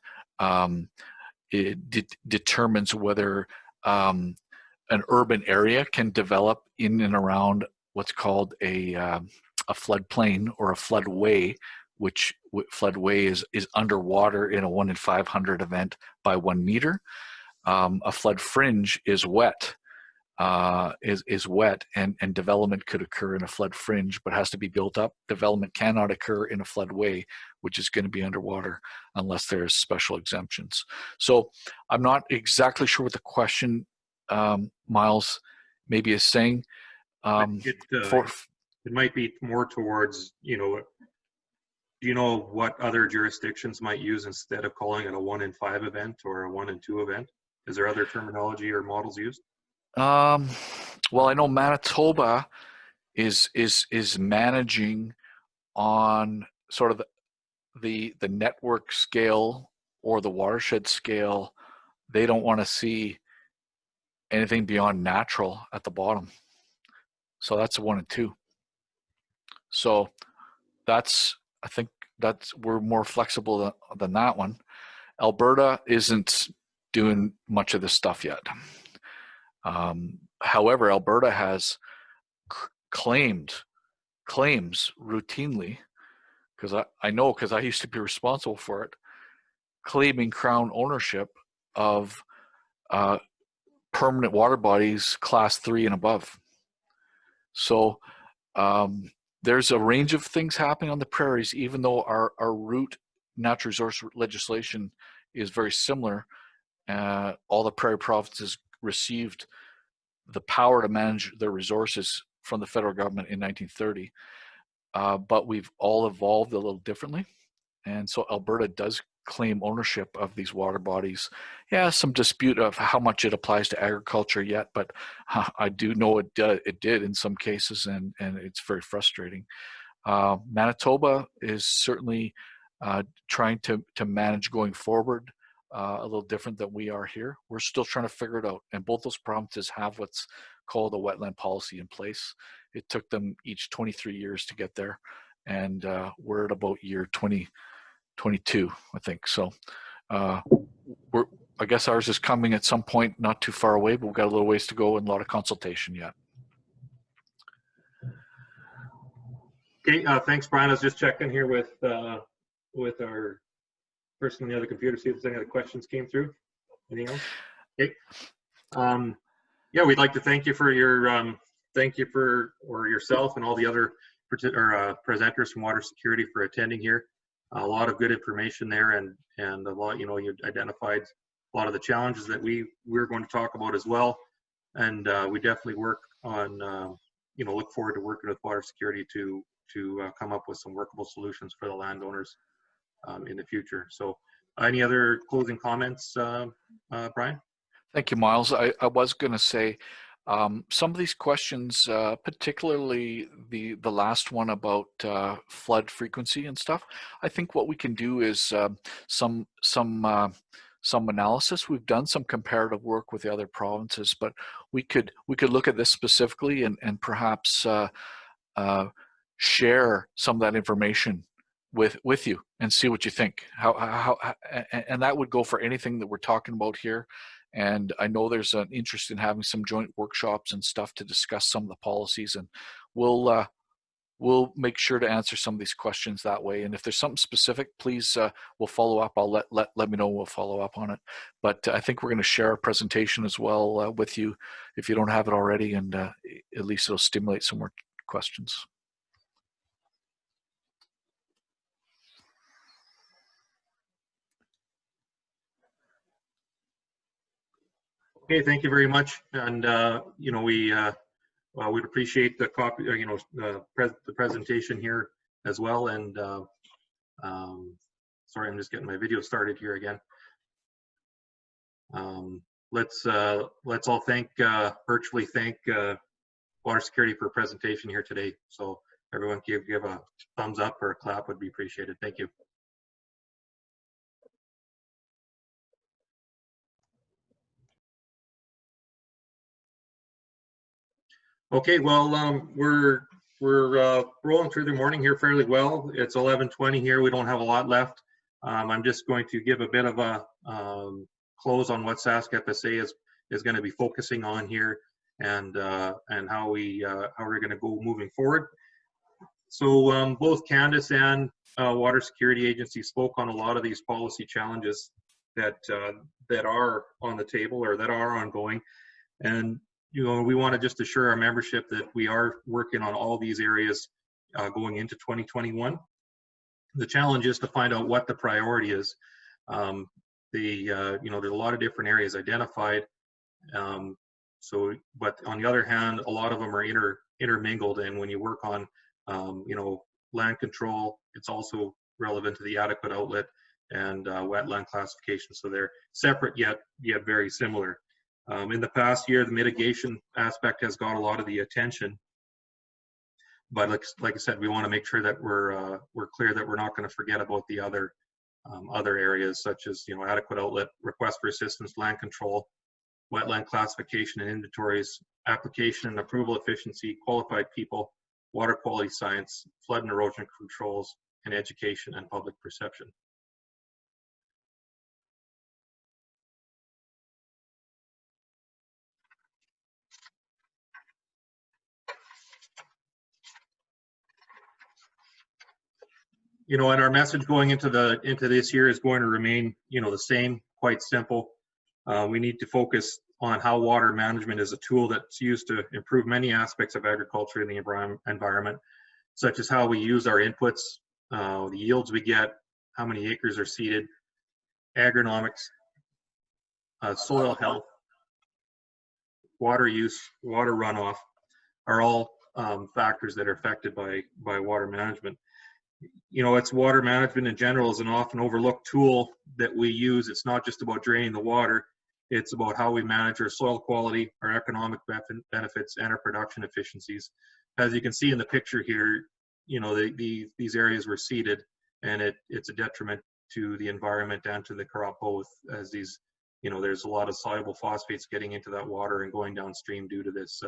determines whether an urban area can develop in and around what's called a floodplain or a floodway, which floodway is underwater in a 1 in 500 event by 1 meter. A flood fringe is wet. Is wet, and development could occur in a flood fringe, but has to be built up. Development cannot occur in a floodway, which is going to be underwater unless there's special exemptions. So I'm not exactly sure what the question, Miles, maybe is saying. It might be more towards, do you know what other jurisdictions might use instead of calling it a 1 in 5 event or a 1 in 2 event? Is there other terminology or models used? Well, I know Manitoba is managing on sort of the network scale or the watershed scale. They don't want to see anything beyond natural at the bottom. So that's a 1 in 2. So I think we're more flexible than that one. Alberta isn't doing much of this stuff yet. However, Alberta has claims routinely, because I know because I used to be responsible for it, claiming Crown ownership of permanent water bodies class 3 and above. So there's a range of things happening on the prairies, even though our root natural resource legislation is very similar. All the prairie provinces received the power to manage their resources from the federal government in 1930, but we've all evolved a little differently. And so Alberta does claim ownership of these water bodies. Yeah, some dispute of how much it applies to agriculture yet, but I do know it did in some cases, and it's very frustrating. Manitoba is certainly trying to manage going forward a little different than we are here. We're still trying to figure it out, and both those provinces have what's called a wetland policy in place. It took them each 23 years to get there, and we're at about year 2022, I think. So I guess ours is coming at some point, not too far away, but we've got a little ways to go and a lot of consultation yet. Okay, thanks, Brian. I was just checking here with our person on the other computer, see if there's any other questions came through. Anything else? Okay. Yeah, we'd like to thank you for your yourself and all the other presenters from water security for attending here. A lot of good information there, and a lot, you identified a lot of the challenges that we're going to talk about as well. And we definitely work on, look forward to working with water security to come up with some workable solutions for the landowners in the future. So Any other closing comments, Brian? Thank you, Miles. I was going to say some of these questions, particularly the last one about flood frequency and stuff. I think what we can do is some analysis. We've done some comparative work with the other provinces, but we could look at this specifically and perhaps share some of that information with you and see what you think. And that would go for anything that we're talking about here. And I know there's an interest in having some joint workshops and stuff to discuss some of the policies, and we'll make sure to answer some of these questions that way. And if there's something specific, please, we'll follow up. I'll let me know. We'll follow up on it. But I think we're going to share a presentation as well with you if you don't have it already, and at least it'll stimulate some more questions. Okay, thank you very much. And you know, we'd appreciate the copy, you know, the presentation here as well. And sorry, I'm just getting my video started here again. Let's all virtually thank Water Security for a presentation here today. So everyone give a thumbs up or a clap would be appreciated. Thank you. Okay, well, we're rolling through the morning here fairly well. It's 11:20 here. We don't have a lot left. I'm just going to give a bit of a close on what SaskFSA is going to be focusing on here, and how we're going to go moving forward. So both Candace and Water Security Agency spoke on a lot of these policy challenges that are on the table or that are ongoing, and you know, we want to just assure our membership that we are working on all these areas going into 2021. The challenge is to find out what the priority is. You know, there's a lot of different areas identified. But on the other hand, a lot of them are intermingled. And when you work on, you know, land control, it's also relevant to the adequate outlet and wetland classification. So they're separate yet very similar. In the past year, the mitigation aspect has got a lot of the attention, but like I said, we want to make sure that we're clear that we're not going to forget about the other areas, such as, you know, adequate outlet, request for assistance, land control, wetland classification and inventories, application and approval efficiency, qualified people, water quality science, flood and erosion controls, and education and public perception. You know, and our message going into this year is going to remain, you know, the same, quite simple. We need to focus on how water management is a tool that's used to improve many aspects of agriculture and the environment, such as how we use our inputs, the yields we get, how many acres are seeded, agronomics, soil health, water use, water runoff are all factors that are affected by water management. You know, it's water management in general is an often overlooked tool that we use. It's not just about draining the water. It's about how we manage our soil quality, our economic benefits, and our production efficiencies. As you can see in the picture here, you know, these areas were seeded, and it's a detriment to the environment and to the crop both, as these, you know, there's a lot of soluble phosphates getting into that water and going downstream due to this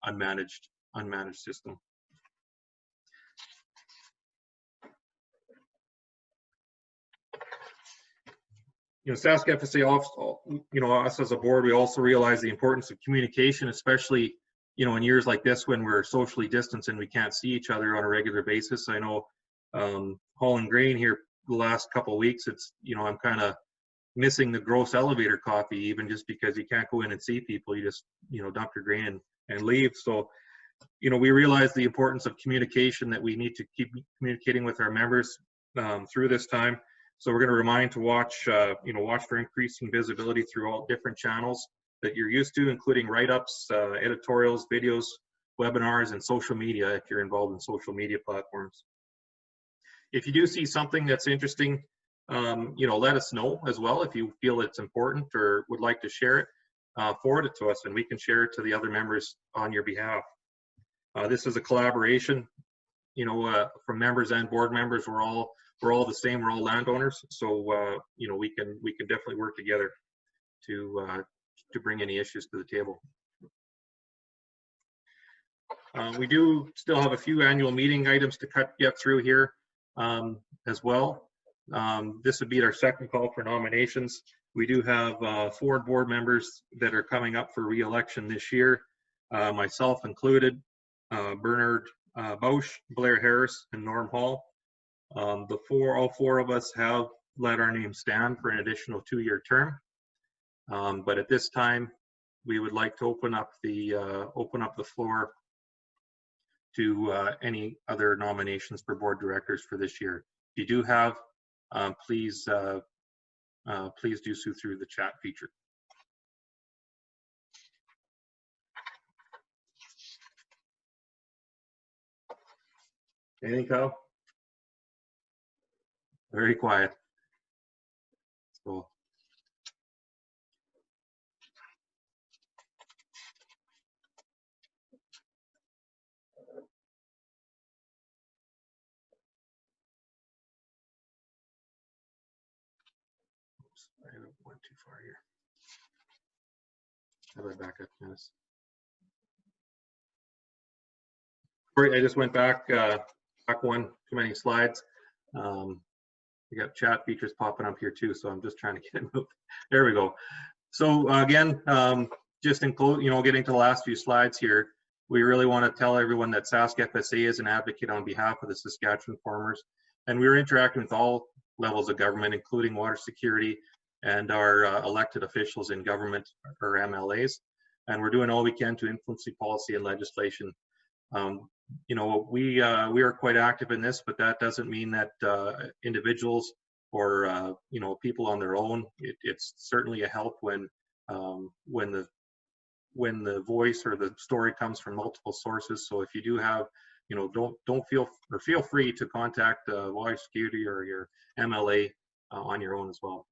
unmanaged system. You know, SaskFSA also, you know, us as a board, we also realize the importance of communication, especially, you know, in years like this when we're socially distanced and we can't see each other on a regular basis. I know hauling grain here the last couple of weeks, it's, you know, I'm kind of missing the gross elevator coffee, even just because you can't go in and see people. You just, you know, dump your grain and leave. So, you know, we realize the importance of communication, that we need to keep communicating with our members through this time. So we're going to remind to watch, you know, watch for increasing visibility through all different channels that you're used to, including write-ups, editorials, videos, webinars, and social media if you're involved in social media platforms. If you do see something that's interesting you know, let us know as well if you feel it's important or would like to share it. Forward it to us and we can share it to the other members on your behalf. This is a collaboration, you know, from members and board members. We're all the same. We're all landowners, so you know, we can definitely work together to bring any issues to the table. We do still have a few annual meeting items to get through here as well. This would be our second call for nominations. We do have 4 board members that are coming up for re-election this year, myself included, Bernard Bosch, Blair Harris, and Norm Hall. All four of us have let our names stand for an additional 2-year term. But at this time, we would like to open up the floor to any other nominations for board directors for this year. If you do have, please do so through the chat feature. Anything, Kyle? Very quiet. Cool. Oops, I went too far here. How about back up, Dennis? I just went back one too many slides. We got chat features popping up here too, so I'm just trying to get it moved. There we go. So again, just include, you know, getting to the last few slides here, we really want to tell everyone that SaskFSA is an advocate on behalf of the Saskatchewan farmers, and we're interacting with all levels of government, including water security and our elected officials in government, or MLAs, and we're doing all we can to influence the policy and legislation. You know, we are quite active in this, but that doesn't mean that individuals or you know, people on their own. It's certainly a help when the voice or the story comes from multiple sources. So if you do have, you know, feel free to contact water security or your MLA on your own as well.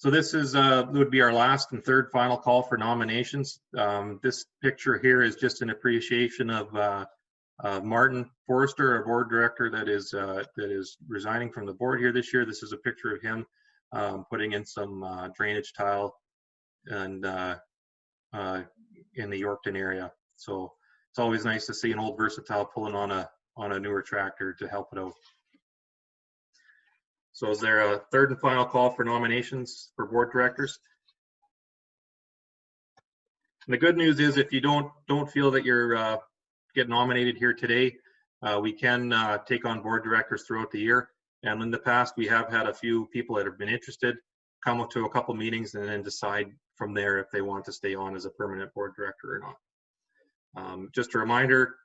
So this is would be our last and third final call for nominations. This picture here is just an appreciation of Martin Forrester, our board director that is resigning from the board here this year. This is a picture of him putting in some drainage tile and in the Yorkton area. So it's always nice to see an old versatile pulling on a newer tractor to help it out. So is there a third and final call for nominations for board directors? And the good news is, if you don't feel that you're get nominated here today, we can take on board directors throughout the year. And in the past, we have had a few people that have been interested come up to a couple meetings and then decide from there if they want to stay on as a permanent board director or not. Just a reminder,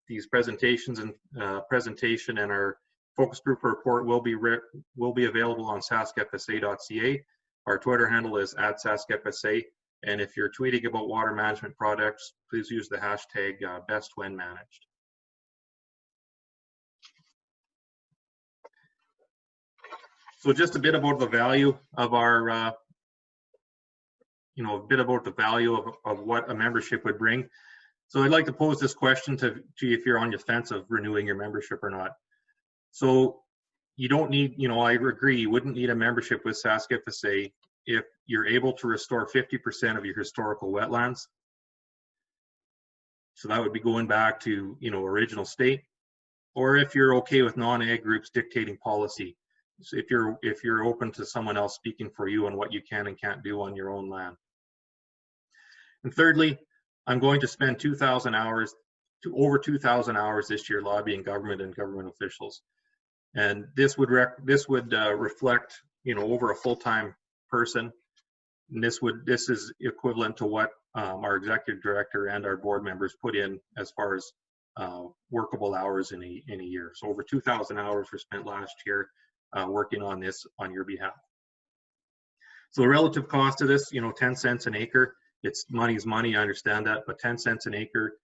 these presentations and presentation and our focus group report will be available on SaskFSA.ca. Our Twitter handle is @SaskFSA, and if you're tweeting about water management products, please use the hashtag #BestWhenManaged. So just a bit about the value of our, you know, a bit about the value of what a membership would bring. So I'd like to pose this question to you if you're on the fence of renewing your membership or not. So you don't need, you know, I agree, you wouldn't need a membership with SaskFSA if you're able to restore 50% of your historical wetlands. So that would be going back to, you know, original state, or if you're okay with non-ag groups dictating policy. So if you're open to someone else speaking for you on what you can and can't do on your own land. And thirdly, I'm going to spend 2,000 hours to over 2,000 hours this year lobbying government and government officials. And this would reflect, you know, over a full-time person. And this is equivalent to what our executive director and our board members put in as far as workable hours in a year. So over 2,000 hours were spent last year working on this on your behalf. So the relative cost of this, you know, 10 cents an acre It's money's money, I understand that, but 10 cents an acre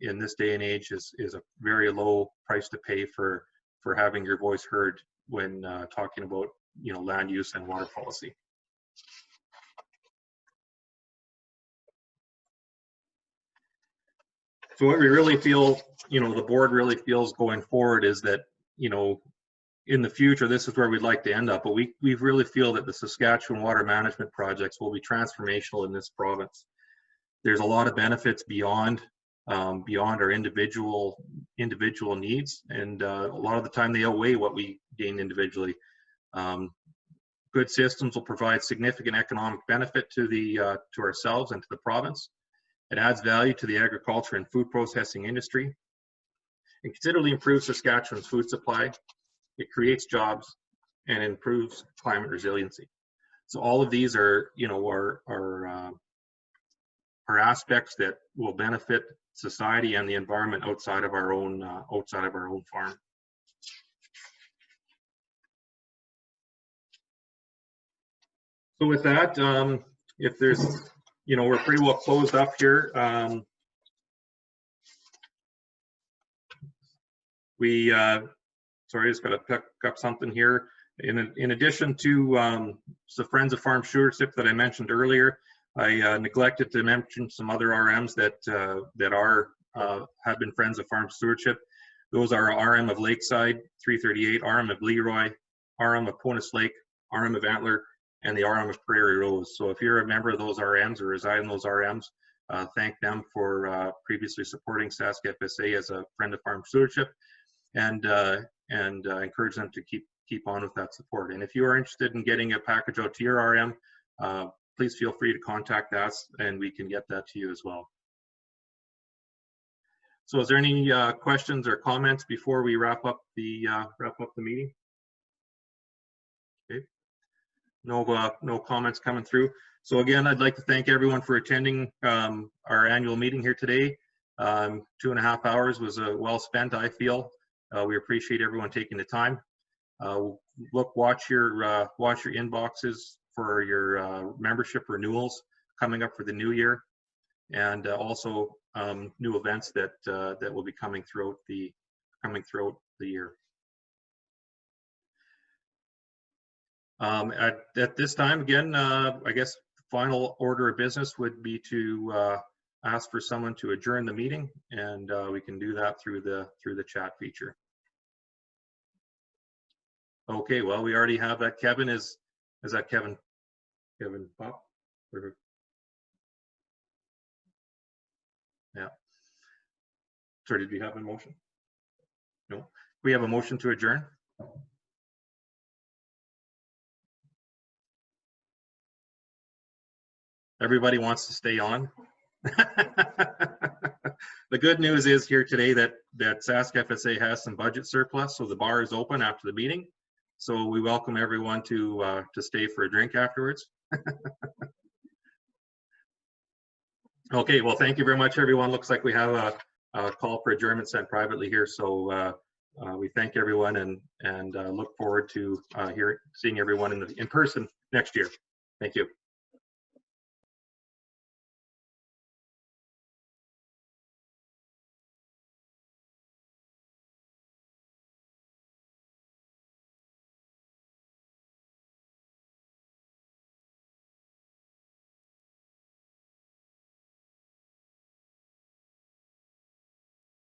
in this day and age is a very low price to pay for having your voice heard when talking about, you know, land use and water policy. So what we really feel, you know, the board really feels going forward is that, you know, in the future, this is where we'd like to end up, but we really feel that the Saskatchewan water management projects will be transformational in this province. There's a lot of benefits beyond our individual needs, and a lot of the time they outweigh what we gain individually. Good systems will provide significant economic benefit to to ourselves and to the province. It adds value to the agriculture and food processing industry. It considerably improves Saskatchewan's food supply. It creates jobs and improves climate resiliency. So all of these are, you know, are aspects that will benefit society and the environment outside of our own farm. So with that, if there's, you know, we're pretty well closed up here. Sorry, I just got to pick up something here. In addition to the Friends of Farm Stewardship that I mentioned earlier, I neglected to mention some other RMs that have been Friends of Farm Stewardship. Those are RM of Lakeside 338, RM of Leroy, RM of Ponus Lake, RM of Antler, and the RM of Prairie Rose. So if you're a member of those RMs or reside in those RMs, thank them for previously supporting SaskFSA as a Friend of Farm Stewardship, and encourage them to keep on with that support. And if you are interested in getting a package out to your RM, please feel free to contact us and we can get that to you as well. So is there any questions or comments before we wrap up the meeting? Okay. No comments coming through. So again, I'd like to thank everyone for attending our annual meeting here today. 2.5 hours was well spent, I feel. We appreciate everyone taking the time. Watch your inboxes for your membership renewals coming up for the new year, and also new events that will be coming throughout the year. At this time, again, I guess final order of business would be to ask for someone to adjourn the meeting, and we can do that through the chat feature. Okay, well, we already have that. Kevin, is that Kevin? Kevin Pop? Yeah. Sorry, did we have a motion? No. We have a motion to adjourn. Everybody wants to stay on. The good news is here today that SaskFSA has some budget surplus, so the bar is open after the meeting. So we welcome everyone to stay for a drink afterwards. Okay, well, thank you very much, everyone. Looks like we have a call for adjournment sent privately here. So we thank everyone and look forward to seeing everyone in person next year. Thank you.